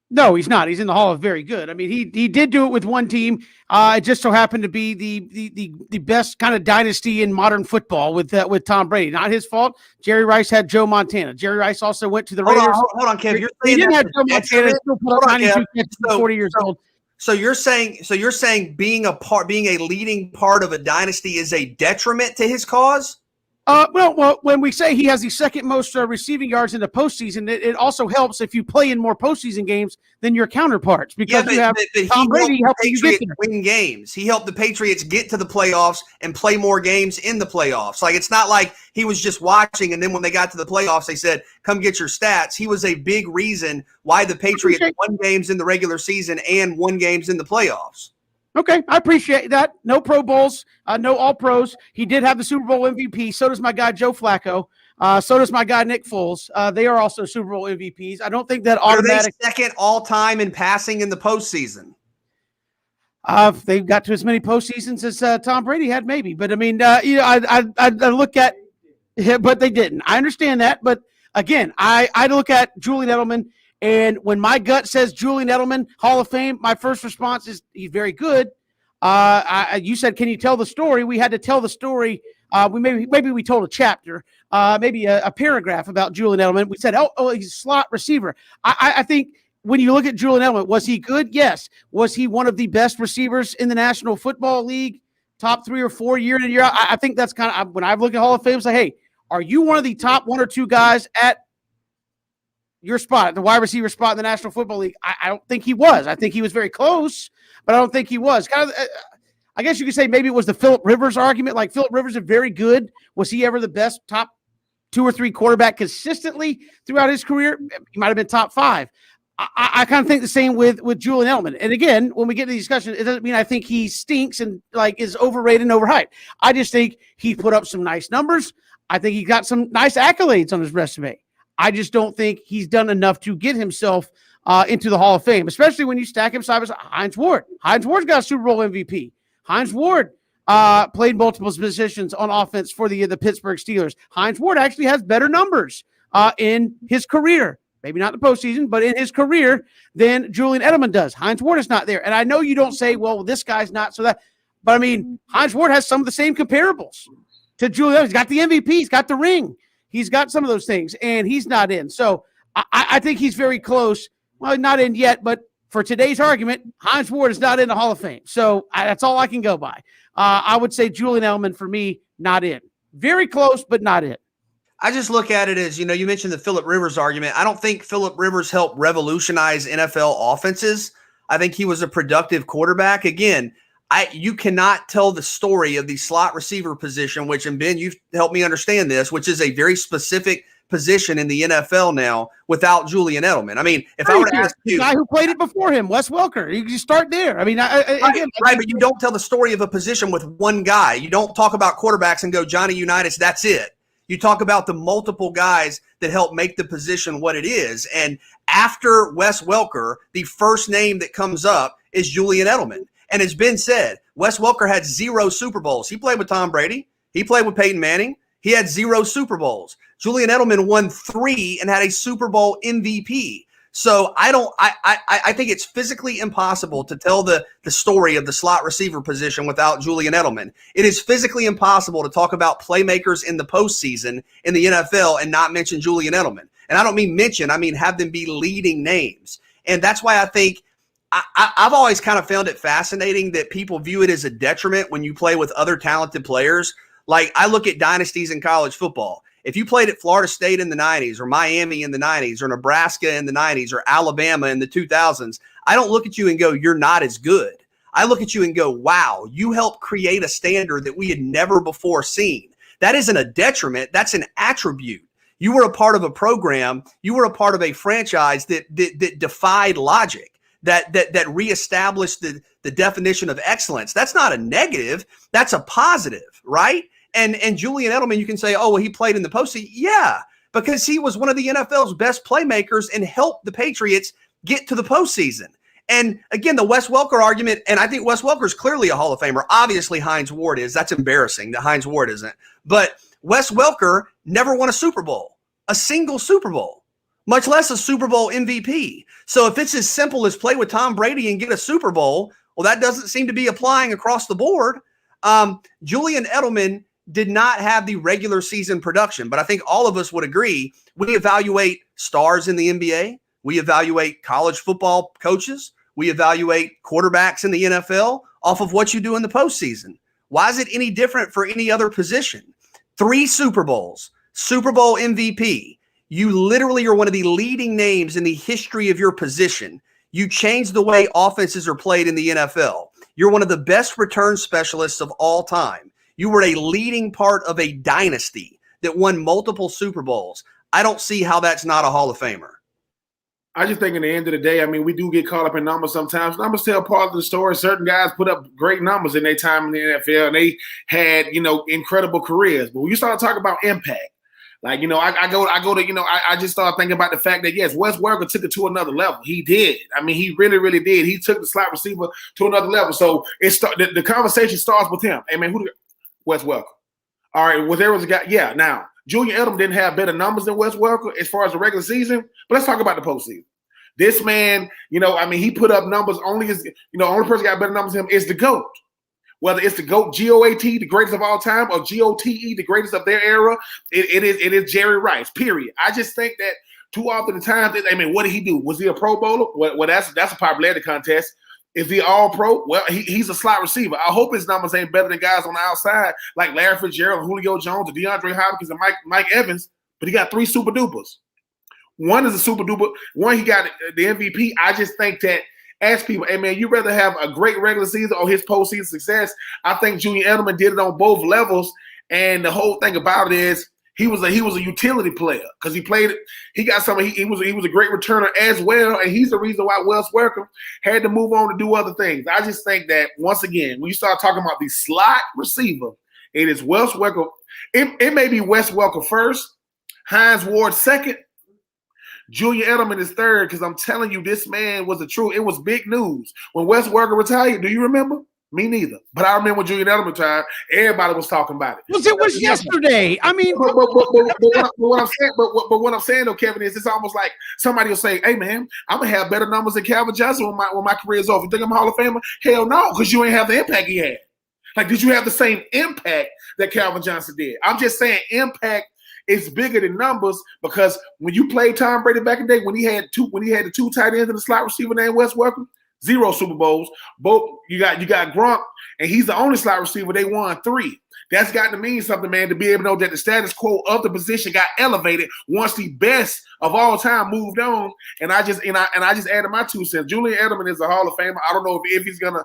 No, he's not. He's in the Hall of Very Good. I mean, he did do it with one team. It just so happened to be the best kind of dynasty in modern football with Tom Brady. Not his fault. Jerry Rice had Joe Montana. Jerry Rice also went to the Raiders. Hold on, Kev. You're he saying didn't have Joe Montana. Still put up 92 catches at 40 years old. So you're saying being a leading part of a dynasty is a detriment to his cause? Well, when we say he has the second most receiving yards in the postseason, it also helps if you play in more postseason games than your counterparts because you have Tom Brady helping you get there. Win games. He helped the Patriots get to the playoffs and play more games in the playoffs. Like, it's not like he was just watching and then when they got to the playoffs, they said, "Come get your stats." He was a big reason why the Patriots won games in the regular season and won games in the playoffs. Okay, I appreciate that. No Pro Bowls, no All Pros. He did have the Super Bowl MVP. So does my guy Joe Flacco. So does my guy Nick Foles. They are also Super Bowl MVPs. I don't think that automatic. Are they second all time in passing in the postseason? They got to as many postseasons as Tom Brady had, maybe. But I mean, I look at, but they didn't. I understand that, but again, I look at Julian Edelman. And when my gut says Julian Edelman, Hall of Fame, my first response is he's very good. You said, can you tell the story? We had to tell the story. Maybe we told a chapter, maybe a paragraph about Julian Edelman. We said, oh, he's a slot receiver. I think when you look at Julian Edelman, was he good? Yes. Was he one of the best receivers in the National Football League, top 3 or 4 year in and year out? I think that's kind of when I look at Hall of Fame, say, hey, are you one of the top 1 or 2 guys at your spot, the wide receiver spot in the National Football League? I don't think he was. I think he was very close, but I don't think he was. Kind of, I guess you could say maybe it was the Phillip Rivers argument. Like, Phillip Rivers is very good. Was he ever the best top 2 or 3 quarterback consistently throughout his career? He might have been top 5. I kind of think the same with Julian Edelman. And again, when we get to the discussion, it doesn't mean I think he stinks and like is overrated and overhyped. I just think he put up some nice numbers. I think he got some nice accolades on his resume. I just don't think he's done enough to get himself into the Hall of Fame, especially when you stack him side by side. Hines Ward. Hines Ward's got a Super Bowl MVP. Hines Ward played multiple positions on offense for the Pittsburgh Steelers. Hines Ward actually has better numbers in his career, maybe not in the postseason, but in his career than Julian Edelman does. Hines Ward is not there. And I know you don't say, well, this guy's not so that, but I mean, Hines Ward has some of the same comparables to Julian Edelman. He's got the MVP. He's got the ring. He's got some of those things, and he's not in. So I think he's very close. Well, not in yet, but for today's argument, Hines Ward is not in the Hall of Fame. So that's all I can go by. I would say Julian Edelman, for me, not in. Very close, but not in. I just look at it as, you mentioned the Phillip Rivers argument. I don't think Phillip Rivers helped revolutionize NFL offenses. I think he was a productive quarterback. Again, you cannot tell the story of the slot receiver position, which, and Ben, you've helped me understand this, which is a very specific position in the NFL now, without Julian Edelman. I mean, if I were to ask you, the guy who played it before him, Wes Welker, you start there. I mean, again, but you don't tell the story of a position with one guy. You don't talk about quarterbacks and go Johnny Unitas, that's it. You talk about the multiple guys that help make the position what it is. And after Wes Welker, the first name that comes up is Julian Edelman. And as Ben said, Wes Welker had 0 Super Bowls. He played with Tom Brady. He played with Peyton Manning. He had 0 Super Bowls. Julian Edelman won 3 and had a Super Bowl MVP. So I think it's physically impossible to tell the story of the slot receiver position without Julian Edelman. It is physically impossible to talk about playmakers in the postseason in the NFL and not mention Julian Edelman. And I don't mean mention, I mean have them be leading names. And that's why I think I've always kind of found it fascinating that people view it as a detriment when you play with other talented players. Like I look at dynasties in college football. If you played at Florida State in the 90s or Miami in the 90s or Nebraska in the 90s or Alabama in the 2000s, I don't look at you and go, you're not as good. I look at you and go, wow, you helped create a standard that we had never before seen. That isn't a detriment. That's an attribute. You were a part of a program. You were a part of a franchise that defied logic, that reestablished the definition of excellence. That's not a negative. That's a positive, right? And Julian Edelman, you can say, oh, well, he played in the postseason. Yeah, because he was one of the NFL's best playmakers and helped the Patriots get to the postseason. And again, the Wes Welker argument, and I think Wes Welker is clearly a Hall of Famer. Obviously, Hines Ward is. That's embarrassing that Hines Ward isn't. But Wes Welker never won a Super Bowl, a single Super Bowl, much less a Super Bowl MVP. So if it's as simple as play with Tom Brady and get a Super Bowl, well, that doesn't seem to be applying across the board. Julian Edelman did not have the regular season production, but I think all of us would agree we evaluate stars in the NBA. We evaluate college football coaches. We evaluate quarterbacks in the NFL off of what you do in the postseason. Why is it any different for any other position? 3 Super Bowls, Super Bowl MVP. You literally are one of the leading names in the history of your position. You changed the way offenses are played in the NFL. You're one of the best return specialists of all time. You were a leading part of a dynasty that won multiple Super Bowls. I don't see how that's not a Hall of Famer. I just think in the end of the day, I mean, we do get caught up in numbers sometimes. Numbers tell part of the story. Certain guys put up great numbers in their time in the NFL, and they had, incredible careers. But when you start talking about impact, like, I just started thinking about the fact that, yes, Wes Welker took it to another level. He did. I mean, he really, really did. He took the slot receiver to another level. So the conversation starts with him. Hey, man, Wes Welker. All right, well, there was a guy. Yeah, now, Julian Edelman didn't have better numbers than Wes Welker as far as the regular season, but let's talk about the postseason. This man, he put up numbers only as, only person got better numbers than him is the GOAT. Whether it's the GOAT, G-O-A-T, the greatest of all time, or G-O-T-E, the greatest of their era, it is Jerry Rice, period. I just think that too often the time, what did he do? Was he a Pro Bowler? Well, that's a popularity contest. Is he all pro? Well, he's a slot receiver. I hope his numbers ain't better than guys on the outside like Larry Fitzgerald, Julio Jones, or DeAndre Hopkins, and Mike Evans, but he got 3 super dupers. One is a super duper. One, he got the MVP. I just think that as people, hey, man, you rather have a great regular season or his postseason success. I think Julian Edelman did it on both levels. And the whole thing about it is he was a utility player because he played it. He got some. He was a great returner as well, and he's the reason why Wes Welker had to move on to do other things. I just think that once again, when you start talking about the slot receiver, it is Wes Welker. It may be Wes Welker first, Hines Ward second, Julian Edelman is third, because I'm telling you, this man was the truth. It was big news when Wes Welker retired. Do you remember? Me neither. But I remember when Julian Edelman retired, everybody was talking about it. It was yesterday. I mean, but what I'm saying though, Kevin, is it's almost like somebody will say, "Hey, man, I'm gonna have better numbers than Calvin Johnson when my career is over." You think I'm a Hall of Famer? Hell no, because you ain't have the impact he had. Like, did you have the same impact that Calvin Johnson did? I'm just saying, impact is bigger than numbers, because when you played Tom Brady back in the day, when he had the 2 tight ends and the slot receiver named Wes Welker, 0 Super Bowls. Both you got Gronk, and he's the only slot receiver. They won 3. That's got to mean something, man, to be able to know that the status quo of the position got elevated once the best of all time moved on. And I just added my 2 cents. Julian Edelman is a Hall of Famer. I don't know if he's gonna.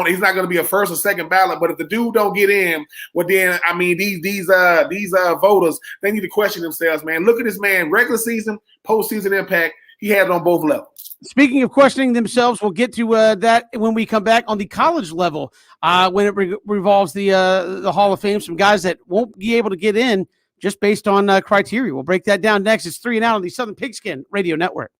He's not going to be a first or second ballot, but if the dude don't get in, well, then I mean these voters, they need to question themselves, man. Look at this man, regular season, postseason impact. He had it on both levels. Speaking of questioning themselves, we'll get to that when we come back on the college level. When it revolves the Hall of Fame, some guys that won't be able to get in just based on criteria. We'll break that down next. It's 3 and Out on the Southern Pigskin Radio Network.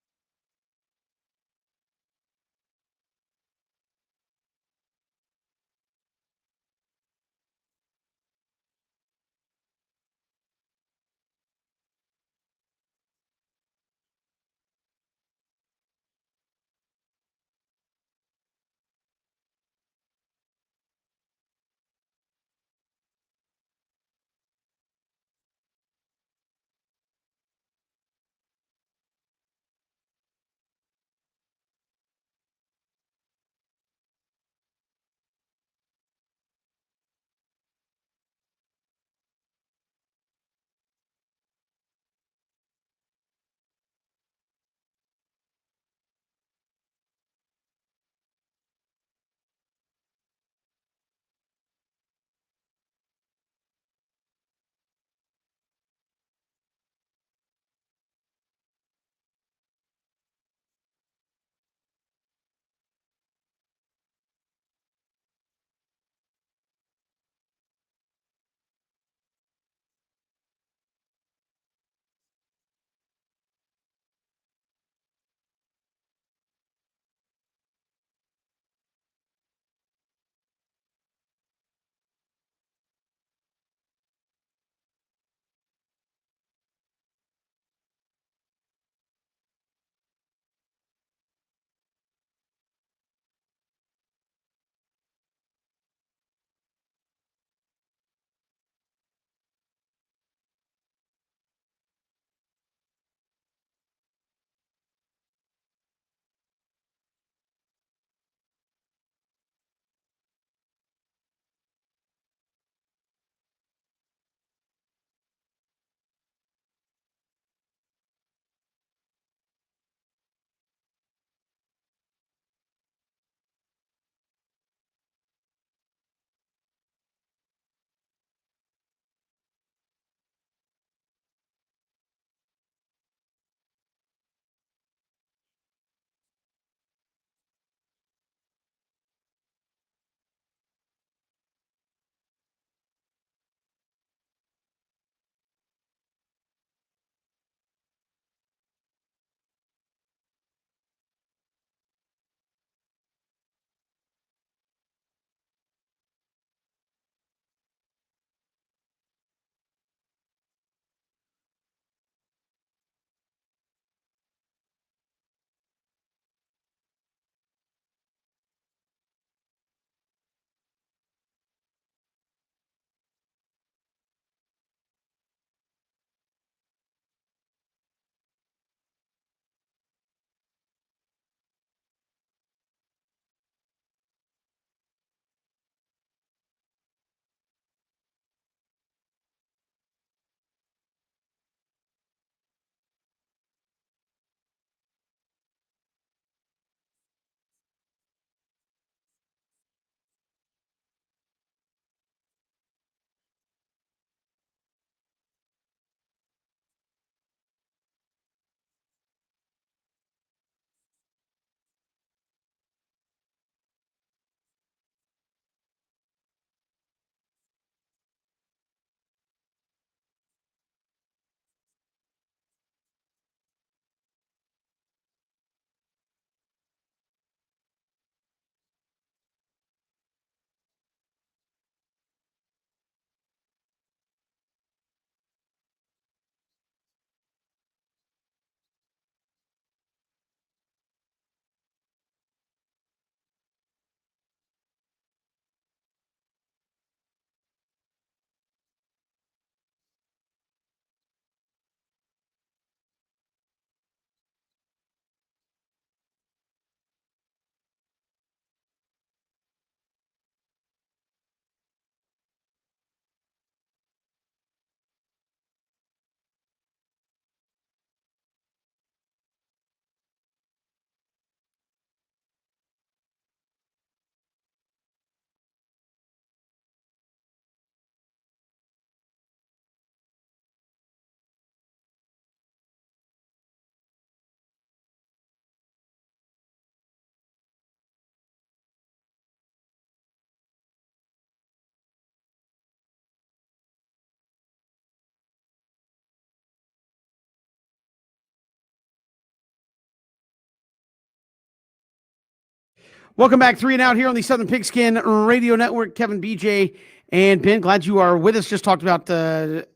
Welcome back, 3 and Out here on the Southern Pigskin Radio Network. Kevin, BJ, and Ben, glad you are with us. Just talked about the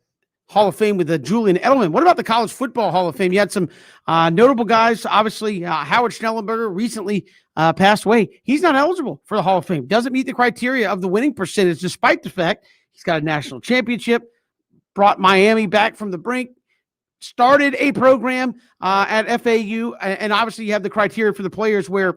Hall of Fame with Julian Edelman. What about the College Football Hall of Fame? You had some notable guys. Obviously, Howard Schnellenberger recently passed away. He's not eligible for the Hall of Fame. Doesn't meet the criteria of the winning percentage, despite the fact he's got a national championship, brought Miami back from the brink, started a program at FAU, and obviously you have the criteria for the players where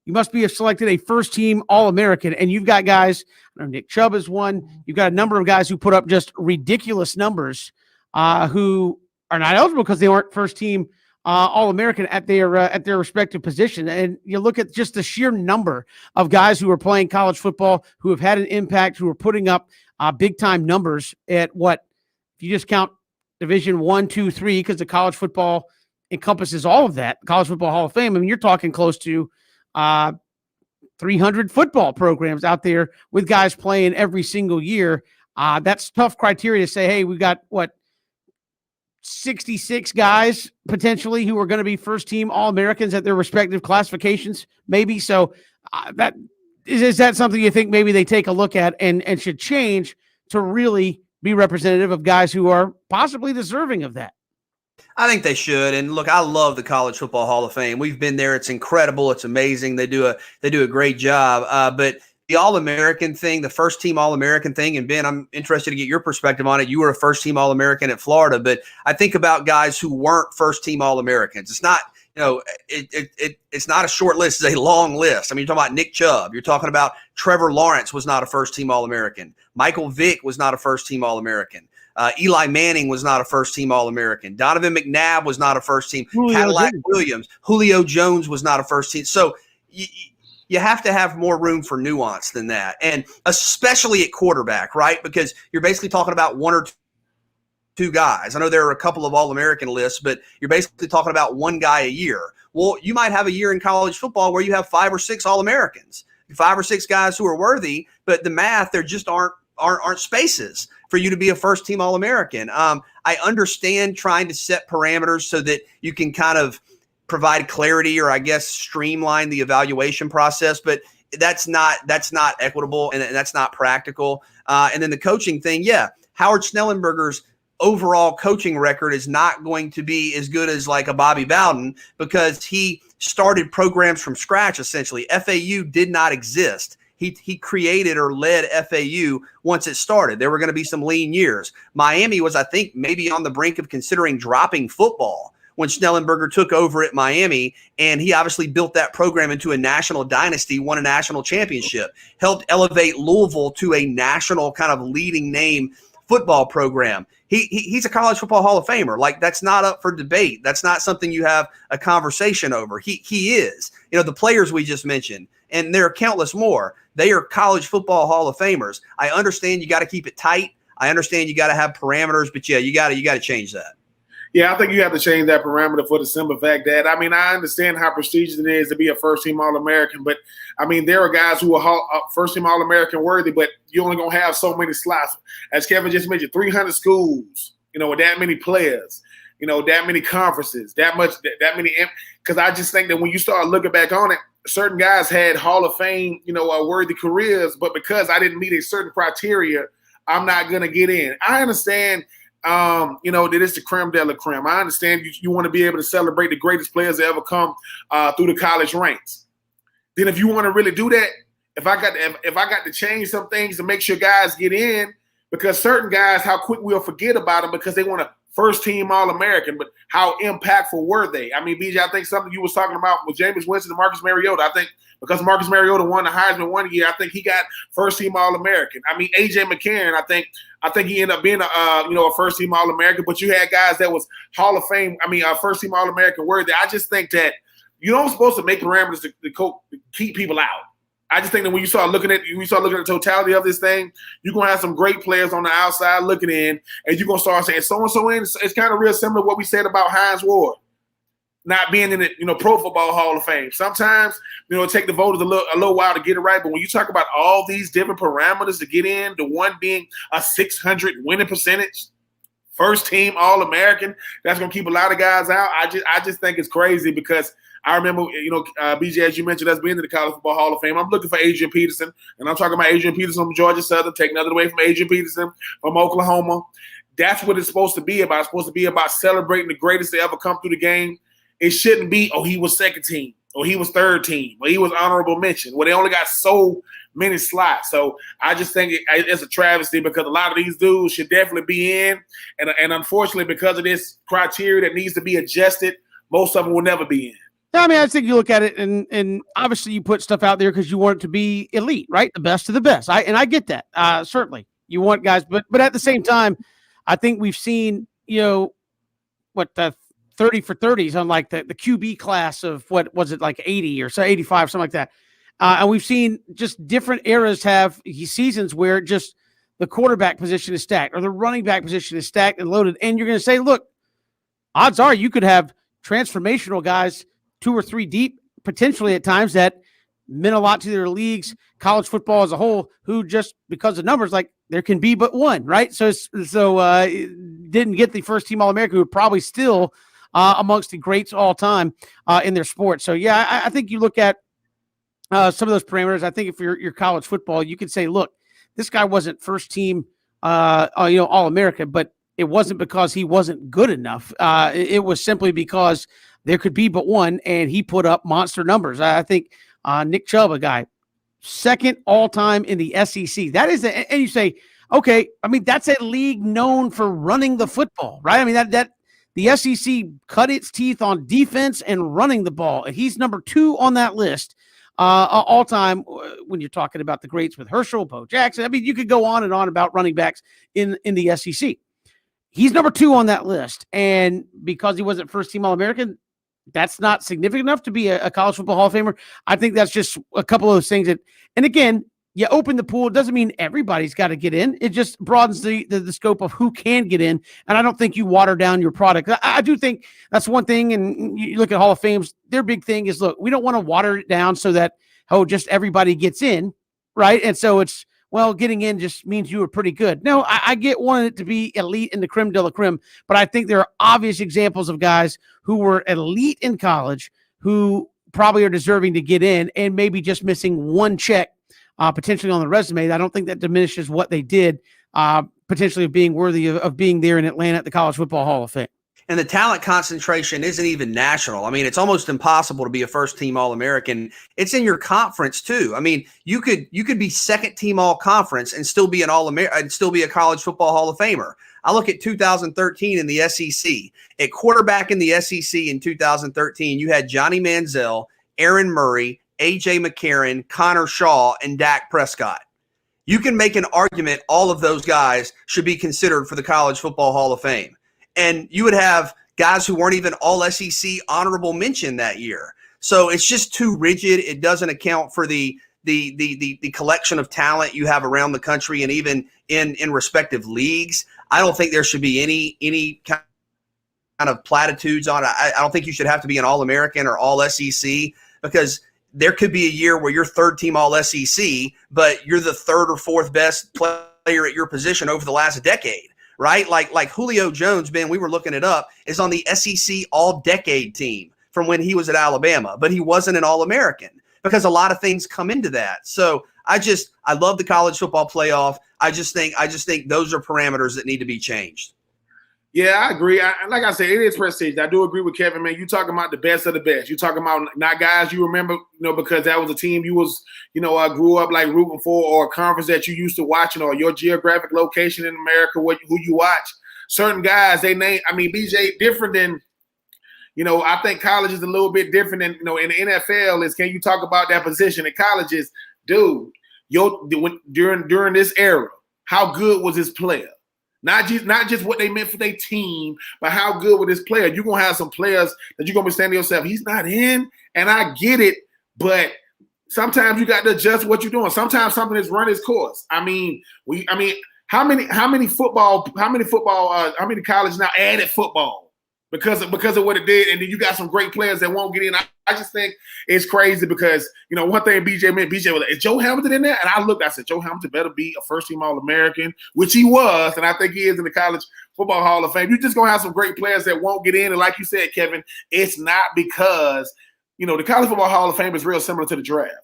you must be selected a first-team All-American, and you've got guys, I know Nick Chubb is one, you've got a number of guys who put up just ridiculous numbers who are not eligible because they weren't first-team All-American at their respective position. And you look at just the sheer number of guys who are playing college football, who have had an impact, who are putting up big-time numbers at what, if you just count Division 1, 2, 3, because the college football encompasses all of that, College Football Hall of Fame, I mean, you're talking close to 300 football programs out there with guys playing every single year. That's tough criteria to say, hey, we got 66 guys potentially who are going to be first team All-Americans at their respective classifications, maybe. So that is that something you think maybe they take a look at and should change to really be representative of guys who are possibly deserving of that? I think they should. And look, I love the College Football Hall of Fame. We've been there. It's incredible. It's amazing. They do a great job. But the All-American thing, the first team All-American thing, and Ben, I'm interested to get your perspective on it. You were a first team All-American at Florida, but I think about guys who weren't first team All-Americans. It's not, it's not a short list. It's a long list. I mean, you're talking about Nick Chubb. You're talking about Trevor Lawrence was not a first team All-American. Michael Vick was not a first team All-American. Eli Manning was not a first-team All-American. Donovan McNabb was not a first-team. Cadillac Williams. Julio Jones was not a first-team. So you have to have more room for nuance than that, and especially at quarterback, right? Because you're basically talking about one or two guys. I know there are a couple of All-American lists, but you're basically talking about one guy a year. Well, you might have a year in college football where you have 5 or 6 All-Americans, 5 or 6 guys who are worthy, but the math, there just aren't spaces for you to be a first-team All-American. I understand trying to set parameters so that you can kind of provide clarity or, I guess, streamline the evaluation process, but that's not equitable and that's not practical. And then the coaching thing, yeah, Howard Schnellenberger's overall coaching record is not going to be as good as like a Bobby Bowden because he started programs from scratch, essentially. FAU did not exist. He created or led FAU once it started. There were going to be some lean years. Miami was, I think, maybe on the brink of considering dropping football when Schnellenberger took over at Miami, and he obviously built that program into a national dynasty, won a national championship, helped elevate Louisville to a national kind of leading name football program. He's a College Football Hall of Famer. Like, that's not up for debate. That's not something you have a conversation over. He is. The players we just mentioned, and there are countless more. They are College Football Hall of Famers. I understand you got to keep it tight. I understand you got to have parameters, but yeah, you got to change that. Yeah, I think you have to change that parameter for the simple fact that, I mean, I understand how prestigious it is to be a first-team All-American, but, I mean, there are guys who are first-team All-American worthy, but you're only going to have so many slots. As Kevin just mentioned, 300 schools, with that many players, that many conferences, that many – because I just think that when you start looking back on it, certain guys had Hall of Fame, worthy careers, but because I didn't meet a certain criteria, I'm not going to get in. I understand – that it's the creme de la creme. I understand you want to be able to celebrate the greatest players that ever come through the college ranks. Then if you want to really do that, if I got to change some things to make sure guys get in, because certain guys, how quick we'll forget about them because they want to first team All-American, but how impactful were they? I mean, BJ, I think something you was talking about with Jameis Winston and Marcus Mariota. I think because Marcus Mariota won the Heisman one year, I think he got first team All-American. I mean, AJ McCarron, I think he ended up being a first team All-American, but you had guys that was Hall of Fame. I mean, first team All-American worthy. I just think that you don't supposed to make parameters to keep people out. I just think that when you start looking at the totality of this thing, you're gonna have some great players on the outside looking in, and you're gonna start saying so and so in. It's kind of real similar to what we said about Hines Ward not being in the Pro Football Hall of Fame. Sometimes it take the voters a little while to get it right, but when you talk about all these different parameters to get in, the one being a 600 winning percentage, first team All-American, that's gonna keep a lot of guys out. I just think it's crazy because I remember, BJ, as you mentioned, us being in the College Football Hall of Fame. I'm looking for Adrian Peterson, and I'm talking about Adrian Peterson from Georgia Southern. Take nothing away from Adrian Peterson from Oklahoma. That's what it's supposed to be about. It's supposed to be about celebrating the greatest to ever come through the game. It shouldn't be, oh, he was second team, or he was third team, or he was honorable mention. Well, they only got so many slots. So I just think it's a travesty because a lot of these dudes should definitely be in. And unfortunately, because of this criteria that needs to be adjusted, most of them will never be in. I mean, I think you look at it, and obviously you put stuff out there because you want it to be elite, right? The best of the best. I get that. Certainly, you want guys, but at the same time, I think we've seen, the 30 for 30s on like the QB class of what was it, like 80 or so 85, something like that. And we've seen just different eras have seasons where just the quarterback position is stacked or the running back position is stacked and loaded. And you're going to say, look, odds are you could have transformational guys 2 or 3 deep, potentially at times, that meant a lot to their leagues, college football as a whole, who just because of numbers, like there can be but one, right? So didn't get the first team All-American, who are probably still amongst the greats all time in their sport. So yeah, I think you look at some of those parameters. I think if you're college football, you could say, look, this guy wasn't first team, All-American, but it wasn't because he wasn't good enough. It was simply because there could be but one, and he put up monster numbers. I think Nick Chubb, a guy, second all-time in the SEC. That is, and you say, okay, I mean, that's a league known for running the football, right? I mean, that the SEC cut its teeth on defense and running the ball, and he's number 2 on that list all-time when you're talking about the greats with Herschel, Bo Jackson. I mean, you could go on and on about running backs in the SEC. He's number 2 on that list, and because he wasn't first-team All-American, that's not significant enough to be a college football Hall of Famer. I think that's just a couple of those things that, and again, you open the pool. It doesn't mean everybody's got to get in. It just broadens the scope of who can get in. And I don't think you water down your product. I do think that's one thing. And you look at Hall of Fames, their big thing is, look, we don't want to water it down so that, just everybody gets in, right? And so it's, well, getting in just means you were pretty good. No, I get wanting it to be elite in the creme de la creme, but I think there are obvious examples of guys who were elite in college who probably are deserving to get in and maybe just missing one check potentially on the resume. I don't think that diminishes what they did, potentially of being worthy of being there in Atlanta at the College Football Hall of Fame. And the talent concentration isn't even national. I mean, it's almost impossible to be a first-team All-American. It's in your conference too. I mean, you could be second-team All-Conference and still be an All-American and still be a College Football Hall of Famer. I look at 2013 in the SEC. At quarterback in the SEC in 2013, you had Johnny Manziel, Aaron Murray, A.J. McCarron, Connor Shaw, and Dak Prescott. You can make an argument all of those guys should be considered for the College Football Hall of Fame. And you would have guys who weren't even all SEC honorable mention that year. So it's just too rigid. It doesn't account for the collection of talent you have around the country and even in respective leagues. I don't think there should be any kind of platitudes on it. I don't think you should have to be an All-American or all SEC, because there could be a year where you're third team all SEC, but you're the third or fourth best player at your position over the last decade. Right? Like Julio Jones, Ben, we were looking it up, is on the SEC all-decade team from when he was at Alabama, but he wasn't an All-American because a lot of things come into that. So I love the college football playoff. I just think those are parameters that need to be changed. Yeah, I agree. Like I said, it is prestige. I do agree with Kevin, man. You talking about the best of the best. You talking about not guys you remember, because that was a team you was, grew up like rooting for, or a conference that you used to watching, or your geographic location in America, who you watch. Certain guys, they name. I mean, BJ, different than, I think college is a little bit different than, in the NFL is. Can you talk about that position in colleges, dude? During this era, how good was this player? Not just what they meant for their team, but how good with this player. You're going to have some players that you're going to be saying to yourself, he's not in, and I get it, but sometimes you got to adjust what you're doing. Sometimes something has run its course. How many colleges now added football because of what it did, and then you got some great players that won't get in. I just think it's crazy because, one thing BJ was like, is Joe Hamilton in there? And I said, Joe Hamilton better be a first-team All-American, which he was, and I think he is in the College Football Hall of Fame. You're just going to have some great players that won't get in, and like you said, Kevin, it's not because, the College Football Hall of Fame is real similar to the draft.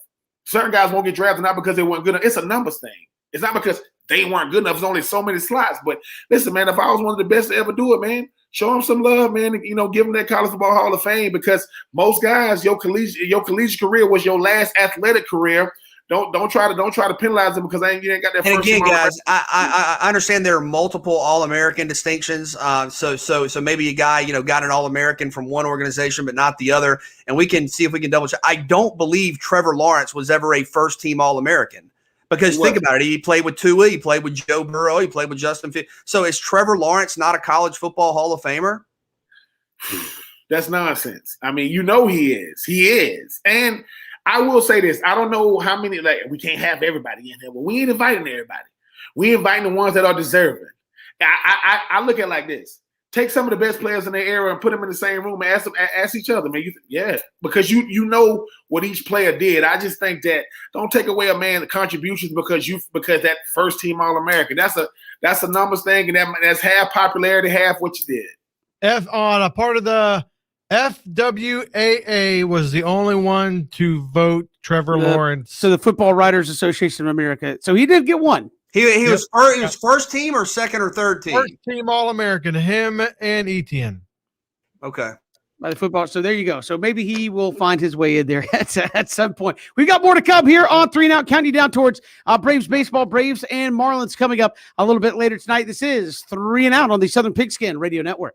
Certain guys won't get drafted not because they weren't good enough. It's a numbers thing. It's not because they weren't good enough. There's only so many slots. But listen, man, if I was one of the best to ever do it, man, show them some love, man. Give them that College Football Hall of Fame, because most guys, your collegiate career was your last athletic career. Don't try to penalize them because you ain't got that. And first again, team guys, I understand there are multiple All-American distinctions. So maybe a guy got an All-American from one organization but not the other, and we can see if we can double check. I don't believe Trevor Lawrence was ever a first-team All-American, because think about it. He played with Tua, he played with Joe Burrow, he played with Justin Fields. So is Trevor Lawrence not a college football Hall of Famer? That's nonsense. I mean, he is. He is. And I will say this. I don't know how many, we can't have everybody in here, but we ain't inviting everybody. We inviting the ones that are deserving. I look at it like this. Take some of the best players in their era and put them in the same room and ask each other, man. Because you know what each player did. I just think that don't take away a man's contributions because that first team All-American. That's a numbers thing, and that's half popularity, half what you did. On a part of the FWAA was the only one to vote Trevor Lawrence. So the Football Writers Association of America. So he did get one. He was first team or second or third team? First team All-American, him and Etienne. Okay. By the football. So there you go. So maybe he will find his way in there at some point. We got more to come here on 3 and Out, counting down towards Braves baseball, Braves and Marlins coming up a little bit later tonight. This is 3 and Out on the Southern Pigskin Radio Network.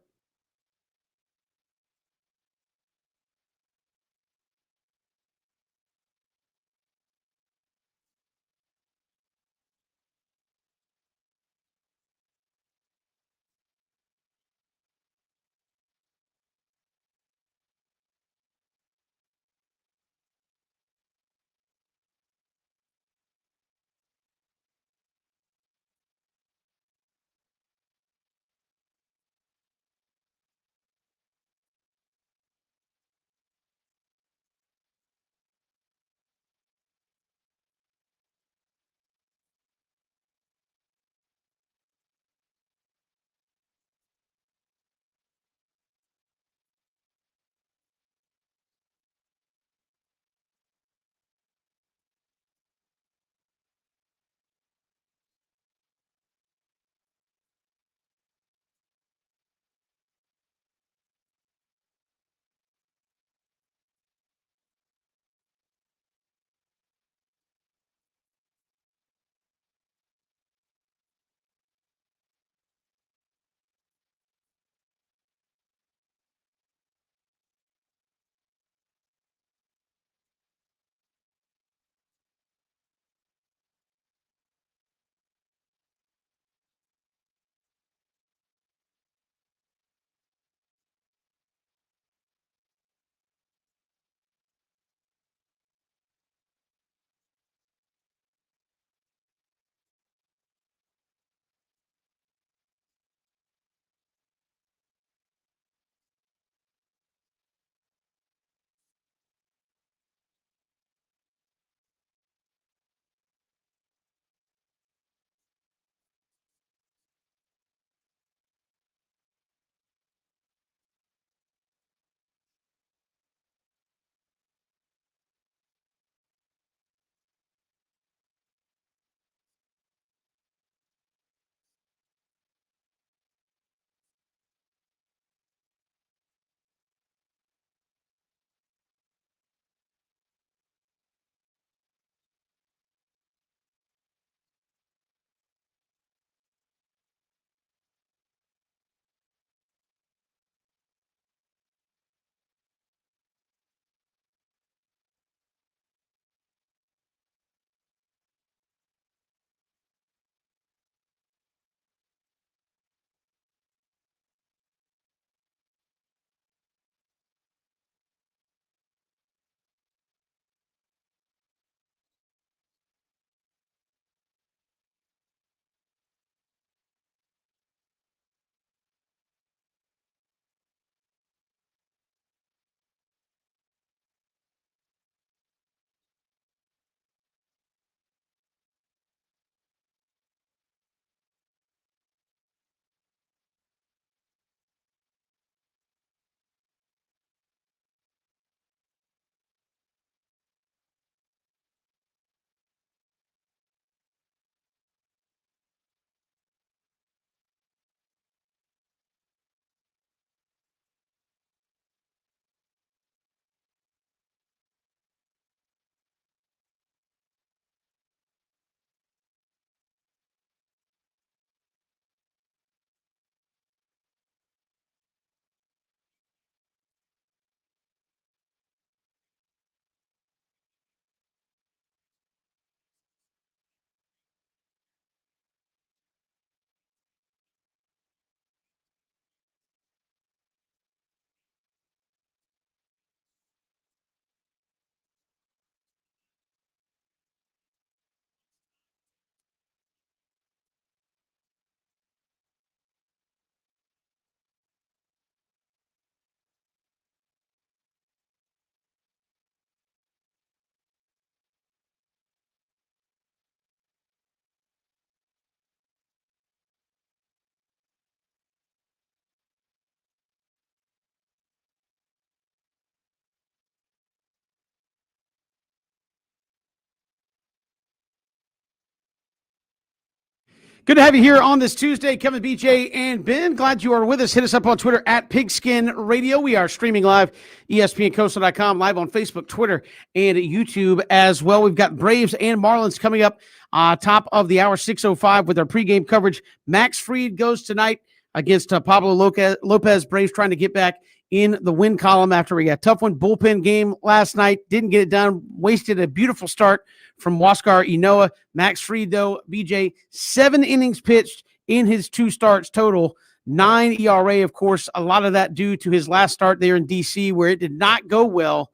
Good to have you here on this Tuesday. Kevin, BJ, and Ben. Glad you are with us. Hit us up on Twitter at Pigskin Radio. We are streaming live, ESPNCoastal.com, live on Facebook, Twitter, and YouTube as well. We've got Braves and Marlins coming up top of the hour, 6:05 with our pregame coverage. Max Fried goes tonight against Pablo Lopez. Braves trying to get back in the win column after we got a tough one. Bullpen game last night. Didn't get it done. Wasted a beautiful start from Huascar Ynoa. Max Fried, though, BJ, 7 innings pitched in his 2 starts total, 9 ERA, of course, a lot of that due to his last start there in D.C. where it did not go well.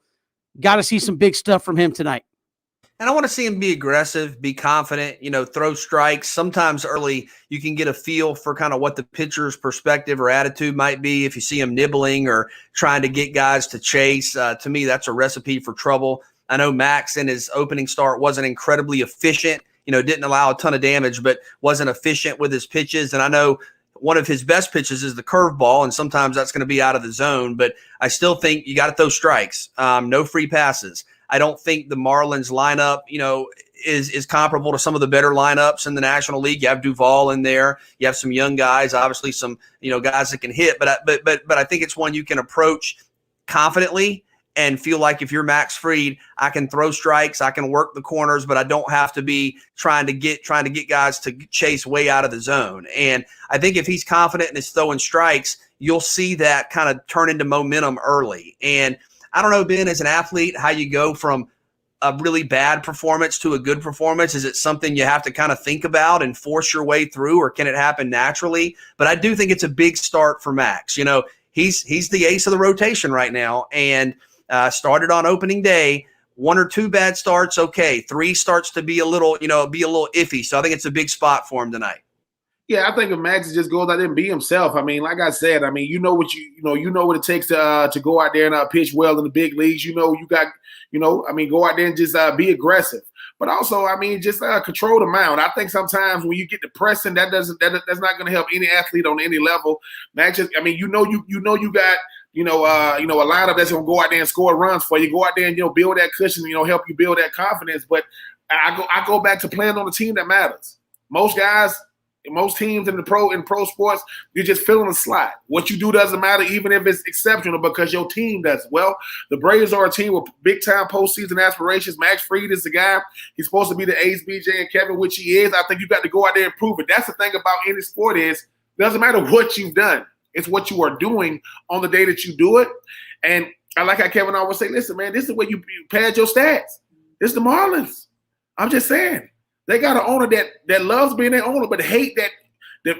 Got to see some big stuff from him tonight. And I want to see him be aggressive, be confident, throw strikes. Sometimes early you can get a feel for kind of what the pitcher's perspective or attitude might be if you see him nibbling or trying to get guys to chase. To me, that's a recipe for trouble. I know Max in his opening start wasn't incredibly efficient, didn't allow a ton of damage, but wasn't efficient with his pitches. And I know one of his best pitches is the curveball, and sometimes that's going to be out of the zone. But I still think you got to throw strikes, no free passes. I don't think the Marlins lineup, is comparable to some of the better lineups in the National League. You have Duvall in there. You have some young guys, obviously some, guys that can hit. But I think it's one you can approach confidently and feel like if you're Max Fried, I can throw strikes, I can work the corners, but I don't have to be trying to get guys to chase way out of the zone. And I think if he's confident and is throwing strikes, you'll see that kind of turn into momentum early. And I don't know, Ben, as an athlete, how you go from a really bad performance to a good performance. Is it something you have to kind of think about and force your way through, or can it happen naturally? But I do think it's a big start for Max. He's the ace of the rotation right now, and started on opening day. 1 or 2 bad starts, okay. 3 starts to be a little iffy. So I think it's a big spot for him tonight. Yeah, I think if Max just goes out there and be himself, like I said, you know what it takes to go out there and pitch well in the big leagues. Go out there and just be aggressive. But also, just control the mound. I think sometimes when you get the pressing, that's not going to help any athlete on any level. Max, you got a lineup that's going to go out there and score runs for you. Go out there and build that cushion, help you build that confidence. But I go back to playing on the team that matters. Most guys. Most teams in pro sports, you're just filling a slot. What you do doesn't matter, even if it's exceptional, because your team does. Well, the Braves are a team with big-time postseason aspirations. Max Fried is the guy. He's supposed to be the ace, BJ and Kevin, which he is. I think you got to go out there and prove it. That's the thing about any sport is it doesn't matter what you've done. It's what you are doing on the day that you do it. And I like how Kevin always say, listen, man, this is where you pad your stats. It's the Marlins. I'm just saying. They got an owner that loves being their owner, but hate that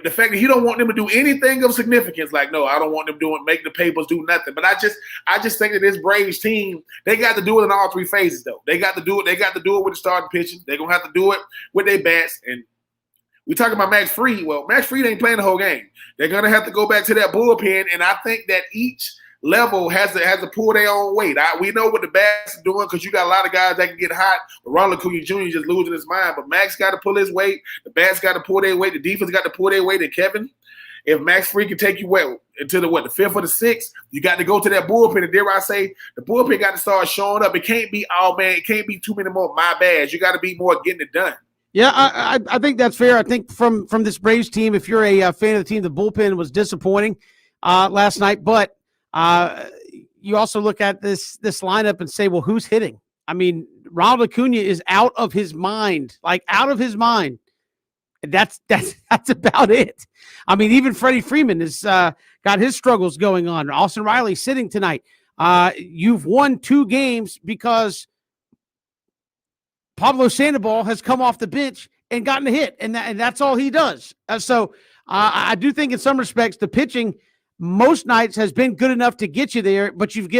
the fact that he don't want them to do anything of significance. Like, no, I don't want them make the papers do nothing. But I just think that this Braves team, they got to do it in all 3 phases, though. They got to do it. They got to do it with the starting pitching. They're gonna have to do it with their bats. And we talking about Max Fried. Well, Max Fried ain't playing the whole game. They're gonna have to go back to that bullpen, and I think that each level has to pull their own weight. We know what the bats are doing because you got a lot of guys that can get hot. Ronald Acuna Jr. just losing his mind, but Max got to pull his weight. The bats got to pull their weight. The defense got to pull their weight. And Kevin, if Max Fried can take you into the 5th or the 6th, you got to go to that bullpen. And dare I say, the bullpen got to start showing up. It can't be, oh man, it can't be too many more my bads. You got to be more getting it done. Yeah, I think that's fair. I think from this Braves team, if you're a fan of the team, the bullpen was disappointing last night, but you also look at this lineup and say, well, who's hitting? Ronald Acuna is out of his mind, out of his mind. That's about it. Even Freddie Freeman has got his struggles going on. Austin Riley sitting tonight. You've won 2 games because Pablo Sandoval has come off the bench and gotten a hit, and that's all he does. So I do think in some respects the pitching most nights has been good enough to get you there, but you've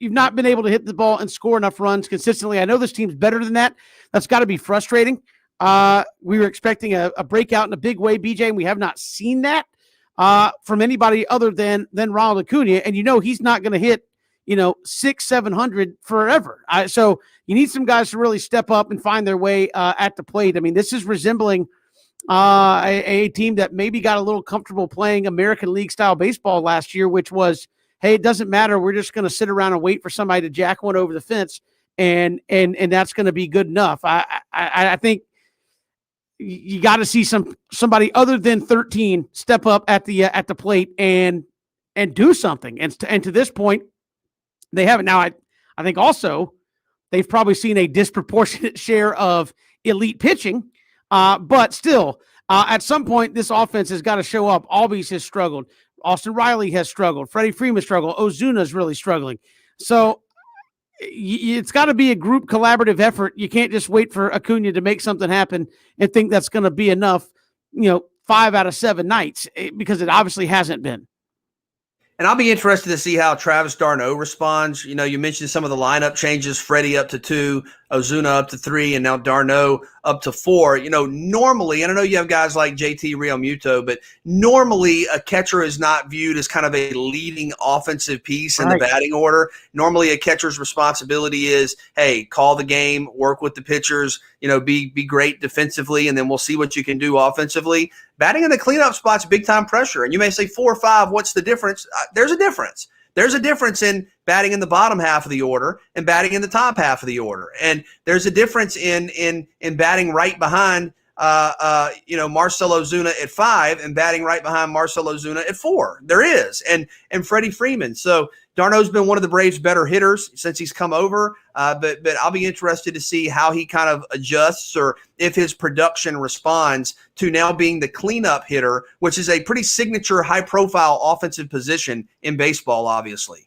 not been able to hit the ball and score enough runs consistently. I know this team's better than that. That's got to be frustrating. We were expecting a breakout in a big way, BJ, and we have not seen that from anybody other than Ronald Acuna. And he's not going to hit 600-700 forever. So you need some guys to really step up and find their way at the plate. This is resembling a team that maybe got a little comfortable playing American League style baseball last year, which was, hey, it doesn't matter. We're just going to sit around and wait for somebody to jack one over the fence, and that's going to be good enough. I think you got to see somebody other than 13 step up at the plate and do something. And to this point, they haven't. Now, I think also they've probably seen a disproportionate share of elite pitching, but still, at some point, this offense has got to show up. Albies has struggled. Austin Riley has struggled. Freddie Freeman struggled. Ozuna's really struggling. So it's got to be a group collaborative effort. You can't just wait for Acuna to make something happen and think that's going to be enough, 5 out of 7 nights, because it obviously hasn't been. And I'll be interested to see how Travis d'Arnaud responds. You mentioned some of the lineup changes, Freddie up to 2, Ozuna up to 3, and now d'Arnaud up to 4. Normally, and I know you have guys like JT Realmuto, but normally a catcher is not viewed as kind of a leading offensive piece in the batting order. Normally a catcher's responsibility is, hey, call the game, work with the pitchers, be great defensively, and then we'll see what you can do offensively. Batting in the cleanup spot's big-time pressure. And you may say 4 or 5, what's the difference? There's a difference. There's a difference in batting in the bottom half of the order and batting in the top half of the order. And there's a difference in batting right behind Marcell Ozuna at 5 and batting right behind Marcell Ozuna at 4. There is. And Freddie Freeman. So d'Arnaud's been one of the Braves' better hitters since he's come over. But I'll be interested to see how he kind of adjusts, or if his production responds to now being the cleanup hitter, which is a pretty signature, high-profile offensive position in baseball, obviously.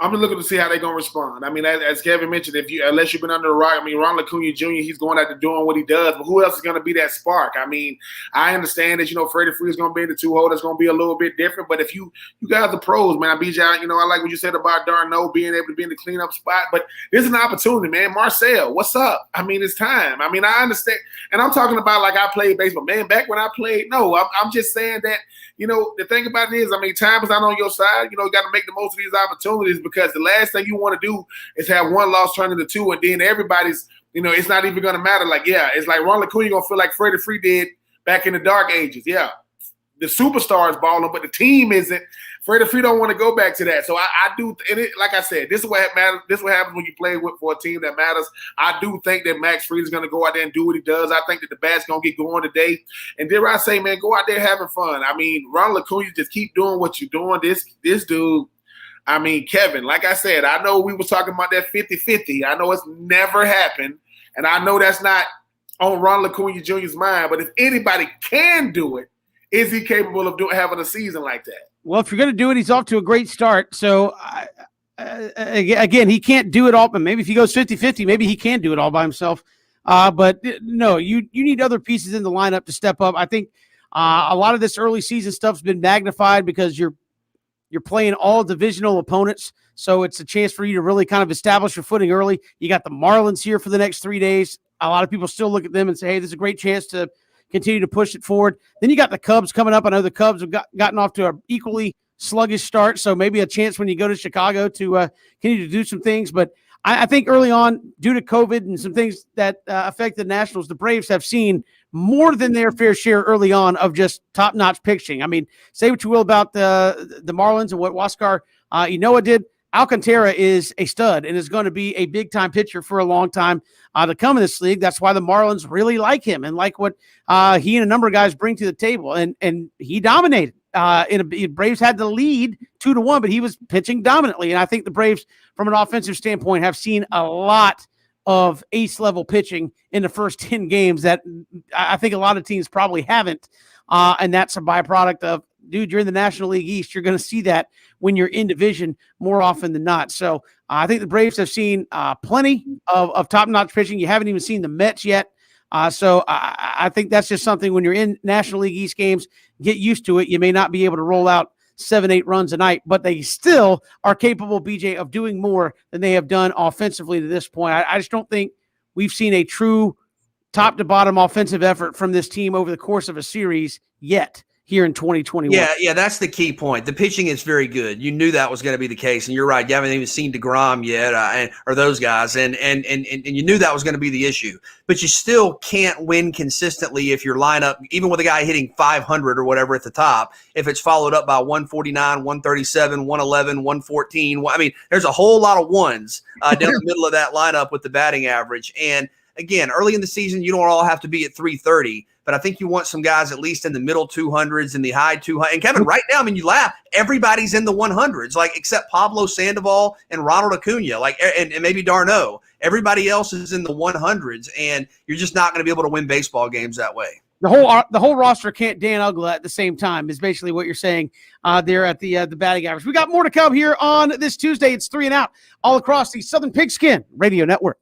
I'm looking to see how they're going to respond. I mean, as Kevin mentioned, unless you've been under a rock, Ronald Acuna Jr., he's going out there doing what he does, but who else is going to be that spark? I mean, I understand that, Freddie Freeman is going to be in the 2-hole. That's going to be a little bit different, but if you guys are pros, man, BJ, I like what you said about d'Arnaud being able to be in the cleanup spot, but this is an opportunity, man. Marcell, what's up? It's time. I understand, and I'm talking about like I played baseball. Man, back when I played, no, I'm just saying that, the thing about it is, time is not on your side. You got to make the most of these opportunities, because the last thing you want to do is have one loss turn into 2, and then everybody's, it's not even going to matter. It's like Ronald Acuna going to feel like Freddie Freeman did back in the dark ages. Yeah, the superstar is balling, but the team isn't. Freddie Freeman don't want to go back to that. So I do, and like I said, this is what matters. This is what happens when you play for a team that matters. I do think that Max Fried is going to go out there and do what he does. I think that the bat's going to get going today. And dare I say, man, go out there having fun. Ronald Acuna, just keep doing what you're doing. This dude, Kevin, like I said, I know we was talking about that 50-50. I know it's never happened, and I know that's not on Ronald Acuna Jr.'s mind, but if anybody can do it, is he capable of having a season like that? Well, if you're going to do it, he's off to a great start. So, again, he can't do it all, but maybe if he goes 50-50, maybe he can do it all by himself. But no, you need other pieces in the lineup to step up. I think a lot of this early season stuff's been magnified because you're playing all divisional opponents. So it's a chance for you to really kind of establish your footing early. You got the Marlins here for the next 3 days. A lot of people still look at them and say, hey, this is a great chance to continue to push it forward. Then you got the Cubs coming up. I know the Cubs have gotten off to an equally sluggish start, so maybe a chance when you go to Chicago to continue to do some things. But I think early on, due to COVID and some things that affect the Nationals, the Braves have seen more than their fair share early on of just top-notch pitching. Say what you will about the Marlins and what Huáscar Ynoa did. Alcantara is a stud and is going to be a big-time pitcher for a long time to come in this league. That's why the Marlins really like him and like what he and a number of guys bring to the table. And he dominated. Braves had the lead 2-1, but he was pitching dominantly. And I think the Braves, from an offensive standpoint, have seen a lot of ace-level pitching in the first 10 games that I think a lot of teams probably haven't. And that's a byproduct of, dude, you're in the National League East. You're going to see that when you're in division more often than not. So I think the Braves have seen plenty of top-notch pitching. You haven't even seen the Mets yet. So I think that's just something when you're in National League East games, get used to it. You may not be able to roll out 7-8 runs a night, but they still are capable, BJ, of doing more than they have done offensively to this point. I just don't think we've seen a true top-to-bottom offensive effort from this team over the course of a series yet here in 2021. Yeah, that's the key point. The pitching is very good. You knew that was going to be the case, and you're right. You haven't even seen DeGrom yet, or those guys, and you knew that was going to be the issue. But you still can't win consistently if your lineup, even with a guy hitting 500 or whatever at the top, if it's followed up by 149, 137, 111, 114. There's a whole lot of ones down the middle of that lineup with the batting average, and again, early in the season, you don't all have to be at 330, but I think you want some guys at least in the middle 200s and the high 200s. And Kevin, right now, I mean, you laugh, everybody's in the 100s, like except Pablo Sandoval and Ronald Acuna, like and maybe Darno. Everybody else is in the 100s, and you're just not going to be able to win baseball games that way. The whole roster can't Dan Uggla at the same time is basically what you're saying there at the batting average. We got more to come here on this Tuesday. It's 3 and Out all across the Southern Pigskin Radio Network.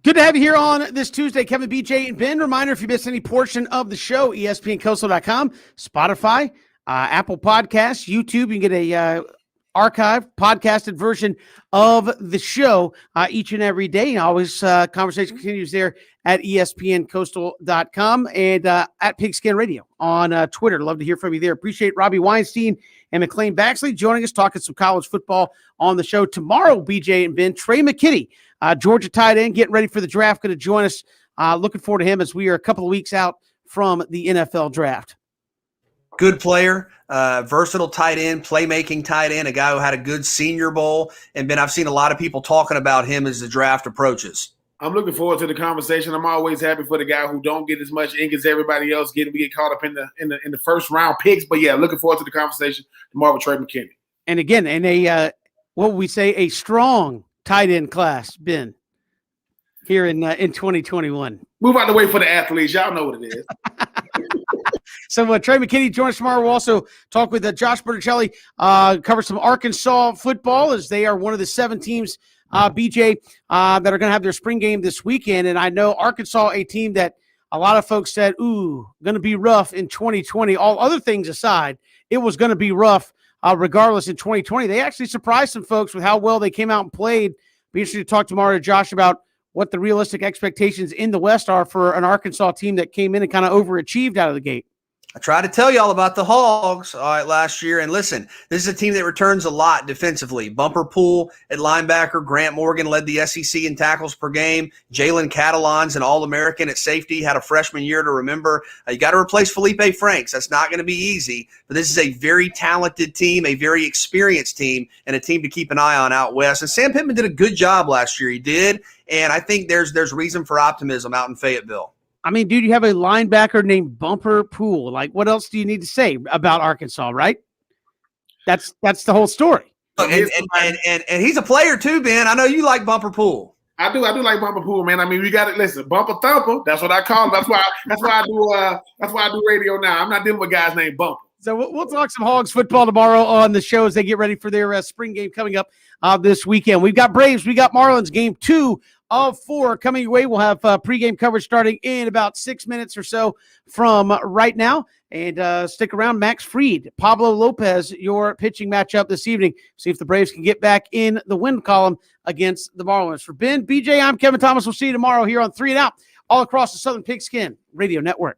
Good to have you here on this Tuesday, Kevin, BJ, and Ben. Reminder, if you missed any portion of the show, ESPNCoastal.com, Spotify, Apple Podcasts, YouTube. You can get a archived, podcasted version of the show each and every day. And always conversation continues there at ESPNCoastal.com and at Pigskin Radio on Twitter. Love to hear from you there. Appreciate Robbie Weinstein and McLean Baxley joining us, talking some college football on the show. Tomorrow, BJ and Ben, Trey McKitty, Georgia tight end, getting ready for the draft, going to join us. Looking forward to him as we are a couple of weeks out from the NFL draft. Good player, versatile tight end, playmaking tight end, a guy who had a good Senior Bowl. And Ben, I've seen a lot of people talking about him as the draft approaches. I'm looking forward to the conversation. I'm always happy for the guy who don't get as much ink as everybody else. We get caught up in the first round picks. But yeah, looking forward to the conversation tomorrow with Trey McKinney. And again, in a what would we say, a strong tight end class, Ben, here in 2021. Move out the way for the athletes. Y'all know what it is. So Trey McKinney joins us tomorrow. We'll also talk with Josh Berticelli, cover some Arkansas football as they are one of the 7 teams, BJ, that are going to have their spring game this weekend. And I know Arkansas, a team that a lot of folks said, going to be rough in 2020. All other things aside, it was going to be rough regardless in 2020. They actually surprised some folks with how well they came out and played. Be interested to talk tomorrow to Josh about what the realistic expectations in the West are for an Arkansas team that came in and kind of overachieved out of the gate. I tried to tell you all about the Hogs last year. And listen, this is a team that returns a lot defensively. Bumper Pool at linebacker. Grant Morgan led the SEC in tackles per game. Jalen Catalon's an All-American at safety, had a freshman year to remember. You got to replace Felipe Franks. That's not going to be easy. But this is a very talented team, a very experienced team, and a team to keep an eye on out west. And Sam Pittman did a good job last year. He did. And I think there's reason for optimism out in Fayetteville. I mean, dude, you have a linebacker named Bumper Pool. Like, what else do you need to say about Arkansas, right? That's the whole story. And he's a player too, Ben. I know you like Bumper Pool. I do like Bumper Pool, man. I mean, we got to listen. Bumper Thumper. That's what I call him. That's why I do radio now. I'm not dealing with guys named Bumper. So we'll talk some Hogs football tomorrow on the show as they get ready for their spring game coming up this weekend. We've got Braves, we got Marlins, game 2 of 4 coming your way. We'll have pregame coverage starting in about 6 minutes or so from right now. And stick around. Max Fried, Pablo Lopez, your pitching matchup this evening. See if the Braves can get back in the win column against the Marlins. For Ben, BJ, I'm Kevin Thomas. We'll see you tomorrow here on 3 and Out, all across the Southern Pigskin Radio Network.